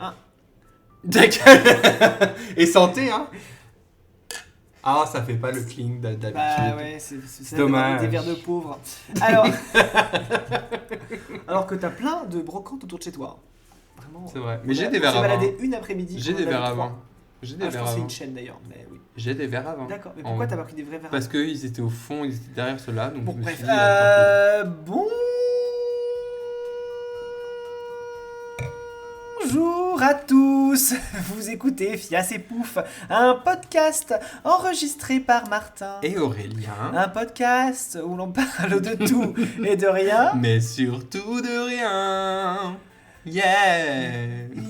Hein. Et santé, hein. Ah, ça fait pas le cling d'habitude. Bah ouais, c'est dommage. des verres de pauvres. Alors que t'as plein de brocantes autour de chez toi. Vraiment. C'est vrai. Mais j'ai des verres à à vin. vin. J'ai baladé une après-midi. J'ai on des en a verres eu à trois. vin. J'ai des Je verres pense à que c'est vin. une chaîne d'ailleurs, mais oui. J'ai des verres à vin. D'accord, mais pourquoi t'as pas pris des vrais verres à vin? Parce qu'ils étaient au fond, ils étaient derrière ceux-là. Donc Bon, je me bref. suis dit, tant Bonjour à tous. Vous écoutez Fias et Pouf, un podcast enregistré par Martin. pis. Et Aurélien. Un podcast où l'on parle de tout et de rien. Mais surtout de rien. Yeah.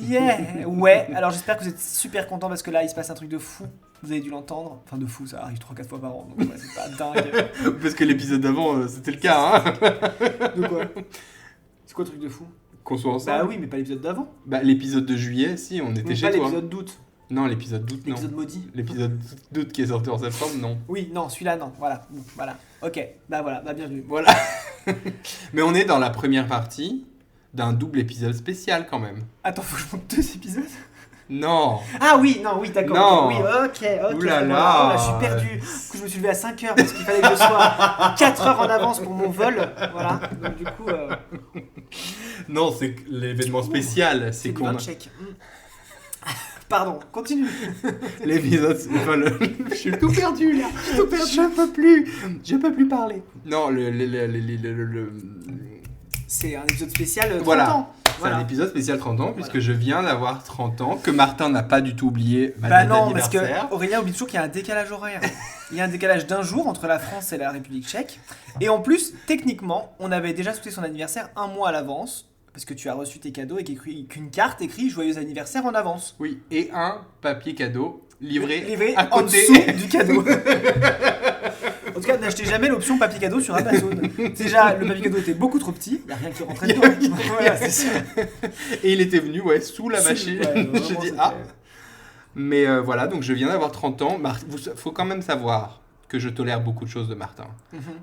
Yeah. Ouais, alors j'espère que vous êtes super contents parce que là il se passe un truc de fou. Vous avez dû l'entendre. Enfin de fou, ça arrive 3-4 fois par an, donc ouais, c'est pas dingue. Parce que l'épisode d'avant, c'était le cas, hein. De quoi? C'est quoi le truc de fou? Qu'on soit ensemble. Bah oui, mais pas l'épisode d'avant. Bah l'épisode de juillet, si, on était Mais chez pas toi. l'épisode d'août. Non, l'épisode d'août, non. L'épisode maudit. L'épisode d'août qui est sorti en septembre, non. Oui, non, celui-là non. Voilà, bon, voilà. Ok, bah voilà, bah bienvenue. Voilà. Mais on est dans la première partie d'un double épisode spécial quand même. Attends, faut que je monte 2 épisodes. Non. Ah oui, non, oui, d'accord. Non. Ok, oui, ok. Ouh là là. Voilà. Oh là, je suis perdu. Du coup, je me suis levé à 5h parce qu'il fallait que je sois 4 heures en avance pour mon vol. Voilà. Donc du coup, Non, c'est que l'événement spécial, c'est c'est qu'on a... check. Pardon, continue. L'épisode, enfin, je suis tout perdu là. Je peux plus parler. Non, C'est un épisode spécial 30 Voilà. ans. C'est un épisode spécial 30 ans, puisque je viens d'avoir 30 ans, que Martin n'a pas du tout oublié ma Bah date non, parce que d'anniversaire. Aurélien oublie toujours qu'il y a un décalage horaire. Il y a un décalage d'un jour entre la France et la République tchèque. Et en plus, techniquement, on avait déjà souhaité son anniversaire un mois à l'avance. Parce que tu as reçu tes cadeaux et qu'une carte écrit Joyeux anniversaire en avance. Oui, et un papier cadeau livré à à côté. en dessous du cadeau. En tout cas, n'achetez jamais l'option papier cadeau sur Amazon. Déjà, le papier cadeau était beaucoup trop petit, il n'y a rien qui rentrait dedans. Voilà, c'est sûr. Et il était venu, sous la machine. Ouais, Je dis, Mais voilà, donc je viens d'avoir 30 ans. Faut quand même savoir que je tolère beaucoup de choses de Martin.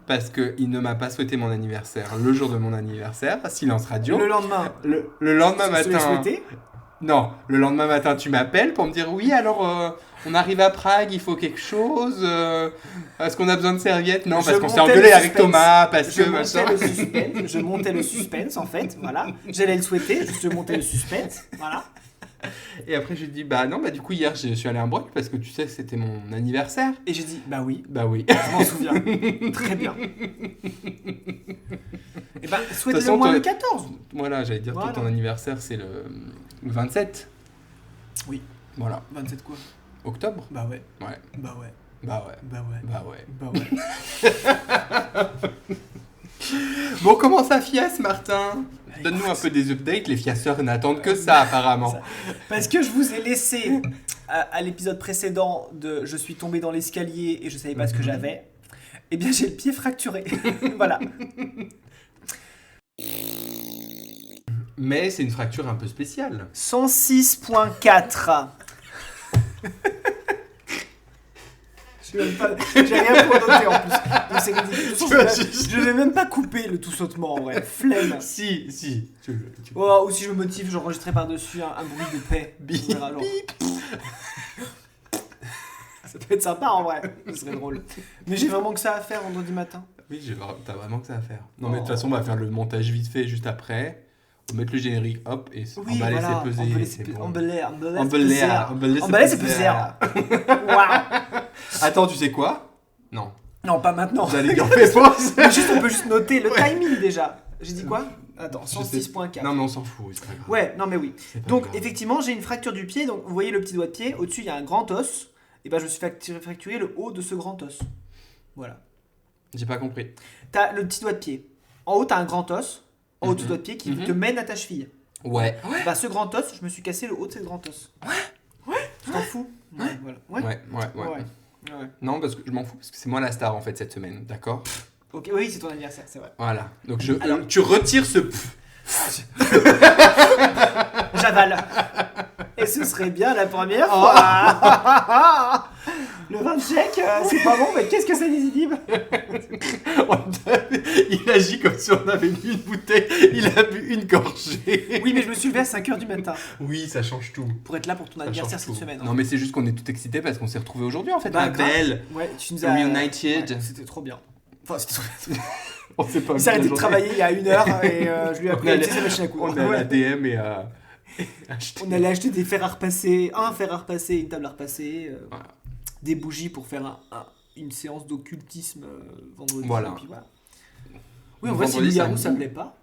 Parce qu'il ne m'a pas souhaité mon anniversaire le jour de mon anniversaire, silence radio. Le lendemain, Le lendemain je te l'ai matin. souhaité. Non, le lendemain matin, tu m'appelles pour me dire oui, alors on arrive à Prague, il faut quelque chose. Est-ce qu'on a besoin de serviettes? Non, parce qu'on s'est engueulé avec Thomas, parce que machin. Je montais le suspense en fait, voilà. J'allais le souhaiter, je montais le suspense, voilà. Et après, j'ai dit bah non, bah du coup, hier, je suis allé à un broc parce que tu sais que c'était mon anniversaire. Et j'ai dit bah oui, Bah oui. je m'en souviens. Très bien. Et bah De souhaitez-le toute façon, moi toi- le 14. Voilà, j'allais dire, toi, Voilà. ton anniversaire, c'est le 27. Oui. Voilà. 27 quoi? Octobre? Bah ouais. Ouais. Bah ouais. Bah ouais. Bah ouais. Bah ouais. Bah ouais. Bon, comment ça fiasse, Martin? Donne-nous un peu des updates, les fiasseurs n'attendent que ça, apparemment. Parce que je vous ai laissé à l'épisode précédent de je suis tombé dans l'escalier et je savais pas ce que j'avais. Eh bien j'ai le pied fracturé. Voilà. Mais c'est une fracture un peu spéciale. 106.4. J'ai rien pour noter en plus. Donc c'est ridicule. Je vais même pas couper le tout sautement en vrai. Flemme. Si. Oh, ou si je me motive, j'enregistrerai par-dessus un bruit de paix. Bip, On verra, genre. Ça peut être sympa en vrai. Ce serait drôle. Mais j'ai vraiment que ça à faire vendredi matin. Oui, t'as vraiment que ça à faire. Non, mais de toute façon, on va faire le montage vite fait juste après. On va mettre le générique, hop, et emballer, c'est pesé. Emballer, c'est pesé. Waouh. Attends, tu sais quoi? Non. Non, pas maintenant. J'allais dire fais pause. Mais juste, on peut juste noter le timing déjà. J'ai dit quoi? Attends, 106.4. Non, mais on s'en fout, c'est pas grave. Ouais, non mais oui. C'est pas Donc grave. effectivement, j'ai une fracture du pied. Donc vous voyez le petit doigt de pied. Au-dessus, il y a un grand os. Et ben je me suis fracturé le haut de ce grand os. Voilà. J'ai pas compris. T'as le petit doigt de pied. En haut, t'as un grand os. En haut du doigt de pied qui te mène à ta cheville. Ouais. Bah ce grand os, je me suis cassé le haut de ce grand os. Ouais. Tu t'en fous? Ouais. Voilà. Ouais. Ouais. Non, parce que je m'en fous, parce que c'est moi la star en fait cette semaine, d'accord? Ok, oui, c'est ton anniversaire, c'est vrai. Voilà. Donc Alors- tu retires ce J'avale. Et ce serait bien la première fois. Le vin tchèque, c'est pas bon, mais qu'est-ce que ça désinhibe? Il agit comme si on avait bu une bouteille, il a bu une gorgée. Oui, mais je me suis levé à 5h du matin Oui, ça change tout. pour être là pour ton Ça anniversaire change cette tout. semaine. hein. Non, mais c'est juste qu'on est tout excités parce qu'on s'est retrouvés aujourd'hui en fait. Bah, La grave. belle. Ouais, tu nous as. Reunited. Ouais, c'était trop bien. Enfin, c'était trop bien. On s'est pas Il s'est arrêté de vu la travailler il y a 1 heure et je lui ai On appris à allait- utiliser sa machine à coudre. journée. On est à Ouais. l'ADM et à acheter. On allait acheter des fers à repasser, un fer à repasser, une table à repasser, Voilà. des bougies pour faire une séance d'occultisme vendredi. Voilà. Et puis voilà. Oui, en vrai, si Vendredi, Loup-Garou samedi. ça plaît pas,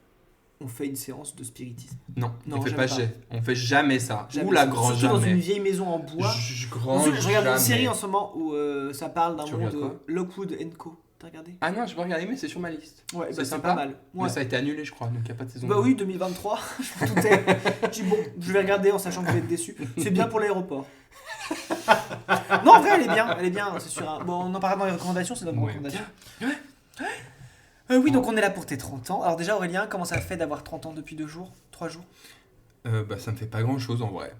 on fait une séance de spiritisme. Non, Non, on fait j'aime pas, pas. on fait jamais ça. Jamais. Ou la grande Surtout dans une jamais. vieille maison en bois. Grand Je regarde une jamais. série en ce moment où ça parle d'un Tu monde regardes quoi Lockwood Co. T'as regardé? Ah non, j'ai pas regardé, mais c'est sur ma liste. Ouais, C'est bah, c'est sympa. pas mal. Mais Ouais. ça a été annulé, je crois, donc y a pas de saison. Bah 2. oui, 2023, je me doutais. J'ai dit bon, je vais regarder en sachant que je vais être déçu. C'est bien pour l'aéroport. Non, en vrai, elle est bien, c'est sûr. Hein. Bon, on en parlera dans les recommandations, c'est dans nos Ouais. recommandations. Oui, donc on est là pour tes 30 ans. Alors déjà, Aurélien, comment ça fait d'avoir 30 ans depuis 2 jours 3 jours? Bah ça me fait pas grand chose en vrai.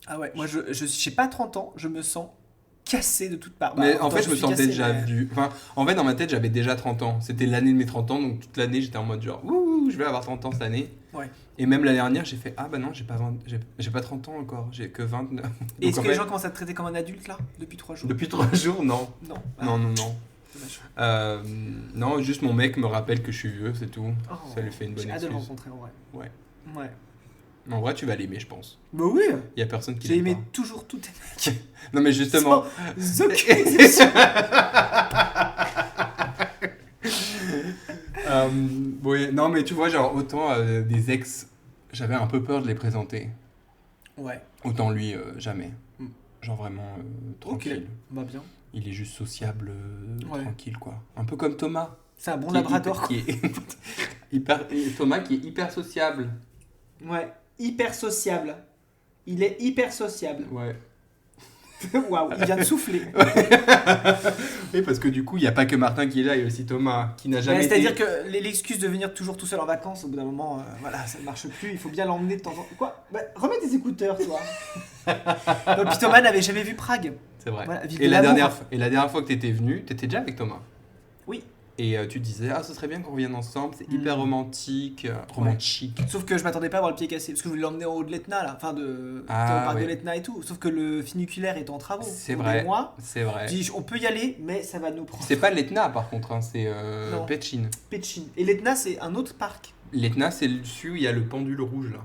Ah ouais, moi, je sais pas 30 ans, je me sens cassé de toutes parts. Bah, Mais en attends, fait, je me suis sentais cassé, déjà mais- vu. Enfin, en fait, dans ma tête, j'avais déjà 30 ans. C'était l'année de mes 30 ans, donc toute l'année, j'étais en mode genre, ouh, je vais avoir 30 ans cette année. Ouais. Et même l'année dernière, j'ai fait, ah bah non, j'ai pas 30 ans encore, j'ai que 29. Et est-ce Donc, que en les fait, gens commencent à te traiter comme un adulte là, depuis 3 jours? depuis 3 jours, non. Non. Ah, Non. dommage. Non, juste mon mec me rappelle que je suis vieux, c'est tout. Oh, Ça lui fait une bonne j'ai hâte de le excuse. rencontrer en vrai. Ouais. Ouais. En vrai, tu vas l'aimer, je pense. Bah oui, Il y a personne qui j'ai l'aime aimé pas. toujours tous tes mecs. Non, mais justement. Sans aucune exception. Oui, non, mais tu vois, genre, autant des ex, j'avais un peu peur de les présenter. Ouais, Autant lui, jamais. Mm. Genre vraiment tranquille. bah bien. Il est juste sociable, Ouais. tranquille, quoi. Un peu comme Thomas. C'est un bon qui est labrador. hyper- qui est et Thomas qui est hyper sociable. Ouais, hyper sociable. Il est hyper sociable. Ouais. Waouh, il vient de souffler. Et parce que du coup, il n'y a pas que Martin qui est là, il y a aussi Thomas qui n'a jamais été... C'est-à-dire que l'excuse de venir toujours tout seul en vacances, au bout d'un moment, voilà, ça ne marche plus. Il faut bien l'emmener de temps en temps. Quoi? Bah, remets tes écouteurs, toi. Donc, puis Thomas n'avait jamais vu Prague. C'est vrai. Voilà, vive et, de la l'amour. dernière fois que tu étais venu, tu étais déjà avec Thomas. Oui. Et tu disais, ah, ce serait bien qu'on revienne ensemble, c'est hyper Mm. romantique. Romantique. Sauf que je m'attendais pas à avoir le pied cassé, parce que je voulais l'emmener en haut de l'Etna, là. Enfin, Ah, au parc ouais. de l'Etna et tout. Sauf que le funiculaire est en travaux. C'est Au bout vrai. des mois, C'est vrai. je dis, on peut y aller, mais ça va nous prendre. C'est pas l'Etna par contre, hein, c'est Non. Petchin. Petchin. Et l'Etna, c'est un autre parc. L'Etna, c'est celui où il y a le pendule rouge là.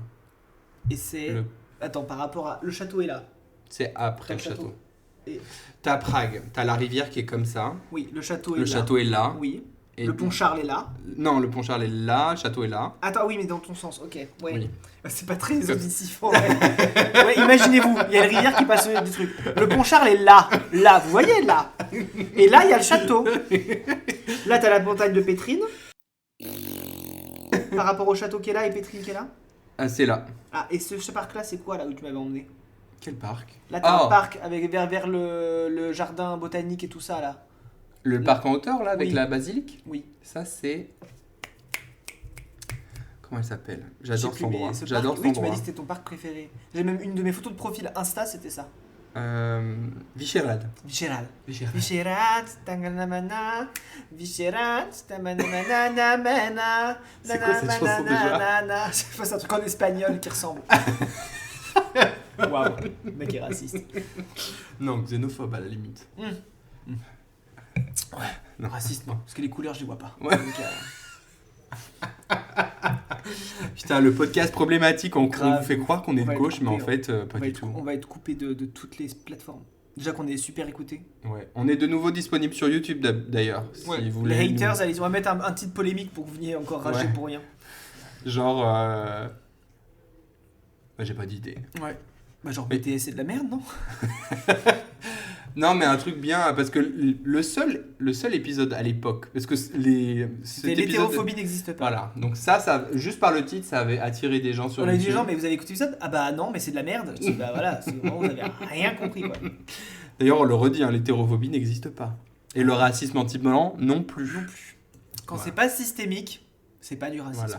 Et c'est. Le- Attends, par rapport à. Le château est là. C'est après le T'as le château. Et- T'as Prague, t'as la rivière qui est comme ça. Oui, le château est Le là. château est là. Oui. Et Le pont Charles est là. Non, le pont Charles est là, le château est là. Attends, oui, mais dans ton sens, ok. Ouais. Oui. C'est pas très auditif en vrai. Ouais, imaginez-vous, il y a une rivière qui passe des trucs. Le pont Charles est là. Là, vous voyez, là. Et là, il y a le château. Là, t'as la montagne de Pétrine. Par rapport au château qui est là et Pétrine qui est là. Ah, c'est là. Ah, et ce parc-là, c'est quoi là où tu m'avais emmené? Quel parc? Là, t'as Oh. un parc avec vers le jardin botanique et tout ça là. Le parc en hauteur là, avec Oui. la basilique. Oui. Ça, c'est. Comment elle s'appelle? J'adore Je sais cet plus, endroit. mais ce J'adore parc- cet Oui, tu m'as endroit. dit que c'était ton parc préféré. J'ai même une de mes photos de profil Insta, c'était ça. Vichérad. Viscéral. Vichérad. Viscérat, tanganamana, Viscérat, tamanamana, C'est quoi cette chanson déjà? Je sais pas, c'est un truc en espagnol qui ressemble. Waouh, le mec est raciste. Non, xénophobe à la limite. Non. Raciste, non, parce que les couleurs, je les vois pas. Ouais. Donc, Putain, le podcast problématique, on Grave. vous fait croire qu'on est On de va être gauche, mais en coupé, fait, pas du tout. on va être coupé de toutes les plateformes. Déjà qu'on est super écoutés. Ouais. On est de nouveau disponible sur YouTube d'ailleurs. Si vous Les voulez haters, nous- allez, on va mettre un titre polémique pour que vous veniez encore rager Ouais. pour rien. Genre. Bah, j'ai pas d'idée. Ouais. Bah, genre Mais- BTS c'est de la merde, non? Non, mais un truc bien, parce que le seul épisode à l'époque, parce que cet épisode- L'hétérophobie n'existe pas. Voilà, donc ça, juste par le titre, ça avait attiré des gens sur On a dit YouTube. aux gens, mais vous avez écouté l'épisode? Ah bah non, mais c'est de la merde. Je dis, bah voilà, c'est vraiment, vous avez rien compris quoi. D'ailleurs, on le redit, hein, l'hétérophobie n'existe pas. Et le racisme anti-blanc non plus. Non plus. Quand Voilà. c'est pas systémique, c'est pas du racisme.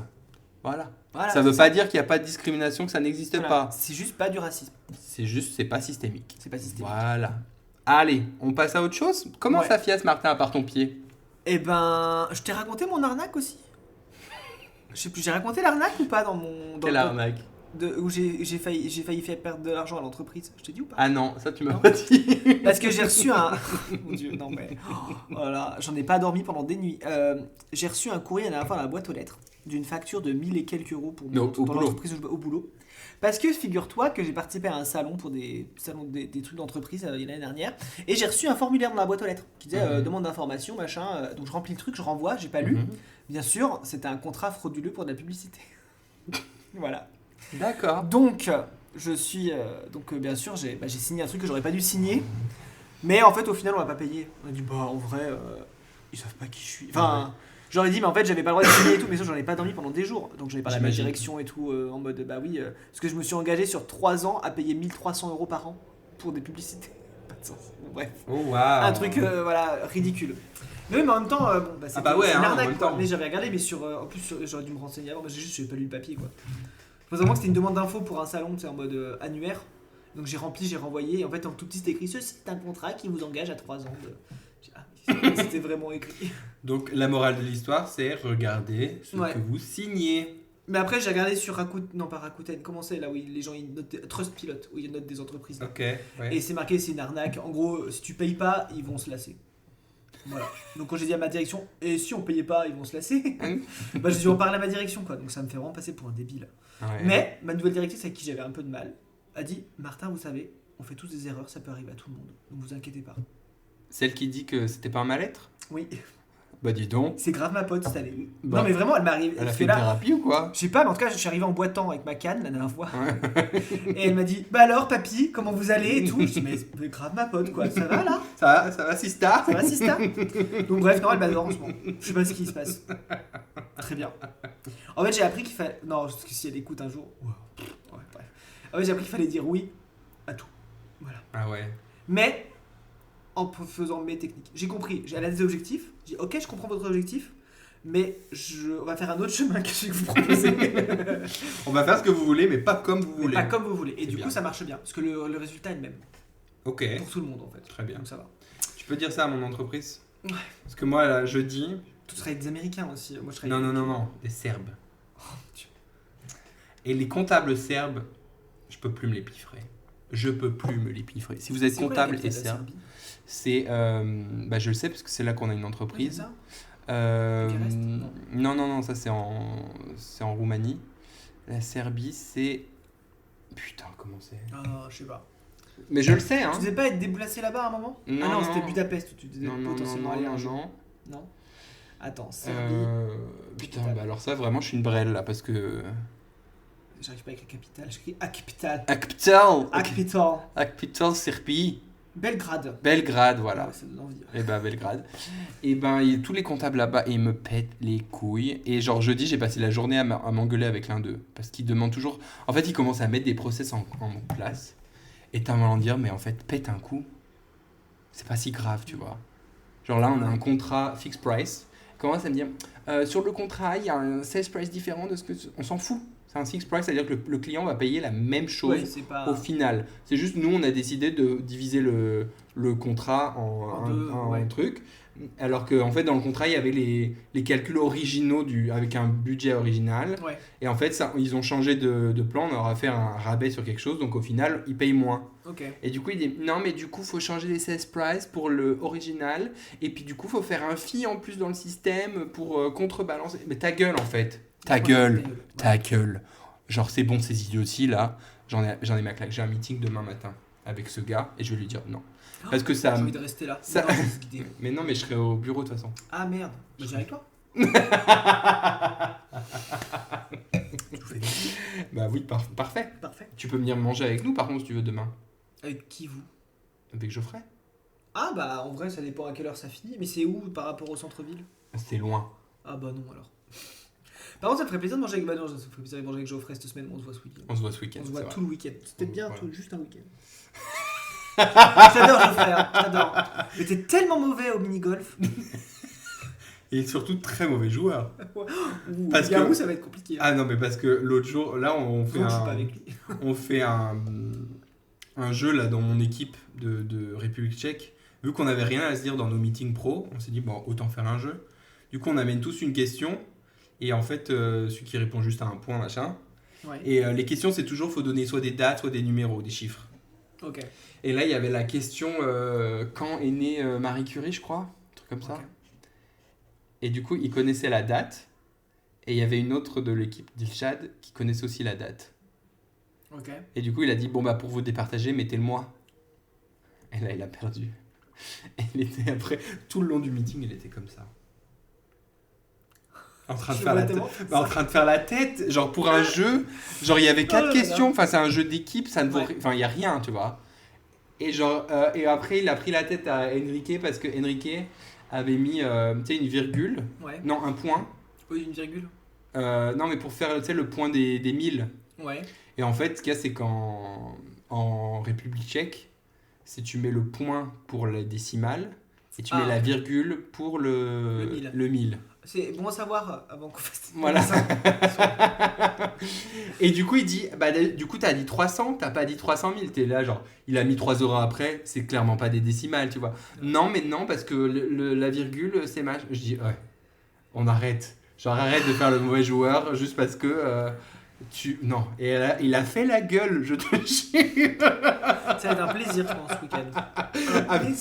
Voilà. Voilà, Ça veut c'est pas dire qu'il n'y a pas de discrimination, que ça n'existe Voilà. pas. C'est juste pas du racisme. C'est juste, c'est pas systémique. C'est pas systémique. Voilà. Allez, on passe à autre chose. Comment Ouais. ça fiasse, Martin, à part ton pied? Eh ben, je t'ai raconté mon arnaque aussi. Je sais plus, j'ai raconté l'arnaque ou pas dans mon. Dans Quelle le arnaque. où j'ai failli faire perdre de l'argent à l'entreprise. Je t'ai dit ou pas? Ah non, ça tu m'as Non. pas dit. Parce que j'ai reçu un. Mon Dieu, non mais. Voilà, j'en ai pas dormi pendant des nuits. J'ai reçu un courrier la dernière fois dans la boîte aux lettres d'une facture de 1000 et quelques euros pour Mais au dans boulot. l'entreprise au boulot. Parce que figure-toi que j'ai participé à un salon pour des trucs d'entreprise l'année dernière et j'ai reçu un formulaire dans la boîte aux lettres qui disait Mhm. demande d'information machin. Donc je remplis le truc, je renvoie, j'ai pas lu. Mhm. Bien sûr, c'était un contrat frauduleux pour de la publicité. Voilà. D'accord. Donc, je suis. Bien sûr, j'ai signé un truc que j'aurais pas dû signer. Mais en fait, au final, on m'a pas payé. On a dit, bah, en vrai, ils savent pas qui je suis. Enfin, j'aurais dit, mais en fait, j'avais pas le droit de signer et tout, mais ça, j'en ai pas dormi pendant des jours. Donc, j'avais parlé à ma J'imagine. direction et tout, en mode, bah oui, parce que je me suis engagé sur 3 ans à payer 1300 euros par an pour des publicités. Pas de sens. Bon, bref. Oh waouh. Un truc, voilà, ridicule. Mais oui, mais en même temps, bon, bah, c'était bah ouais, c'est une hein, en arnaque, même quoi. temps. Mais j'avais regardé, mais en plus, j'aurais dû me renseigner avant, parce que j'avais pas lu le papier, quoi. Faut savoir que c'était une demande d'info pour un salon, c'est en mode annuaire. Donc j'ai rempli, j'ai renvoyé. Et en fait, en tout petit, c'était écrit ceci est un contrat qui vous engage à 3 ans. J'ai dit, ah, c'était vraiment écrit. Donc la morale de l'histoire, c'est regardez ce Ouais. que vous signez. Mais après, j'ai regardé sur Rakuten, non pas Rakuten, comment c'est là où les gens ils notent Trustpilot, où ils notent des entreprises. Ok. Ouais. Et c'est marqué, c'est une arnaque. En gros, si tu payes pas, ils vont se lasser. Voilà. Donc quand j'ai dit à ma direction, et si on payait pas, ils vont se lasser. Bah j'ai dû en parler à ma direction, quoi. Donc ça me fait vraiment passer pour un débile. Ouais. Mais ma nouvelle directrice avec qui j'avais un peu de mal a dit Martin, vous savez, on fait tous des erreurs, ça peut arriver à tout le monde. Donc vous inquiétez pas. Celle qui dit que c'était pas un mal-être. Oui, Bah dis donc. c'est grave ma pote cette année. Bah, non mais vraiment, elle m'arrive. Elle a parce fait que une là, thérapie ou quoi? je sais pas, mais en tout cas, je suis arrivé en boitant avec ma canne la dernière fois. Ouais. Et elle m'a dit Bah alors, papy, comment vous allez et tout. Je dis Mais grave ma pote, quoi. Ça va là? Ça va, Sista? Ça va, Sista? Donc bref, non, elle m'adore en ce moment. Je sais pas ce qui se passe. Très bien. En fait, j'ai appris qu'il fallait. Non, parce que si elle écoute un jour. Ouais, bref. En fait, j'ai appris qu'il fallait dire oui à tout. Voilà. Ah ouais. Mais en faisant mes techniques. J'ai compris, elle a des objectifs. J'ai dit ok, je comprends votre objectif, mais on va faire un autre chemin que je vais vous proposer. On va faire ce que vous voulez, mais pas comme vous Mais voulez. pas comme vous voulez. Et C'est du bien. coup, ça marche bien. Parce que le résultat est le même. Ok. Pour tout le monde en fait. Très bien. Donc ça va. Tu peux dire ça à mon entreprise? Ouais. Parce que moi, là, jeudi. Tout serait avec des Américains aussi. Moi, je serais Non, avec- non, non, non. Des Serbes. Dieu. Et les comptables serbes, je peux plus me les piffrer. Je peux plus me les piffrer. Si vous êtes C'est quoi la comptable capitale et de la serbe, Serbie? c'est. Bah, je le sais parce que c'est là qu'on a une Ouais, entreprise. c'est ça. Euh, Bucarest? non, non, non, ça c'est en Roumanie. La Serbie, c'est. Putain, comment c'est? Ah, je sais pas. Mais je le sais, hein. Tu devais pas être déplacé là-bas à un moment? Non, Ah non, non. c'était Budapest où tu devais Non, non, non, potentiellement non, aller non, un jour. non. Non. Attends, Serbie. Putain, bah alors ça, vraiment, je suis une brêle là parce que. J'arrive pas avec la capitale. J'écris Capital. Capital! Capital. Capital Serbie. Belgrade. Belgrade, voilà. Ouais, ça donne envie. Et bah Belgrade. Et ben tous les comptables là-bas, ils me pètent les couilles. Et genre jeudi, j'ai passé la journée à m'engueuler avec l'un d'eux. Parce qu'ils demandent toujours... En fait, ils commencent à mettre des process en place. Et t'as envie de dire, mais en fait, pète un coup. C'est pas si grave, tu vois. Genre là, on a un contrat fixed price. Ils commencent à me dire, sur le contrat, il y a un sales price différent de ce que... On s'en fout. C'est un fixed price, c'est-à-dire que le client va payer la même chose. Ouais, c'est pas. Au final, c'est juste nous on a décidé de diviser le contrat En en deux, un ouais. truc, alors qu'en fait dans le contrat il y avait les calculs originaux avec un budget original, Ouais. et en fait ça, ils ont changé de plan, on leur a fait un rabais sur quelque chose, donc au final ils payent moins. Ok. Et du coup il dit non mais du coup faut changer les sales price pour le original, et puis du coup faut faire un fee en plus dans le système pour contrebalancer. Mais ta gueule en fait, ta gueule. Ta gueule. Genre, c'est bon, ces idioties là. J'en ai ma claque. J'ai un meeting demain matin avec ce gars et je vais lui dire non. Parce que ça. J'ai envie de rester là. ça- Non, je vais se guider. Mais non, mais je serai au bureau de toute façon. Ah merde. Bah, j'irai avec toi. Je vous fais des bisous. Bah oui, parfait. Parfait. Tu peux venir manger avec nous par contre si tu veux demain. Avec qui vous? Avec Geoffrey. Ah bah en vrai ça dépend à quelle heure ça finit. Mais c'est où par rapport au centre-ville? C'est loin. Ah bah non alors. Par contre ça me ferait plaisir de manger avec. Bah non, ça me ferait plaisir de manger avec Geoffrey cette semaine. On se voit ce week-end. On se voit ce week-end. On se voit c'est tout le week-end. C'était bien Voilà. juste un week-end. J'adore Geoffrey, hein, j'adore. Mais t'es tellement mauvais au mini-golf. vrai. Et surtout très mauvais joueur. Ouh, Parce Garou, que- ça va être compliqué. Hein. Ah non, mais parce que l'autre jour, là on fait Donc, je joue pas un. avec lui. On fait un. un jeu là dans mon équipe de République tchèque. Vu qu'on n'avait rien à se dire dans nos meetings pro, on s'est dit bon, autant faire un jeu. Du coup, on amène tous une question et en fait, celui qui répond juste à un point, machin. Ouais. Et les questions, c'est toujours, faut donner soit des dates, soit des numéros, des chiffres. Ok. Et là, il y avait la question quand est née Marie Curie, je crois, un truc comme ça. Ok. Et du coup, il connaissait la date. Et il y avait une autre de l'équipe d'Ilchad qui connaissait aussi la date. Ok. Et du coup, il a dit bon, bah, pour vous départager, mettez le mois. Et là, il a perdu. Et il était après, tout le long du meeting, il était comme ça. En train de faire la tête. En train de faire la tête, genre pour un jeu, genre il y avait 4 questions, enfin c'est un jeu d'équipe, ça ne vaut, enfin il y a rien, tu vois. Et genre et après il a pris la tête à Enrique parce que Enrique avait mis tu sais une virgule, Ouais. non un point. Oui, une virgule. Non mais pour faire tu sais le point des 1000. Ouais. Et en fait ce qu'il y a c'est qu'en République tchèque, si tu mets le point pour la décimale et tu mets la virgule pour le 1000. C'est bon à savoir avant qu'on fasse. Voilà. Et du coup, il dit bah, du coup, t'as dit 300, t'as pas dit 300 000. T'es là, genre, il a mis 3 euros après, c'est clairement pas des décimales, tu vois. Non, mais non, parce que la virgule, c'est match. Je dis, ouais, on arrête. Genre, arrête de faire le mauvais joueur juste parce que non. Et il a fait la gueule, je te jure. Ça va être un plaisir, je pense, ce week-end. Ah, mais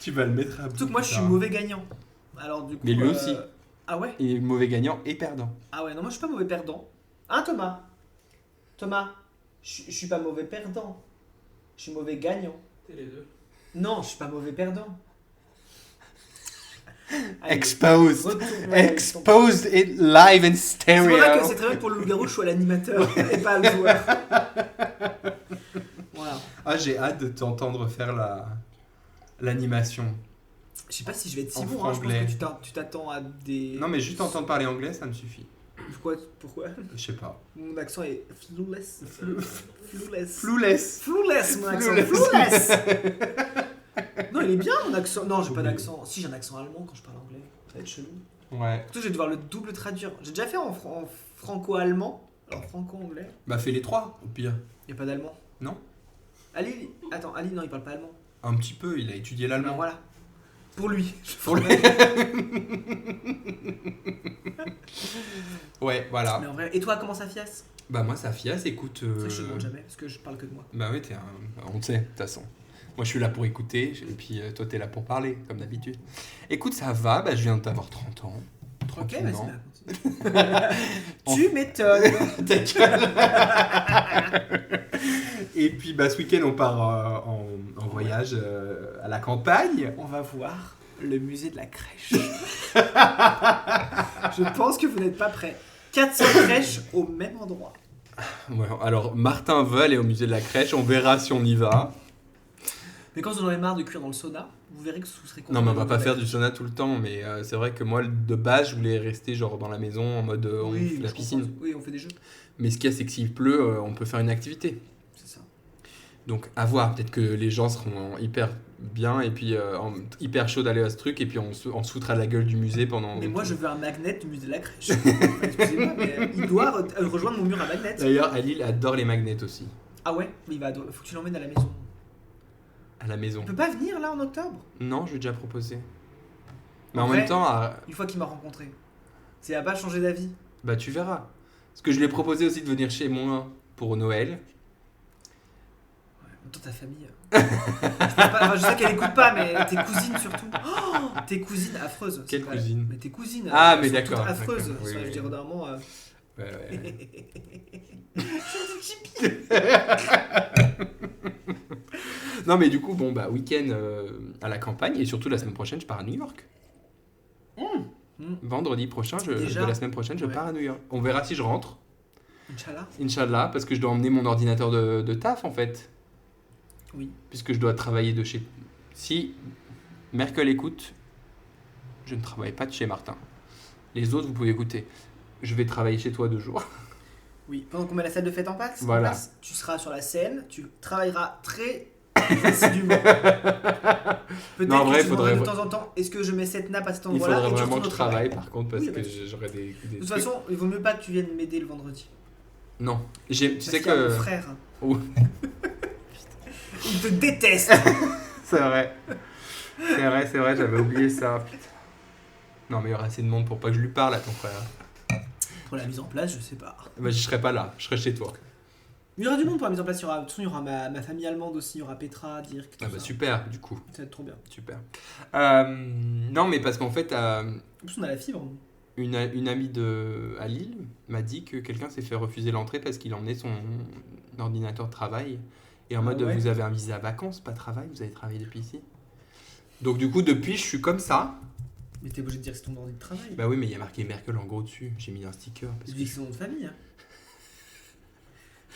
tu vas le mettre à bout. Surtout que moi, je suis mauvais gagnant. Alors, du coup, mais lui aussi. Ah ouais? Il est mauvais gagnant et perdant. Ah ouais, non, moi je suis pas mauvais perdant. Hein, Thomas? Thomas, je suis pas mauvais perdant. Je suis mauvais gagnant. T'es les deux. Non, je suis pas mauvais perdant. Allez, Exposed. retourne, Exposed it live in C'est stereo. pour ça que c'est très bien que pour le loup-garou, je sois l'animateur et pas le joueur. Voilà. Ah, j'ai hâte de t'entendre faire l'animation. Je sais pas si je vais être si En bon, hein. Je pense franglais. que tu t'attends à des. Non, mais juste entendre parler anglais, ça me suffit. Pourquoi? Je sais pas. Mon accent est flawless. Flawless. Flawless. Flawless, mon accent. Flawless. Flawless. Non, il est bien mon accent. Non, j'ai pas d'accent. Si, j'ai un accent allemand quand je parle anglais. Ça va être chelou. Ouais. Surtout, je vais devoir le double traduire. J'ai déjà fait en franco-allemand. Alors, franco-anglais. Bah, fais les 3, au pire. Il a pas d'allemand. Non? Ali, attends, Ali, non, il parle pas allemand. Un petit peu, il a étudié Alors l'allemand. voilà. Pour lui. Pour lui. Ouais, voilà. Mais en vrai, et toi, comment ça fiasse? Bah, moi, ça fiasse, écoute. C'est vrai que je ne demande jamais, parce que je parle que de moi. Bah, oui, on le sait, de toute façon. Moi, je suis là pour écouter, et puis toi, t'es là pour parler, comme d'habitude. Écoute, ça va, bah, je viens de t'avoir 30 ans. Ok, vas-y, Tranquillement. bah, continue. Tu m'étonnes. Ta gueule. Et puis, bah, ce week-end, on part en voyage à la campagne. On va voir le musée de la crèche. Je pense que vous n'êtes pas prêts. 400 crèches au même endroit. Ouais, alors, Martin veut aller au musée de la crèche, on verra si on y va. Mais quand vous en avez marre de cuire dans le sauna, vous verrez que vous serez content. Non, mais on va pas faire du sauna tout le temps, mais c'est vrai que moi, de base, je voulais rester genre dans la maison en mode on Oui, fait la je piscine. comprends. Oui, on fait des jeux. Mais ce qu'il y a, c'est que s'il pleut, on peut faire une activité. C'est ça. Donc, à voir. Peut-être que les gens seront hyper bien et puis hyper chaud d'aller à ce truc et puis on se foutra de la gueule du musée pendant. Mais moi, je veux un magnet du musée de la crèche. Enfin, excusez-moi, mais il doit rejoindre mon mur à magnet. D'ailleurs, Alil adore les magnets aussi. Ah ouais? Mais faut que tu l'emmènes à la maison. À la maison. Il peut pas venir là en octobre? Non, je lui ai déjà proposé. Mais En en vrai, même temps, une fois qu'il m'a rencontré. Ça n'a pas changé d'avis. bah tu verras. Parce que je lui ai proposé aussi de venir chez moi pour Noël. Ouais, dans ta famille. Je sais qu'elle écoute pas, mais tes cousines surtout. Oh, tes cousines affreuses. Quelle c'est vrai. cousine? Mais tes cousines. Ah, elles mais sont d'accord, toutes affreuses. d'accord, oui, Ça, oui. Je dirais normalement. Ouais. Non mais du coup, bon bah week-end à la campagne et surtout la semaine prochaine, je pars à New York. Vendredi prochain, Déjà de la semaine prochaine, je Ouais. pars à New York. On verra si je rentre, Inch'Allah. Inch'Allah, parce que je dois emmener mon ordinateur de taf en fait. Oui. Puisque je dois travailler de chez... Si Merkel écoute, je ne travaille pas de chez Martin. Les autres, vous pouvez écouter. Je vais travailler chez toi 2 jours. Oui. Pendant qu'on met la salle de fête en place, Voilà. tu seras sur la scène, tu travailleras très assidûment. Peut-être Non, en vrai, que tu faudrait- demanderas de temps en temps, est-ce que je mets cette nappe à cet Il endroit-là faudrait et tu vraiment que retournes je au travail. travaille par contre, parce Oui, que bah, j'aurais des De toute trucs. façon, il vaut mieux pas que tu viennes m'aider le vendredi. Non. Tu sais Parce qu'il y a mon que... frère. Oh. Il te déteste. C'est vrai. C'est vrai, j'avais oublié ça. Putain. Non, mais il y aura assez de monde pour pas que je lui parle à ton frère. Pour la mise en place, je sais pas. Bah, je serai pas là, je serai chez toi. Il y aura du monde pour la mise en place. De toute façon, il y aura ma famille allemande aussi. Il y aura Petra, Dirk. Tout Ah bah ça. super, du coup. Ça va être trop bien. Super. Non, mais parce qu'en fait, En plus, on a la fibre. une amie à Lille m'a dit que quelqu'un s'est fait refuser l'entrée parce qu'il emmenait son ordinateur de travail. Et en mode, ouais. vous avez un visa vacances, pas travail, vous avez travaillé depuis ici. Donc du coup, depuis, je suis comme ça. Mais t'es obligé de dire que c'est ton ordi de travail. Bah oui, mais il y a marqué Merkel en gros dessus. J'ai mis un sticker. Tu dis que c'est ton nom de famille. Hein.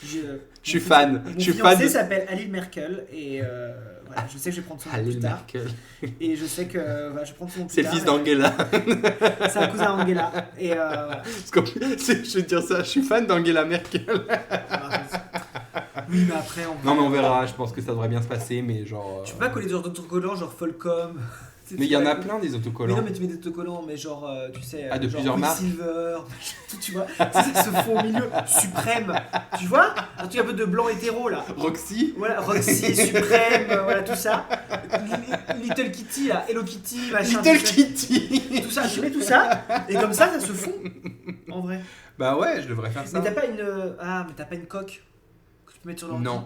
Je suis fan. Mon Je suis fiancé fan de s'appelle Halil Merkel et voilà, je sais que je vais prendre son nom plus Halil tard. Merkel. Et je sais que voilà, je vais prendre son nom plus C'est le tard. fils d'Angela. C'est un cousin d'Angela. Et voilà. Parce qu'en plus, je vais te dire ça, je suis fan d'Angela Merkel. Oui, mais après, Non, mais on verra, je pense que ça devrait bien se passer, mais genre. Tu peux pas coller des autocollants genre Folcom. Mais il y en a plein des Mais autocollants. non, mais tu mets des autocollants, mais genre, tu sais, Ah, de genre plusieurs marques. Silver, tout, tu vois. Ça se fond au milieu, Suprême, tu vois. Un truc un peu de blanc hétéro là. Roxy. Voilà, Roxy, Suprême, voilà tout ça. Little Kitty là, Hello Kitty, machin. Little tout ça. Kitty. Tout ça, tu mets tout ça, et comme ça se fond. En vrai. Bah ouais, je devrais faire ça. Mais t'as pas une coque que tu peux mettre sur l'ordi? Non.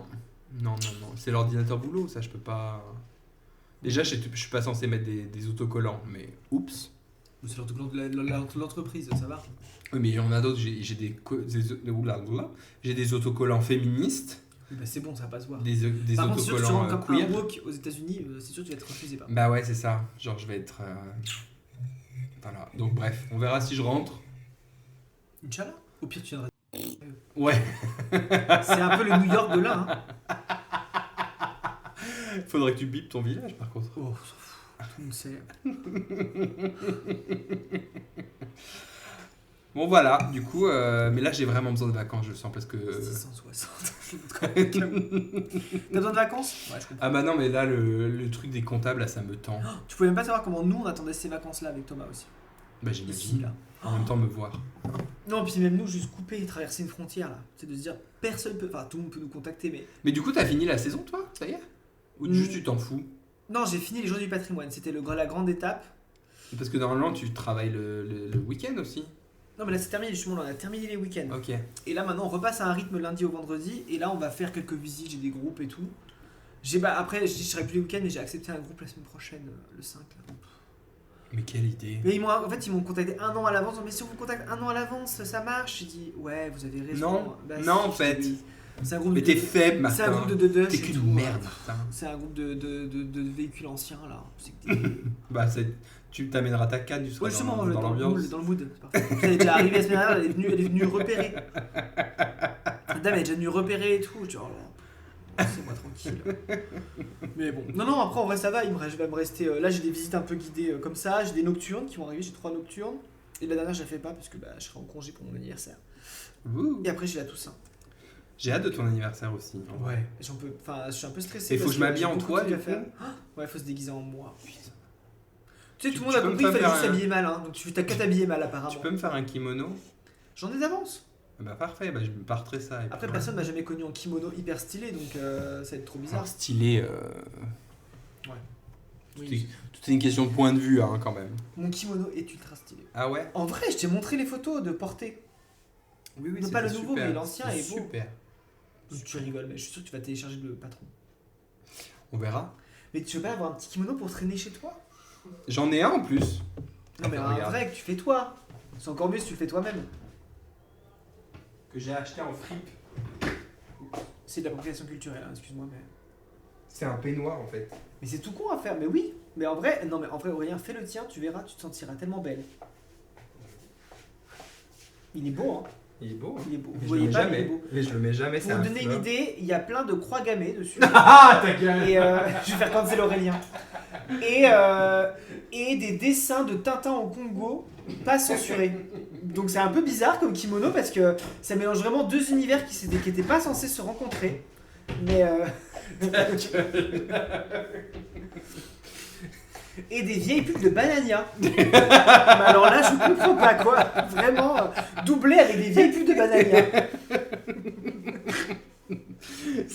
Non. C'est l'ordinateur boulot, ça je peux pas. Déjà, je suis pas censé mettre des autocollants, mais oups. C'est l'autocollant de l'entreprise, ça va. Oui, mais il y en a d'autres, j'ai des autocollants féministes, Bah c'est bon, ça va pas se voir. des Par contre, si tu autocollants rentres comme queer. un woke aux États-Unis, c'est sûr que tu vas être refusé. Par Bah ouais, c'est ça. Genre, je vais être. Voilà. Donc, bref, on verra si je rentre. Inch'Allah. Au pire, tu viendras. Ouais. C'est un peu le New York de là. Hein. Faudrait que tu bipes ton village, par contre. Oh, on s'en fout. Tout le monde sait. Bon, voilà. Du coup, mais là, j'ai vraiment besoin de vacances, je le sens, parce que. 660. T'as besoin de vacances? Ouais, je comprends. Ah bah non, mais là, le truc des comptables, là, ça me tend. Tu pouvais même pas savoir comment nous on attendait ces vacances-là avec Thomas aussi. Bah Ici, j'imagine. là. En même temps, me voir. Non, puis même nous, juste couper et traverser une frontière là. C'est de se dire, personne peut. Enfin, tout le monde peut nous contacter, mais. Mais du coup, t'as fini la saison, toi? Ça y est? Ou juste tu t'en fous? Non, j'ai fini les Journées du patrimoine. C'était la grande étape. Parce que normalement, tu travailles le week-end aussi. Non, mais là, c'est terminé. Justement, là, on a terminé les week-ends. Ok. Et là, maintenant, on repasse à un rythme lundi au vendredi. Et là, on va faire quelques visites. J'ai des groupes et tout. Après, je serai plus les week-ends, mais j'ai accepté un groupe la semaine prochaine, le 5. Là. Mais quelle idée. Mais ils m'ont contacté un an à l'avance. Mais si on vous contacte un an à l'avance, ça marche. J'ai dit, ouais, vous avez raison. Non, Bah, non, si, en fait. oui. C'est un groupe Mais de. t'es faible, C'est un Martin. groupe de Dutch. T'es et qu'une tout. merde, Martin. C'est un groupe de véhicules anciens là. C'est que des- Bah, tu t'amèneras ta canne, tu seras Ouais, justement, dans l'ambiance. dans le mood. C'est parfait. Elle est déjà arrivée la semaine dernière, elle est venue repérer. La dame elle est déjà venue repérer et tout. Je dis, oh là, laissez-moi tranquille. Mais bon. Non, après en vrai ça va. Il va me rester. Là j'ai des visites un peu guidées comme ça. J'ai des nocturnes qui vont arriver. J'ai 3 nocturnes. Et la dernière je la fais pas parce que je serai en congé pour mon anniversaire. Ouh. Et après j'ai la Toussaint. J'ai hâte de ton anniversaire aussi. en vrai. Je suis un peu stressé. Et faut parce que je m'habille j'ai en beaucoup toi, de trucs du à faire. coup. Ouais, faut se déguiser en moi. Putain. Tu sais, Tu- tout le monde tu a peux compris, me il fallait faire juste un- s'habiller mal. Hein. Donc t'as qu'à t'habiller mal apparemment. Tu peux me faire un kimono? J'en ai d'avance. Bah parfait, bah je me parterai ça. Et puis Après, voilà. personne m'a jamais connu en kimono hyper stylé, donc ça va être trop bizarre. Alors stylé, Oui. tout est une question de point de vue hein, quand même. Mon kimono est ultra stylé. Ah ouais? En vrai, je t'ai montré les photos de portée. Oui, Non, c'était pas le nouveau, super. mais l'ancien C'était est beau. super. Tu rigoles, mais je suis sûr que tu vas télécharger le patron. On verra. Mais tu veux pas avoir un petit kimono pour traîner chez toi? J'en ai un en plus. Non, mais un Regarde. vrai que tu fais toi. C'est encore mieux si tu le fais toi-même. Que j'ai acheté en fripe. C'est de l'appropriation culturelle, hein, excuse-moi, mais. C'est un peignoir en fait. Mais c'est tout con à faire, mais oui. Mais en vrai, Aurélien, fais le tien, tu verras, tu te sentiras tellement belle. Il est beau, hein. Il est beau. Hein. Il est beau. Mais Vous je le voyez mets pas, mais il est jamais. beau. Mais je le mets jamais. Pour vous donner une idée, il y a plein de croix gammées dessus. Ah ta gueule. Et je vais faire cancel Aurélien. Et des dessins de Tintin au Congo, pas censurés. Donc c'est un peu bizarre comme kimono parce que ça mélange vraiment deux univers qui n'étaient pas censés se rencontrer. Mais et des vieilles pubs de Banania. Mais alors là, je comprends pas quoi. Vraiment doublé avec des vieilles pubs de Banania.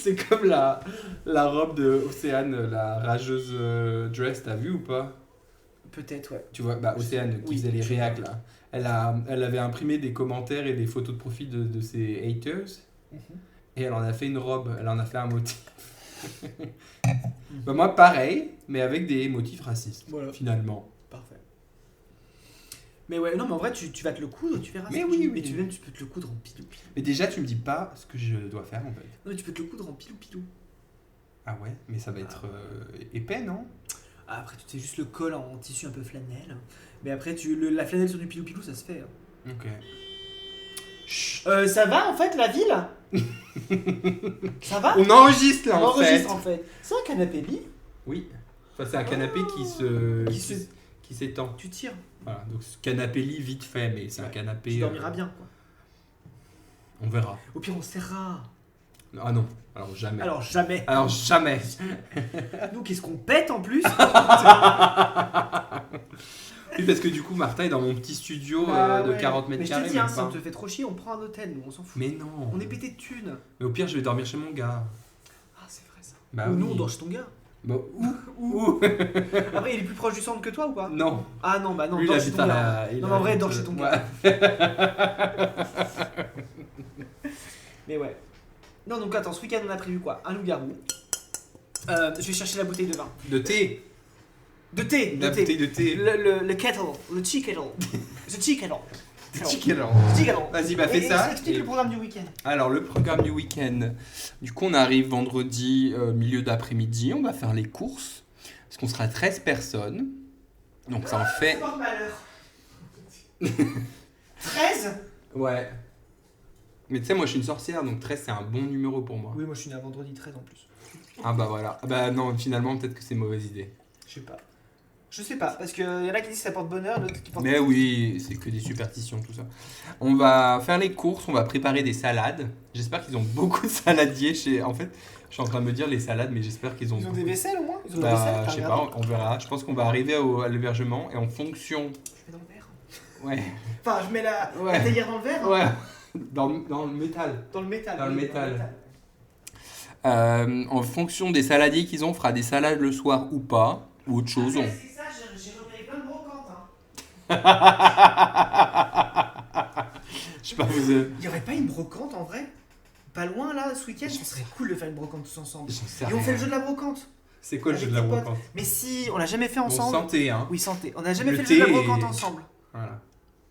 C'est comme la robe de Océane, la rageuse dress, t'as vu ou pas? Peut-être, ouais. Tu vois, Océane qui Oui, faisait les je réacs là. Elle avait imprimé des commentaires et des photos de profil de ses haters. Et elle en a fait une robe, elle en a fait un motif. Moi, pareil, mais avec des motifs racistes, Voilà. finalement. Parfait. Mais ouais, non, mais en vrai, tu vas te le coudre, tu verras. Mais ça. oui, Mais oui. tu peux te le coudre en pilou. Mais déjà, tu me dis pas ce que je dois faire en fait. Non, mais tu peux te le coudre en pilou. Ah ouais, mais ça va être épais, non? Ah, après, tu fais juste le col en tissu un peu flanelle. Mais après, la flanelle sur du pilou, ça se fait. Ok. Ça va en fait, la ville? Ça va? On enregistre là On en enregistre fait. en fait. C'est un canapé lit? Oui. Enfin, c'est un canapé qui s'étend. Tu tires. Voilà, donc ce canapé lit vite fait, mais c'est un Ouais. canapé. Tu dormiras bien, quoi. On verra. Au pire, on serrera. Ah non, alors jamais. Alors, jamais. Alors jamais. Nous, qu'est-ce qu'on pète en plus? Oui, parce que du coup, Martin est dans mon petit studio de 40 mètres Mais je carrés. te dis, même ça pas. te fait trop chier, on prend un hôtel, nous, on s'en fout. Mais non. On est pété de thunes. Mais au pire, je vais dormir chez mon gars. Ah, c'est vrai ça. Bah Ou oui. nous, on dort chez ton gars. Bah, où Après, il est plus proche du centre que toi ou pas? Non. Ah non, bah non, Lui, il dors chez habite ton à gars. la. Non, mais en vrai, dors chez ton gars. Ouais. Mais ouais. Non, donc attends, ce week-end, on a prévu quoi? Un loup-garou. Je vais chercher la bouteille de vin. De thé. De thé, La bouteille de thé. Le kettle, le tea kettle. The tea kettle. Ticket alors. Tea kettle. Vas-y, bah fais ça. Explique Et- le programme du week-end. Alors, le programme du week-end. Du coup, on arrive vendredi, milieu d'après-midi. On va faire les courses. Parce qu'on sera 13 personnes. Donc, ça en fait. Par malheur. 13? Ouais. Mais tu sais, moi, je suis une sorcière. Donc, 13, c'est un bon numéro pour moi. Oui, moi je suis né un vendredi 13 en plus. Ah, bah voilà. Ah, bah non, finalement, peut-être que c'est une mauvaise idée. Je sais pas. Je sais pas, parce qu'il y en a qui disent que ça porte bonheur, d'autres qui portent. Mais oui, c'est que des superstitions, tout ça. On va faire les courses, on va préparer des salades. J'espère qu'ils ont beaucoup de saladiers chez. En fait, je suis en train de me dire les salades, mais j'espère qu'ils ont. Ils ont beaucoup. des vaisselles au moins? Ils ont des Bah, vaisselles, t'as je sais regardé? pas, on verra. Je pense qu'on va arriver à l'hébergement et en fonction. Je mets dans le verre. Ouais. Enfin, je mets la Ouais. théière dans le verre. Ouais. Dans le métal. Dans le métal. Dans le oui, métal. En fonction des saladiers qu'ils ont, on fera des salades le soir ou pas, ou autre chose. Après, c'est ça, j'ai repéré plein de brocantes. Je sais pas, vous. Il y aurait pas une brocante en vrai? Pas loin là, ce week-end? Ce serait cool de faire une brocante tous ensemble. J'en sais Et on rien. fait le jeu de la brocante. C'est quoi le jeu avec de la tes potes. brocante? Mais si, on l'a jamais fait Bon, ensemble. santé, hein. Oui, santé. On n'a jamais Le fait le jeu de la thé brocante et- ensemble. Voilà.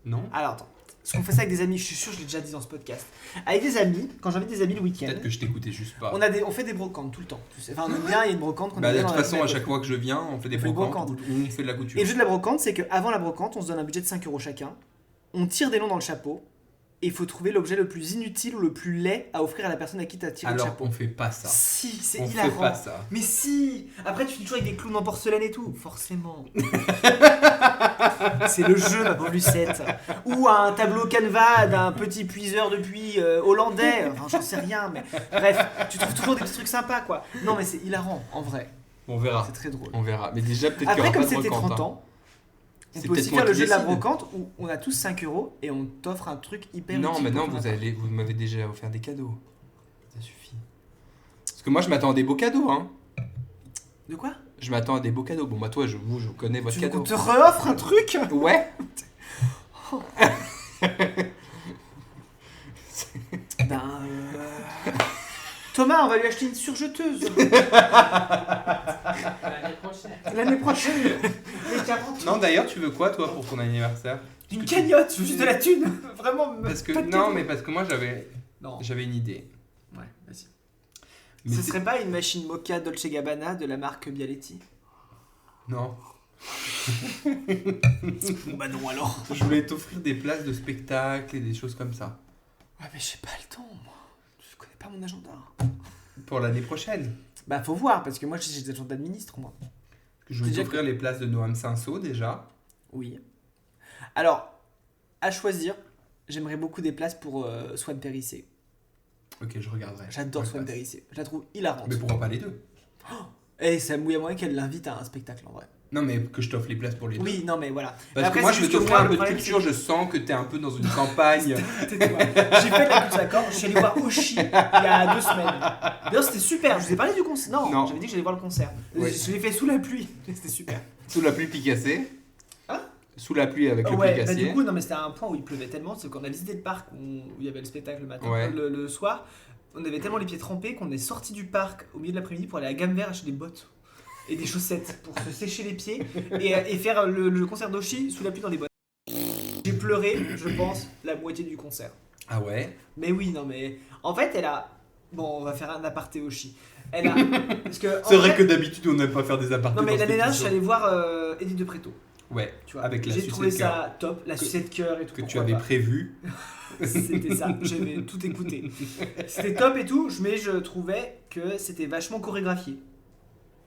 Non? Alors attends. Parce qu'on fait ça avec des amis, je suis sûr que je l'ai déjà dit dans ce podcast. Avec des amis, quand j'invite des amis le week-end, Peut-être que je t'écoutais juste pas. on fait des brocantes tout le temps. Tu sais. Enfin, on aime bien, il y a une brocante qu'on Bah, aime de bien toute dans la façon, à semaine. chaque fois que je viens, on fait des On fait des brocantes, brocantes. ou on fait de la couture. Et le jeu de la brocante, c'est qu'avant la brocante, on se donne un budget de 5 € chacun. On tire des noms dans le chapeau. Et il faut trouver l'objet le plus inutile ou le plus laid à offrir à la personne à qui tu as tiré le Alors, chapeau. on fait pas ça. Si, c'est On fait hilarant. pas ça. Mais si. Après, tu finis toujours avec des clowns en porcelaine et tout. Forcément. C'est le jeu, ma pauvre Lucette. Ou un tableau canevas d'un petit puiseur de puits hollandais. Enfin, j'en sais rien, mais bref, tu trouves toujours des petits trucs sympas, quoi. Non, mais c'est hilarant, en vrai. On verra. C'est très drôle. On verra. Mais déjà, peut-être qu'il y Après, aura comme pas de c'était brocante. 30 hein. ans, on C'est peut aussi peut-être moi faire le qui jeu de la décide. brocante où on a tous 5 € et on t'offre un truc hyper Non, utile maintenant, pour ton appart. vous m'avez déjà offert des cadeaux. Ça suffit. Parce que moi, je m'attends à des beaux cadeaux, hein. De quoi? Je m'attends à des beaux cadeaux. Bon, bah, toi, je connais votre Tu veux cadeau. qu'on te réoffre un truc? Ouais. Ben, Thomas, on va lui acheter une surjeteuse. L'année prochaine. L'année prochaine. Les 40. Non, d'ailleurs, tu veux quoi, toi, pour ton anniversaire? Une cagnotte, je veux juste de la thune. Vraiment. Parce que, pas de non, cadeau. mais parce que moi, Non. j'avais une idée. Ouais, vas-y. Mais Ce c'est- serait pas une machine Mocha Dolce Gabbana de la marque Bialetti? Non. Bah non alors. Je voulais t'offrir des places de spectacle et des choses comme ça. Ouais, mais j'ai pas le temps, moi. Je connais pas mon agenda. Pour l'année prochaine. Bah faut voir, parce que moi j'ai des agents d'administre, moi. Je voulais Déjà t'offrir les places de Noam Cinsault déjà. Oui. Alors, à choisir, j'aimerais beaucoup des places pour Swan Périssé. Ok, je regarderai. J'adore Ouais, Swan passe. Périssé. Je la trouve hilarante. Mais pourquoi pas les deux? Et ça mouille à moyen qu'elle l'invite à un spectacle en vrai. Non, mais que je t'offre les places pour les deux. Oui, non mais voilà. Parce Après, que moi, c'est je veux juste que t'offrir moi, un peu le de problème, culture, je sens que t'es un peu dans une campagne. Tais-toi. J'ai fait de la culture, d'accord. Je suis allé voir Oshi il y a 2 semaines. D'ailleurs, c'était super. Je vous ai parlé du concert. Non, j'avais dit que j'allais voir le concert. Ouais. Je l'ai fait sous la pluie. C'était super. Sous la pluie Picassé. Hein? Sous la pluie avec le Ouais, Picassier. bah du coup, non mais c'était à un point où il pleuvait tellement, c'est qu'on a visité le parc où il y avait le spectacle le matin, Ouais. le soir. On avait tellement les pieds trempés qu'on est sorti du parc au milieu de l'après-midi pour aller à Gamme Vert acheter des bottes et des chaussettes pour se sécher les pieds et faire le concert d'Oshi sous la pluie dans les bottes. J'ai pleuré, je pense, la moitié du concert. Ah ouais. Mais oui, non mais en fait, elle a. Bon, on va faire un aparté Oshi. Elle a. Parce que, C'est vrai que d'habitude, on n'aime pas faire des apartés. Non mais dans l'année cette dernière, je suis émission. allé voir Edith de Préto. Ouais, Tu vois. avec la J'ai sucette trouvé cœur ça top, la sucette cœur et tout. que tu pourquoi avais pas. prévu. C'était ça, j'avais tout écouté. C'était top et tout, mais je trouvais que c'était vachement chorégraphié.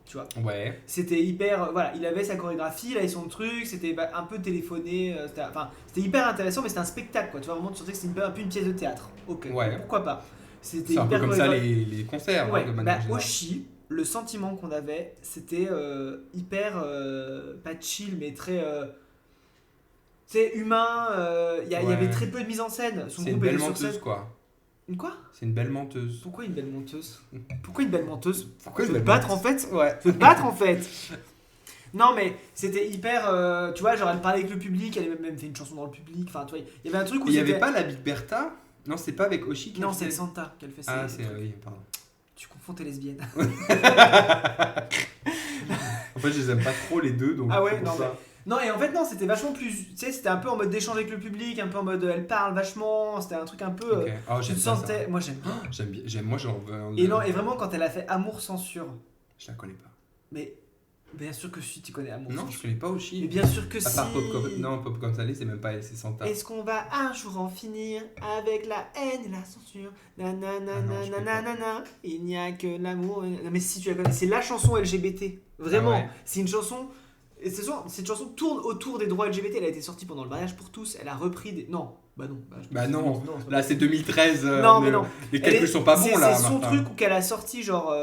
Tu vois. Ouais. C'était hyper. Voilà, il avait sa chorégraphie, il avait son truc, c'était un peu téléphoné. C'était hyper intéressant, mais c'était un spectacle quoi. Tu vois, vraiment, tu sentais que c'était un peu une pièce de théâtre. Ok, Ouais. pourquoi pas. C'était C'est un peu hyper comme ça chorégraphié. les concerts, Ouais, hein, de manière bah générale. Oshi, le sentiment qu'on avait, c'était hyper. Pas chill, mais très. Tu sais, humain, il y Ouais. avait très peu de mise en scène. Son C'est une groupe belle était sur menteuse, scène. quoi. Une quoi? C'est une belle menteuse. Pourquoi une belle menteuse? Pourquoi une belle menteuse? Pourquoi Je une veux te belle battre en fait? Ouais. Je veux te battre en fait! Non mais c'était hyper, tu vois, genre elle parlait avec le public, elle avait même fait une chanson dans le public, enfin tu vois, il y avait un truc où Il y avait c'était- pas la Big Bertha? Non, c'est pas avec Oshi qui Non, a c'est fait- Santa qu'elle fait Ah, ces c'est trucs. oui, pardon. Tu confonds tes lesbiennes. En fait, je les aime pas trop les deux, donc Ah ouais, c'est pour non, ça. Non et en fait non, c'était vachement plus, tu sais, c'était un peu en mode d'échange avec le public, un peu en mode elle parle vachement, c'était un truc un peu... Ok. Oh, tu j'aime te pas sentais... ça. Moi j'aime bien. J'aime bien. Moi, j'en veux un. Et non, et vraiment quand elle a fait Amour Censure, Je la connais pas. mais bien sûr que si tu connais Amour Non, Censure. je connais pas Oshi. Mais bien sûr que À si. part Popcorn. Non, Popcorn Salé, c'est même pas elle, c'est Santa. Est-ce qu'on va un jour en finir avec la haine et la censure? Nanana, Ah non, je connais pas. nanana, il n'y a que l'amour. Non, mais si tu la connais, c'est la chanson LGBT. Vraiment, Ah ouais. c'est une chanson. Et cette chanson tourne autour des droits LGBT. Elle a été sortie pendant le mariage pour tous. Elle a repris des. Non, bah non. Bah non, c'est pas là c'est 2013. Non, mais non. Les Elle calculs est- sont pas bons là. C'est son Martin. truc où qu'elle a sorti genre.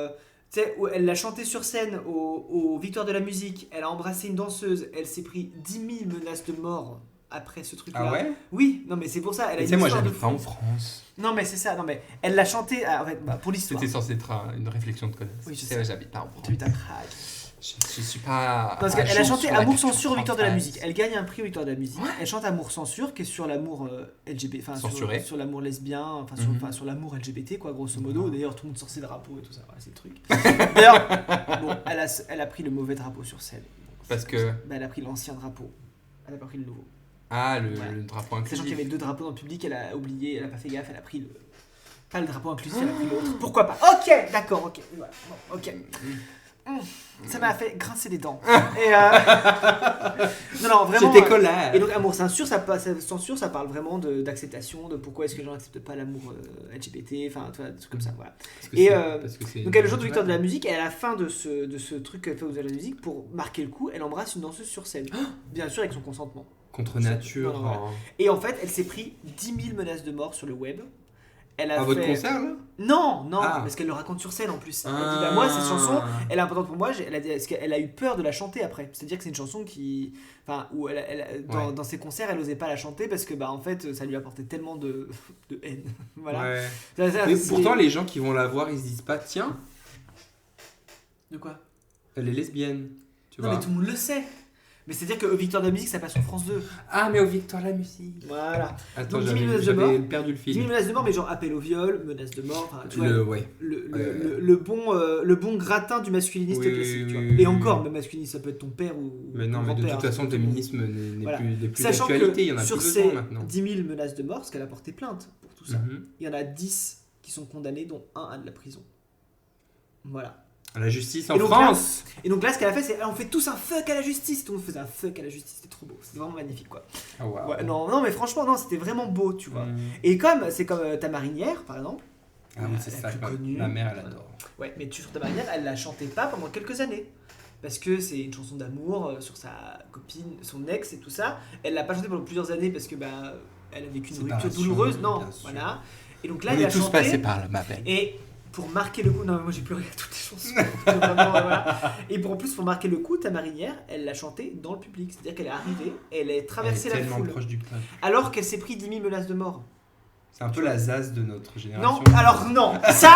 Tu sais, où elle l'a chanté sur scène aux Victoires de la musique. Elle a embrassé une danseuse. Elle s'est pris 10 000 menaces de mort après ce truc-là. Ah ouais? Oui, non mais c'est pour ça. Elle a Tu une sais, moi histoire de j'habite pas fou. en France. Non mais c'est ça. Non mais elle l'a chanté. En fait, pour l'histoire. C'était censé être une réflexion de connasse. Oui, je Tu sais. sais, j'habite pas en France. Tu t'as craqué. Je suis pas. Parce à qu'elle a jour chanté sur la Amour culture Censure aux Victoires de la française. musique. Elle gagne un prix aux Victoires de la musique. Elle chante Amour Censure qui est sur l'amour LGBT, enfin Censuré. sur l'amour lesbien, enfin Mhm. sur l'amour LGBT quoi, grosso modo. Mhm. D'ailleurs tout le monde sort ses drapeaux et tout ça, voilà, c'est le truc. D'ailleurs, bon, elle a pris le mauvais drapeau sur scène. Donc, Parce c'est- que- bah, elle a pris l'ancien drapeau. Elle a pas pris le nouveau. Ah, le Ouais. drapeau Sachant qu'il y inclusif. avait 2 drapeaux dans le public, elle a oublié, elle a pas fait gaffe, elle a pris le pas le drapeau inclusif, elle a pris l'autre. Pourquoi pas? Ok, d'accord, ok, voilà, bon, ok. Ça m'a fait grincer les dents. Et non, non, vraiment. J'étais colère. Et donc, amour censure, censure, ça parle vraiment d'acceptation, de pourquoi est-ce que les gens n'acceptent pas l'amour LGBT, enfin, tu vois, des trucs comme ça, voilà. Parce que Et, c'est- parce que c'est Donc, elle est le jour de naturel. victoire de la musique, et à la fin de ce truc qu'elle fait aux Victoires de la musique, pour marquer le coup, elle embrasse une danseuse sur scène. Bien sûr, avec son consentement. Contre nature. Non, non, ouais. hein. Et en fait, elle s'est pris 10 000 menaces de mort sur le web. Elle a À votre fait- concert là? Non, non, Ah. parce qu'elle le raconte sur scène en plus. Elle dit, Ah. bah, moi, cette chanson, elle est importante pour moi. Elle a dit, parce qu'elle a eu peur de la chanter après. C'est-à-dire que c'est une chanson qui, enfin, où Ouais. dans ses concerts, elle osait pas la chanter parce que, bah, en fait, ça lui apportait tellement de haine. Voilà. Ouais. Ça, Mais c'est- pourtant, les gens qui vont la voir, ils se disent pas, tiens, De quoi? elle est lesbienne. Tu Non, vois. mais tout le monde le sait. Mais c'est-à-dire que Victoire de la musique, ça passe sur France 2. Ah, mais au Victoire la musique. Voilà. Attends, Donc, 10 000 menaces de j'avais mort. perdu le 10 000 fil. menaces de mort, mais genre appel au viol, menaces de mort, enfin, tu vois, Ouais. le bon gratin du masculiniste Oui, classique. oui, tu vois. oui, Et oui, encore, oui. le masculiniste, ça peut être ton père ou Mais non, ton mais de grand-père, toute façon, hein, le féminisme n'est Voilà. plus Sachant d'actualité. Il y en que a sur plus ces dedans maintenant. 10 000 menaces de mort, parce qu'elle a porté plainte pour tout ça, Mhm. il y en a 10 qui sont condamnés, dont un à de la prison. Voilà. La justice en Et donc France. Et donc là, ce qu'elle a fait, c'est on fait tous un fuck à la justice. Tout le monde faisait un fuck à la justice, c'était trop beau, c'était vraiment magnifique quoi. Ah, waouh. Ouais, non, mais franchement, non, c'était vraiment beau, tu vois. Mhm. Et c'est comme ta marinière, par exemple. Ah oui, c'est la ça. plus que connue. Ma mère, elle adore. Ouais, mais sur ta manière, elle la chantait pas pendant quelques années. Parce que c'est une chanson d'amour sur sa copine, son ex et tout ça. Elle l'a pas chantée pendant plusieurs années parce que elle a vécu une rupture Séparation, douloureuse. Non, bien sûr. voilà. Et donc là, On elle est a tous chanté. passés par là, ma belle. Et pour marquer le coup. Non, mais moi j'ai pleuré à toutes les chansons. Vraiment, voilà. Et en plus, pour marquer le coup, ta marinière, elle l'a chanté dans le public. C'est-à-dire qu'elle est arrivée, elle a traversé la tellement foule. proche du peuple. Alors qu'elle s'est pris 10 000 menaces de mort. C'est un peu la Zaz de notre génération. Non, alors non, ça,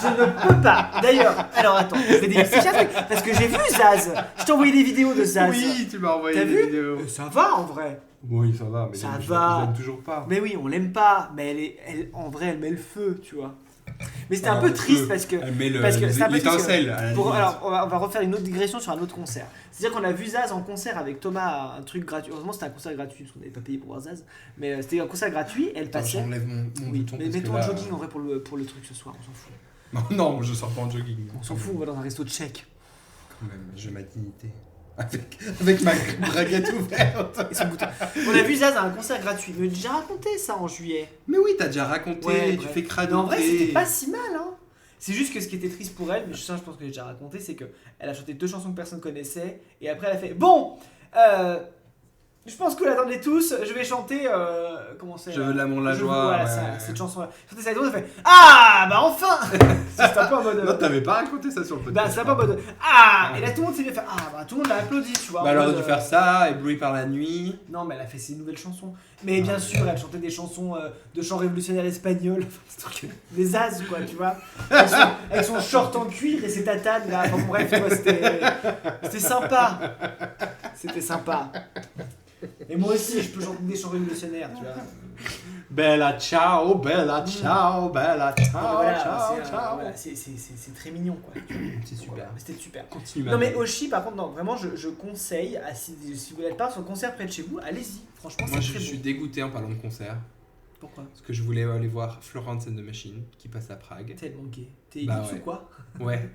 je ne peux pas. D'ailleurs, alors attends, je vais démystifier un truc, parce que j'ai vu Zaz. Je t'ai envoyé des vidéos de Zaz. Oui, tu m'as envoyé T'as des vu vidéos. Ça va en vrai. Oui, ça va, mais Ça je va. l'aime toujours pas. Mais oui, on l'aime pas, mais en vrai, elle met le feu, tu vois. Mais c'était un Ah, peu le triste feu. parce que. Elle met parce que c'est un peu triste l'étincelle. Alors, on va refaire une autre digression sur un autre concert. C'est-à-dire qu'on a vu Zaz en concert avec Thomas, un truc gratuit. Heureusement, c'était un concert gratuit parce qu'on n'avait pas payé pour voir Zaz. Mais c'était un concert gratuit, elle Attends, passait. j'enlève mon Oui, bouton. mais parce que mettons là, un jogging en vrai pour le truc ce soir, on s'en fout. Non, je sors pas en jogging. On s'en fout, on va dans un resto tchèque. Quand même, j'ai ma dignité. Avec ma braguette ouverte. Et son bouton. On a vu Zaz à un concert gratuit. Mais j'ai raconté ça en juillet. Mais oui, t'as déjà raconté, Ouais, tu bref. fais cradoter. Mais en vrai, c'était pas si mal, hein. C'est juste que ce qui était triste pour elle, mais je pense que j'ai déjà raconté, c'est qu'elle a chanté 2 chansons que personne connaissait, et après elle a fait bon, je pense que vous l'attendez tous, je vais chanter, comment c'est Je veux l'amour, la Je veux- joie. Voilà, ouais, ça, ouais. cette chanson-là. Chanter ça et tout, elle fait ah, bah enfin. C'était un peu en mode. Non, t'avais pas raconté ça sur le podcast. Bah, c'est un peu en mode ah, et là tout le monde s'est bien fait ah, bah tout le monde l'a applaudi, tu vois. Bah, en elle aurait mode, dû faire ça, ébloui par la nuit. Non, mais elle a fait ses nouvelles chansons. Mais bien sûr, elle chantait des chansons de chants révolutionnaires espagnols, des as, quoi, tu vois. Avec son short en cuir et ses tatanes, là. Enfin, bref, tu vois, c'était sympa. C'était sympa. Et moi aussi, je peux chanter des chants révolutionnaires, tu vois. Bella ciao, bella ciao, bella ciao, Voilà, ciao, c'est, ciao. voilà, c'est très mignon, quoi. C'est super. C'était super. Continue. Non, mais Oshi, par contre, non, vraiment, je conseille, si vous n'êtes pas sur un concert près de chez vous, allez-y. Franchement, Moi, c'est je très suis beau. dégoûté en parlant de concert. Pourquoi? Parce que je voulais aller voir Florence and the Machine qui passe à Prague. Tellement gay. T'es Bah X ouais. ou quoi? Ouais.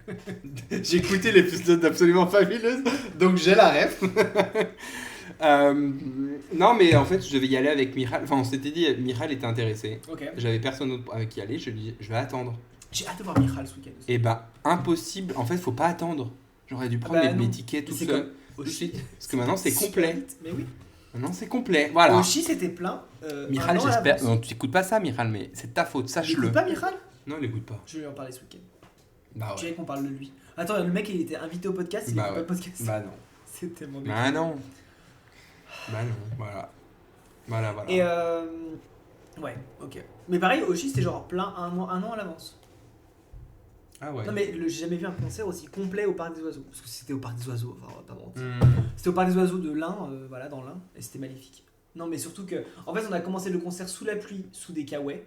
J'ai écouté l'épisode d'Absolument Fabuleuse, donc j'ai la ref. Non, mais en fait, je devais y aller avec Michal. Enfin, on s'était dit, Michal était intéressé. Ok. J'avais personne d'autre avec qui aller. Je lui ai dit, je vais attendre. J'ai hâte de voir Michal ce week-end aussi. Et bah, impossible. En fait, faut pas attendre. J'aurais dû prendre Bah, mes non. tickets tout C'est seul. comme Tout de Oshi. suite. Parce que maintenant, c'est complet. Mais oui. Maintenant, c'est complet. Voilà. Oshi, c'était plein. Michal, un an à j'espère. l'avance. Non, tu écoutes pas ça, Michal, mais c'est ta faute, Tu sache-le. écoutes pas Michal? Non, il écoute pas. Je vais lui en parler ce week-end. Bah Je ouais. dirais qu'on parle de lui. Attends, le mec, il était invité au podcast, il Bah écoute ouais. pas le podcast. Bah non. C'est tellement bien. Bah non. Bah non, voilà. Voilà. Et ouais, ok. Mais pareil, Oshi, c'était genre plein un an à l'avance. Ah ouais. Non, mais j'ai jamais vu un concert aussi complet au Parc des Oiseaux. Parce que c'était au Parc des Oiseaux, enfin, on va pas mentir. C'était au Parc des Oiseaux de l'Ain, voilà, dans l'Ain, et c'était magnifique. Non, mais surtout que, en fait, on a commencé le concert sous la pluie, sous des kawaii.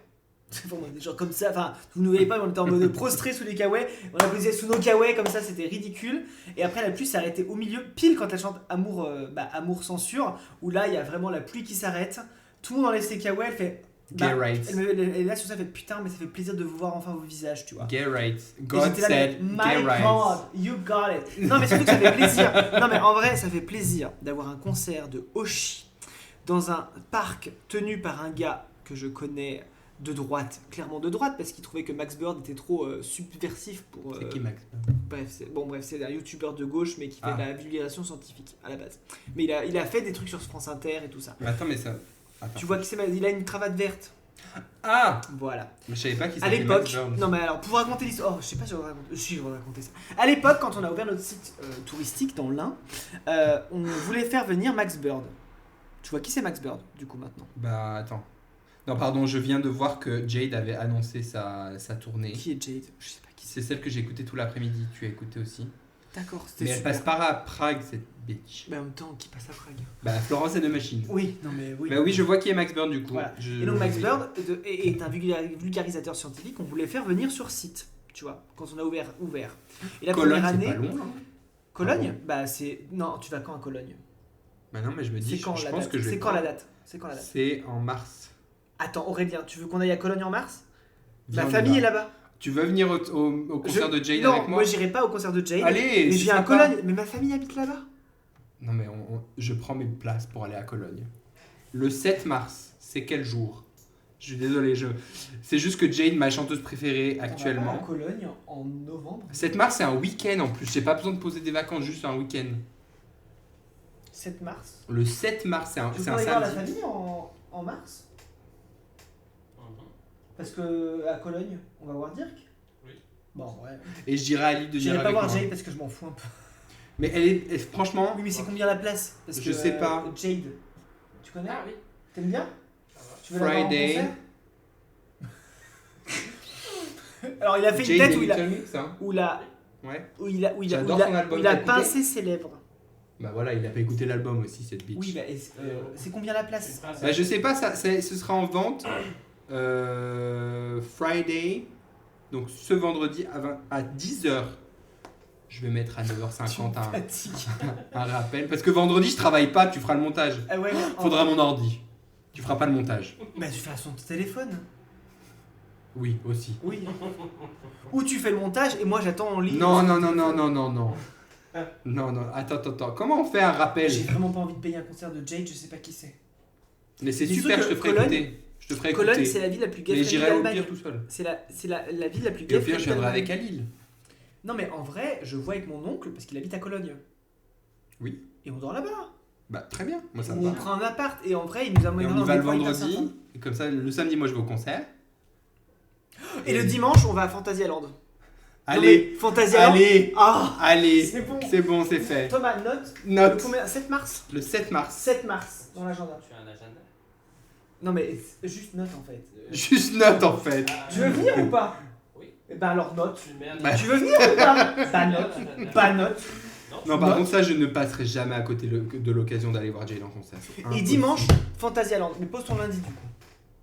On était genre comme ça, enfin, vous ne voyez pas, mais on était en mode prostré sous des kawaii. On applaudissait sous nos kawaii, comme ça, c'était ridicule. Et après, la pluie s'est arrêtée au milieu, pile quand elle chante Amour, Amour censure, où là, il y a vraiment la pluie qui s'arrête. Tout le monde enlève ses kawaii, elle fait. Gay rights. Elle est là sur ça, elle fait putain, mais ça fait plaisir de vous voir enfin vos visages, tu vois. Gay rights. Et God j'étais là, said mais, gay my rights. God, you got it. Non, mais surtout que ça fait plaisir. Non, mais en vrai, ça fait plaisir d'avoir un concert de Oshi dans un parc tenu par un gars que je connais de droite, clairement de droite, parce qu'il trouvait que Max Bird était trop subversif pour. C'est qui Max? Bref, c'est un youtubeur de gauche, mais qui fait Ah. de la vulgarisation scientifique à la base. Mais il a fait des trucs sur France Inter et tout ça. Mais attends, mais ça. Attends. Tu vois il a une cravate verte. Ah! Voilà. Mais je savais pas qu'il À s'appelait l'époque, Max Burns. non mais alors pour raconter l'histoire, oh je sais pas si je vais raconter, si je vais raconter ça. À l'époque, quand on a ouvert notre site touristique dans l'Ain, on voulait faire venir Max Bird. Tu vois qui c'est Max Bird du coup maintenant? Bah attends. Non, pardon, je viens de voir que Jade avait annoncé sa tournée. Qui est Jade? Je sais pas qui c'est. C'est celle que j'ai écoutée tout l'après-midi. Tu as écouté aussi. D'accord, c'était Mais elle super. passe par à Prague, cette bitch. Mais en même temps, qui passe à Prague? Bah, Florence and the Machine. Oui, non mais oui. Bah oui, je vois qui est Max Burn du coup. Voilà. Je- Et donc Max Bird est un vulgarisateur scientifique qu'on voulait faire venir sur site, tu vois, quand on a ouvert. Et la Cologne, première c'est année, pas long, hein. Cologne, Ah bah c'est non, tu vas quand à Cologne? Bah non, mais je me dis, C'est quand je la pense date? que je vais. C'est quand la date? C'est quand la date? C'est en mars. Attends, Aurélien, tu veux qu'on aille à Cologne en mars? Viens, Ma on y famille va. est là-bas. Tu veux venir au concert de Jade non, avec moi? j'irai pas au concert de Jade. Allez, mais c'est je viens à sympa. Cologne. Mais ma famille habite là-bas. Non, mais je prends mes places pour aller à Cologne. Le 7 mars, c'est quel jour? Je suis désolé, c'est juste que Jade, ma chanteuse préférée On va actuellement. pas à Cologne en novembre. 7 mars, c'est un week-end en plus. J'ai pas besoin de poser des vacances, juste un week-end. 7 mars. Le 7 mars, c'est un Tu veux aller voir la samedi. famille en mars? Parce que à Cologne, on va voir Dirk. Bon, ouais. Et je dirais à Ali de venir J'irai pas avec voir moi. Jade parce que je m'en fous un peu. Mais franchement, Oui, mais c'est combien la place? Parce Je que, sais pas. Jade, tu connais? Ah oui, T'aimes bien? ça va. Tu veux la voir en Friday. concert? Alors, il a fait une Jade tête et où il a, Little Mix, hein. où la, Ouais. où J'adore son album, il a t'as écouté pincé ses lèvres. Bah voilà, il a pas écouté l'album aussi, cette bitch. Oui, bah, c'est combien la place? Bah, je sais pas, ce sera en vente Friday, donc ce vendredi à 10h. Je vais mettre à 9h50 Fatigue. un rappel. Parce que vendredi, je travaille pas, tu feras le montage. Ah ouais, Faudra mon ordi. Tu feras pas le montage. Bah, tu fais son téléphone. Oui, aussi. Oui. Ou tu fais le montage et moi j'attends en ligne. Non, non, non, non, non, non, non. Non, non, attends. Comment on fait un rappel? J'ai vraiment pas envie de payer un concert de Jade, je sais pas qui c'est. Mais c'est Dis-toi super, que je te ferai Cologne- écouter. Je te ferai Cologne, écouter. c'est la ville la plus gay Mais friendly j'irai au d'Allemagne. pire tout seul. C'est la ville la plus Et gay au pire, je viendrai d'Allemagne. avec Alil. Non, mais en vrai, je vois avec mon oncle parce qu'il habite à Cologne. Oui. Et on dort là-bas. Bah, très bien. Moi, ça Ou me on va. prend un appart et en vrai, il nous Et amènera on y dans va des le coins hyper vendredi. sympas. Et comme ça, le samedi, moi, je vais au concert. Et le dimanche, on va à Fantasyland. Allez, Fantasyland. allez, Ah, allez. c'est bon. C'est bon, c'est fait. Thomas, note. Note. Combien 7 mars Le 7 mars. 7 mars dans l'agenda. Tu as un agenda. Non, mais juste note en fait. Juste note, en fait. Tu veux venir ou pas? Oui. Eh ben alors note. Tu mets un Bah, Tu veux venir ou pas? Bah note. Bah note. Non, par Note. contre, ça, je ne passerai jamais à côté de l'occasion d'aller voir Jade en concert. C'est Et impossible. dimanche, Fantasyland. Mais pose ton lundi du coup.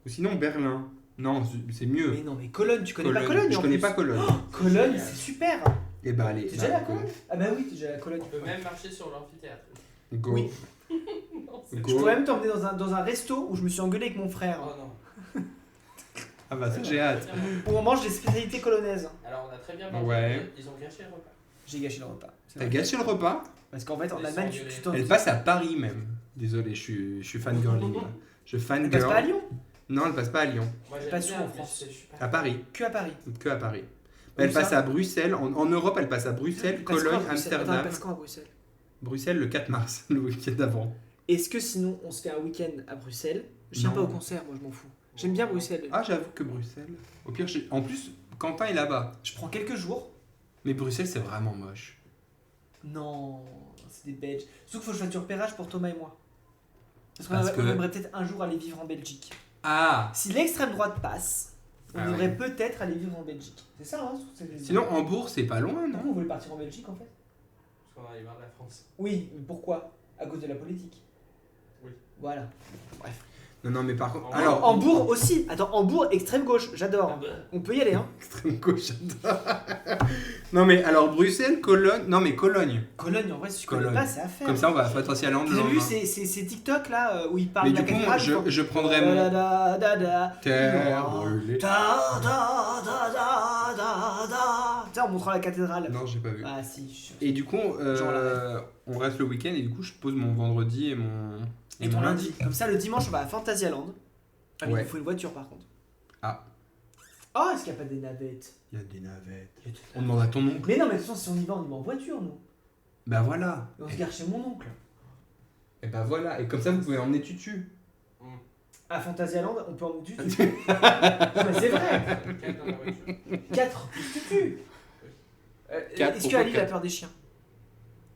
Ou sinon, Berlin. Non, c'est mieux. Mais non, mais Cologne, tu connais pas Cologne Je en connais plus. pas Cologne. Cologne, c'est super. Et bah, allez. T'es déjà allé à Cologne? Ah bah oui, t'es déjà allé à Cologne. On peut même marcher sur l'amphithéâtre. Go. Oui. Non, c'est- Je Go. pourrais même t'emmener dans un resto où je me suis engueulé avec mon frère. Oh non. Ah bah, ça, j'ai hâte. Où on mange des spécialités colonnaises. Alors on a très bien mangé. Ouais. Ils ont gâché le repas. J'ai gâché le repas. C'est T'as vrai. gâché le repas? Parce qu'en fait, en Ils Allemagne, sont tu engueulés. t'en. Elle passe à Paris même. Désolé, je suis fangirling. là. Je Elle passe pas à fangirl. Lyon. Non, elle passe pas à Lyon. Moi Pas j'aime sûr bien, en mais France. je suis pas- À Paris. Que à Paris. Que à Paris. Où Elle ça passe à Bruxelles. En Europe, elle passe à Bruxelles, Elle passe quand à Cologne, Bruxelles Attends, elle Amsterdam. passe quand à Bruxelles? Bruxelles le 4 mars, le week-end d'avant. Est-ce que sinon on se fait un week-end à Bruxelles? Je viens Non. pas au concert, moi je m'en fous. J'aime bien Bruxelles. Ah, j'avoue que Bruxelles. Au pire, en plus, Quentin est là-bas. Je prends quelques jours. Mais Bruxelles, c'est vraiment moche. Non, c'est des Belges. Surtout qu'il faut que je fasse du repérage pour Thomas et moi. Parce qu'on Parce aimerait- on que- aimerait peut-être un jour aller vivre en Belgique. Ah. Si l'extrême droite passe, on Ah devrait ouais. peut-être aller vivre en Belgique. C'est ça, hein? Sinon, Hambourg, c'est pas loin, Pourquoi non? on voulait partir en Belgique en fait? Parce qu'on va aller voir la France. Oui, mais pourquoi? À cause de la politique. Oui. Voilà. Bref. Non, non, mais par contre. Hambourg. Alors. Hambourg aussi. Attends, Hambourg, extrême gauche, j'adore. Ah bah. On peut y aller, hein. Extrême gauche, j'adore. Non, mais alors, Bruxelles, Cologne. Non, mais Cologne. Cologne, en vrai, si tu connais Cologne. pas, c'est à faire. Comme ça, on va à Fantasyland le Vous avez vu lendemain. ces TikTok là où ils parlent Mais de la du coup, cathédrale, je prendrais Da, mon. da, da, da, da. Terre brûlée. Da, da, da, da, da, da. Tu sais, en montrant la cathédrale. Non, j'ai pas vu. Ah si, je suis sûr. Et du coup, Genre on reste le week-end et du coup, je pose mon vendredi et mon. Et ton lundi. Comme ça, le dimanche, on va à Fantasyland. Ah, mais Ouais. il faut une voiture par contre. Ah. Oh, est-ce qu'il n'y a pas des navettes? Il y a des navettes. On demande à ton oncle. Mais non, mais de toute façon, si on y va en voiture, nous. Bah voilà. Et on se gare chez mon oncle. Et bah voilà. Et comme ça, vous pouvez emmener Tutu. À Fantasyland, on peut emmener Tutu. Non, mais c'est vrai. 4 dans la voiture. 4 Tutu. Quatre, Est-ce que pourquoi Ali il a quatre peur des chiens?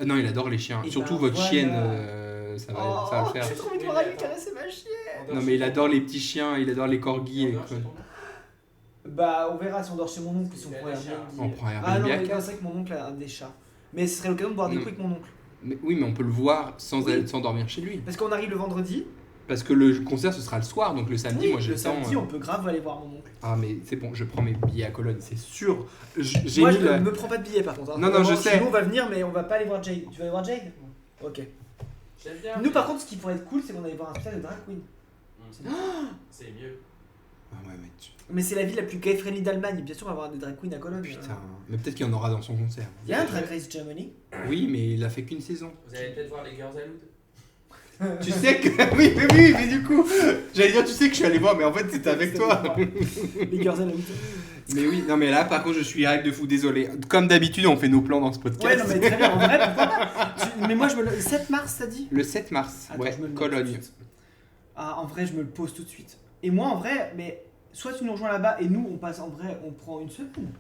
Non, il adore les chiens. Et Surtout ben votre voilà. chienne, ça va le faire. J'ai trop envie de voir Ali caresser ma chienne. Non, mais il adore les petits chiens, il adore les corgis. On Et dort chez quoi. ton oncle. Bah, on verra si on dort chez mon oncle, si on Il a prend des Airbnb. chats. On prend Ah non, Airbnb à mais quatre. c'est vrai que mon oncle a des chats. Mais ce serait l'occasion de boire des Non. coups avec mon oncle. Oui, mais on peut le voir sans Oui. dormir chez lui. Parce qu'on arrive le vendredi. Parce que le concert, ce sera le soir, donc le samedi, Oui, moi j'ai le le temps. samedi, on peut grave aller voir mon oncle. Ah, mais c'est bon, je prends mes billets à Cologne, c'est sûr. J'ai Moi, mis je la- ne me prends pas de billets par contre. hein. Non, non, je Vraiment, sais. Nous, on va venir, mais on va pas aller voir Jade. Tu vas aller voir Jade? Ok. J'aime bien. Nous, par contre, ce qui pourrait être cool, c'est qu'on aille voir un spectacle de drag queen. C'est mieux. Ah ouais, mais Mais c'est la ville la plus gay friendly d'Allemagne. Bien sûr, on va avoir des drag queens à Cologne. putain. Mais peut-être qu'il y en aura dans son concert. Il y a un Drag Race Germany. Oui, mais il a fait qu'une saison. Vous allez peut-être voir les Girls à Loud. Tu sais que. Oui, mais du coup, j'allais dire, tu sais que je suis allé voir, mais en fait, c'était avec toi. Les girls à la huit. Mais oui, non, mais là, par contre, je suis hype de fou, désolé. Comme d'habitude, on fait nos plans dans ce podcast. Ouais, non, mais très bien. En vrai, pourquoi pas Mais moi, je me le. 7 mars, t'as dit? Le 7 mars, Attends, ouais, je me le note Cologne. tout de suite. Ah, en vrai, je me le pose tout de suite. Et moi, en vrai, mais soit tu nous rejoins là-bas et nous, on passe en vrai, on prend une semaine.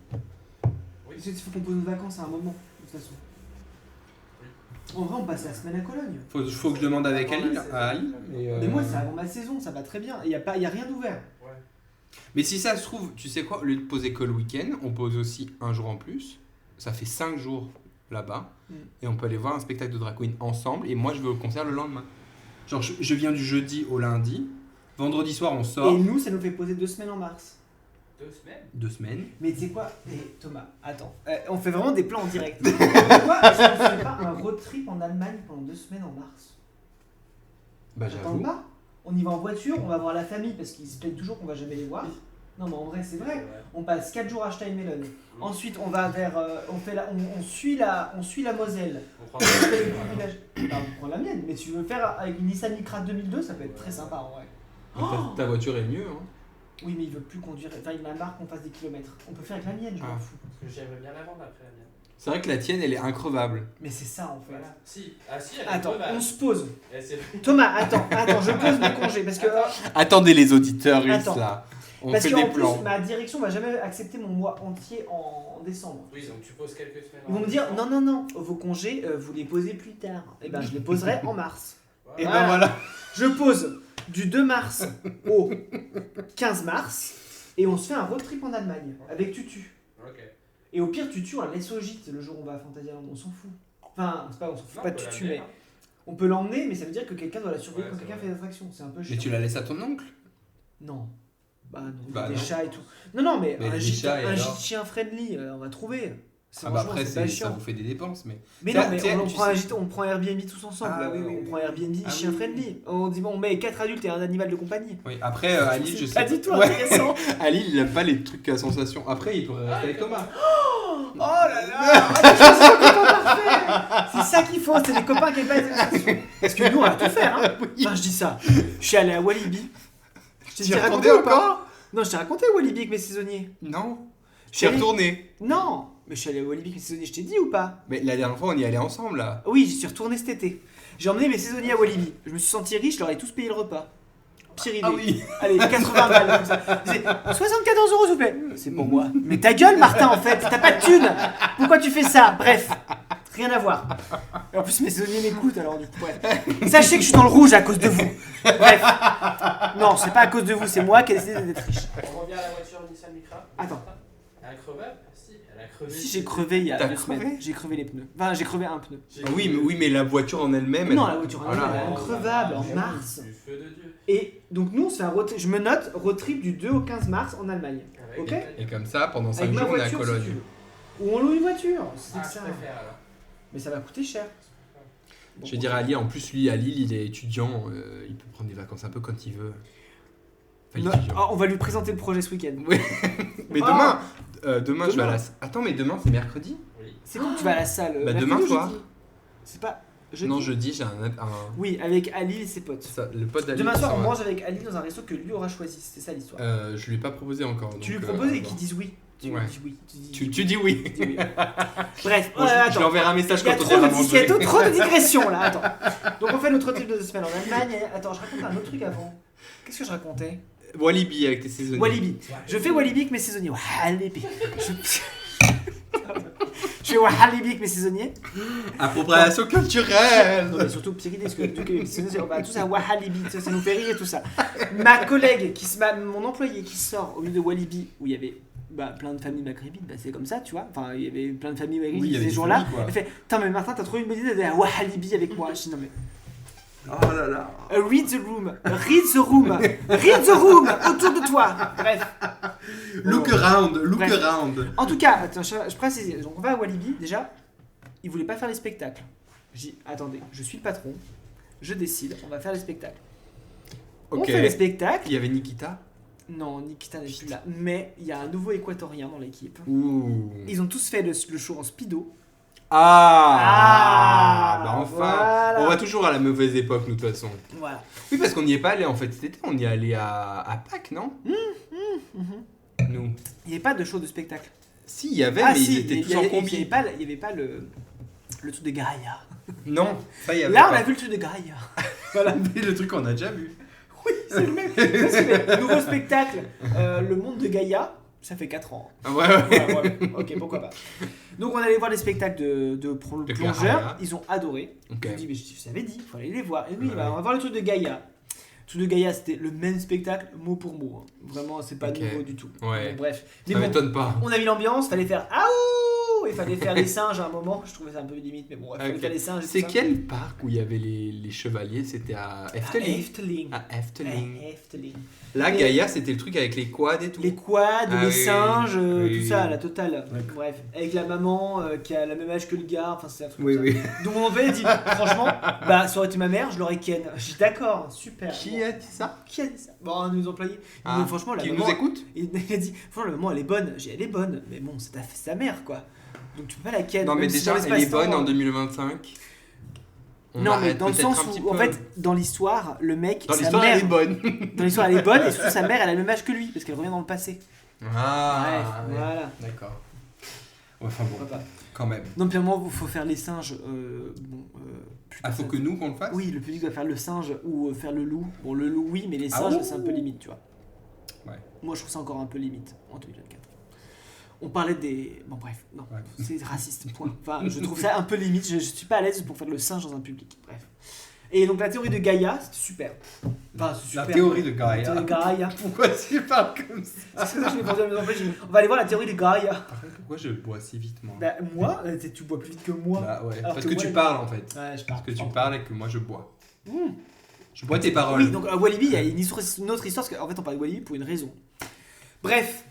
Oui. Il faut qu'on pose nos vacances à un moment, de toute façon. En vrai, on passe la semaine à Cologne. Faut que je demande avec Avant Ali. la saison. À Ali Mais moi, c'est avant ma saison, ça va très bien. Il y a rien d'ouvert. Ouais. Mais si ça se trouve, tu sais quoi, au lieu de poser que le week-end, on pose aussi un jour en plus. Ça fait 5 jours là-bas. Et on peut aller voir un spectacle de drag queen ensemble. Et moi, je vais au concert le lendemain. Genre, je viens du jeudi au lundi. Vendredi soir, on sort. Et nous, ça nous fait poser 2 semaines en mars. 2 semaines. 2 semaines. Mais tu sais quoi Thomas, attends. On fait vraiment des plans en direct. Pourquoi est-ce qu'on ne fait pas un road trip en Allemagne pendant 2 semaines en mars? Bah, T'entends j'avoue. pas? On y va en voiture, on va voir la famille parce qu'ils se plaignent toujours qu'on va jamais les voir. Non mais en vrai c'est vrai. On passe 4 jours à Steinmellen. Ensuite on va vers, on suit la Moselle. On prend On fait les grands villages. Bah, on prend la mienne, mais tu veux faire avec une Nissan Micra 2002, ça peut être très sympa en vrai. Ta voiture est mieux, hein. Oui mais il veut plus conduire, enfin il a marre qu'on fasse des kilomètres. On peut faire avec la mienne, je m'en Ah. fous. Parce que j'aimerais bien la vendre après la mienne. C'est vrai que la tienne, elle est increvable. Mais c'est ça en fait. Voilà. Si. Ah si, elle est Attends, crevable. on se pose. Eh, c'est- Thomas, attends, je pose mes congés parce que. Attendez les auditeurs, Attends. là. On Parce fait qu'en des plus, plans. ma direction va jamais accepter mon mois entier en décembre. Oui, donc tu poses quelques semaines. Ils vont me dire non, vos congés, vous les posez plus tard. Et ben je les poserai en mars. Voilà. Et ben Voilà. voilà. Je pose du 2 mars au 15 mars et on se fait un road trip en Allemagne avec Tutu. Ok. Et au pire, Tutu, on la laisse au gîte le jour où on va à Fantasyland, on s'en fout. Enfin, c'est pas, on s'en fout Non, pas on de peut Tutu, l'amener, mais hein. on peut l'emmener, mais ça veut dire que quelqu'un doit la surveiller Ouais, quand c'est quelqu'un vrai. fait des attractions. C'est un peu chiant. Mais tu la laisses à ton oncle? Non. Bah non, il y Bah a des non. chats et tout. Non, mais, Mais un les gîte, chats, et un alors gîte chien friendly, on va trouver. Ah bah Franchement, après, c'est pas ça chiant. vous fait des dépenses, mais... Mais Ça, non, mais tiens, on tu prend un sais- gîte, on prend Airbnb tous ensemble. Ah, oui, oui, on oui. prend Airbnb Ah, chien oui, friendly. On dit bon, on met 4 adultes et un animal de compagnie. Oui, après, Ali, je sais Pas du tout Ouais. intéressant. Ali, il aime pas les trucs à sensation. Après, il pourrait rester avec Thomas. Oh là là, je suis un copain parfait. C'est ça qu'il faut, c'est des copains qui aiment pas les associations. Parce que nous, on va tout faire. Hein. Enfin, je dis ça. Je suis allé à Walibi. Je T'y t'ai es raconté retourné ou pas? encore? Non, je t'ai raconté Walibi avec mes saisonniers. Non. Je Je suis suis allé- retourné. Non, mais je suis allé à Walibi avec mes saisonniers, je t'ai dit ou pas? Mais la dernière fois, on y allait ensemble, là. Oui, j'y suis retourné cet été. J'ai emmené mes saisonniers à Walibi. Je me suis senti riche, je leur ai tous payé le repas. Privé. Ah oui. Allez, 80 balles comme ça. Je disais, 74 euros s'il vous plaît. C'est pour moi. Mais ta gueule, Martin, en fait. T'as pas de thune. Pourquoi tu fais ça? Bref, rien à voir. Et en plus, mes saisonniers m'écoutent alors du coup. Bref. Sachez que je suis dans le rouge à cause de vous. Bref. Non, c'est pas à cause de vous, c'est moi qui ai décidé d'être riche. On revient à la voiture Nissan Micra. Attends. Elle a crevé? Si, elle a crevé. Si j'ai crevé il y a T'as 2 crevé semaines. J'ai crevé les pneus. Enfin, j'ai crevé un pneu. J'ai Ah oui, mais la voiture en elle-même... Non, elle- la voiture Voilà. elle est increvable en mars. Du feu de Dieu. Et donc nous, on se fait un road trip. Je me note road trip du 2 au 15 mars en Allemagne. Avec Ok. les- Et comme ça, pendant 5 Avec ma jours, on est à voiture, si tu Cologne. veux. Ou on loue une voiture. C'est Ah, que je ça. préfère alors. Mais ça va coûter cher. Je vais dire à Ali, en plus, lui, à Lille, il est étudiant. Il peut prendre des vacances un peu quand il veut. Enfin, Non, étudiant. ah, on va lui présenter le projet ce week-end. Oui. Mais Ah. demain, je vais à Demain. la... Attends, mais demain, c'est mercredi? Oui. C'est quand que tu vas à la salle? Bah, mercredi demain ou soir. jeudi? C'est pas jeudi? Non, jeudi, j'ai un... Oui, avec Ali et ses potes. Le pote d'Ali. Demain qui soir, on s'en va. mange avec Ali dans un resto que lui aura choisi. C'est ça l'histoire. Je lui ai pas proposé encore. Tu lui donc, proposes et bon. qu'il dise oui. Tu Ouais. lui dis oui. Tu dis oui. Tu dis oui. Bref, Bon, je lui attends. enverrai un message Il y a quand on trop ira de, manger. il y a trop de digressions là, attends. Donc on fait notre trip de 2 semaines en Allemagne. Et... Attends, je raconte un autre truc avant. Qu'est-ce que je racontais? Walibi avec tes saisonniers. Walibi. Je fais Walibi avec mes saisonniers. Walibi. Je fais Walibi avec mes saisonniers. Appropriation culturelle. Non, mais surtout psychique, parce que on va tous à Walibi, ça nous fait rire et tout ça. Ma collègue, mon employé qui sort au milieu de Walibi, où il y avait plein de familles maghrébines, c'est comme ça, tu vois. Enfin, il y avait plein de familles maghrébines Oui, il y avait ces des jours-là. familles, quoi. Elle fait, putain, mais Martin, t'as trouvé une bonne idée d'aller à Walibi avec moi. Je dis, non, mais. Oh là là. Read the room, read the room, read the room autour de toi. Bref. Look around, look Bref. around. En tout cas, attends, je précise. Donc on va à Walibi. Déjà, ils voulaient pas faire les spectacles. Je dis, attendez, je suis le patron, je décide, on va faire les spectacles. On Ok. fait les spectacles. Il y avait Nikita. Non, Nikita n'est plus là. Mais il y a un nouveau équatorien dans l'équipe. Ouh. Ils ont tous fait le show en speedo. Bah enfin. voilà. On va toujours à la mauvaise époque, nous, de toute façon. Voilà. Oui, parce qu'on n'y est pas allé en fait cet été. On y est allé à Pâques, non Nous. Il n'y avait pas de show de spectacle. Si, il y avait, Ah mais si, ils étaient il tous y en avait- combi. il y avait pas le truc de Gaïa. Non, ça y avait Là, on pas. a vu le truc de Gaïa. Voilà, mais le truc qu'on a déjà vu. Oui, c'est le même. Ça, c'est le nouveau spectacle, Le Monde de Gaïa. Ça fait 4 ans. Ah, ouais. Ouais, ok, pourquoi pas. Donc on allait voir les spectacles de plongeurs, Gaïa. ils ont adoré. Ok. Je me dis, mais je vous avais dit, il faut aller les voir. Et oui, Ouais. bah, on va voir le truc de Gaïa. Le truc de Gaïa, c'était le même spectacle, mot pour mot. Hein. Vraiment, c'est pas Ok. nouveau du tout. Ouais. Donc, bref. Mais Ça bon, m'étonne pas. on a mis l'ambiance, fallait faire Aouh! Il fallait faire les singes à un moment. Je trouvais ça un peu limite, mais bon, il fallait Ok. faire les singes. et C'est tout ça. quel parc où il y avait les chevaliers? C'était à À Efteling. Efteling. À Efteling. À Efteling. Là, Et- Gaïa, c'était le truc avec les quads et tout. Les quads, Ah les oui, singes, oui. tout ça, la totale. D'accord. Bref, avec la maman qui a le même âge que le gars, enfin c'est un truc Oui, comme ça. oui. Donc mon père dit, franchement, bah ça aurait été ma mère, je l'aurais ken. Je dis d'accord, super. Qui Bon. a dit ça? Qui a dit ça? Bon, un de nos employés. Ah, Mais franchement, la qui maman, nous écoute? il a dit, franchement, la maman elle est bonne. J'ai dit, elle est bonne, mais bon, c'est sa mère quoi. Donc tu peux pas la ken. Non, mais même si déjà, dans elle est l'espace-temps, bonne en 2025. On Non, mais arrête dans le peut-être sens un petit où, en peu. fait, dans l'histoire, le mec, Dans sa l'histoire, mère, elle est bonne. dans l'histoire, elle est bonne, et surtout sa mère, elle a le même âge que lui, parce qu'elle revient dans le passé. Ah, Bref, ouais. voilà. D'accord. Enfin bon, Pourquoi pas. quand même. Non, puis à un moment, il faut faire les singes. Plus Ah, faut personne- que nous qu'on le fasse? Oui, le public doit faire le singe ou faire le loup. Bon, le loup, oui, mais les Ah singes, oh. c'est un peu limite, tu vois. Ouais. Moi, je trouve ça encore un peu limite en 2024. On parlait des. Bon, bref, non, Ouais. c'est raciste, point. Enfin, je trouve ça un peu limite. Je suis pas à l'aise pour faire le singe dans un public. Bref. Et donc, la théorie de Gaïa, c'était super. Enfin, c'est La super. théorie de La Gaïa. théorie de Gaïa. Pourquoi tu parles comme ça? C'est ce que je l'ai pensé à mes enfants, j'ai dit, on va aller voir la théorie de Gaïa. Par contre, pourquoi je bois si vite, moi? Bah, moi, tu bois plus vite que moi. Bah ouais, Alors parce que que moi, tu les- parles en fait. Ouais, je Parce que tu pardon. parles et que moi je bois. Mmh. Je bois tes paroles. Oui, donc à Walibi, il y a une autre histoire, parce qu'en fait, on parle de Walibi pour une raison. Bref,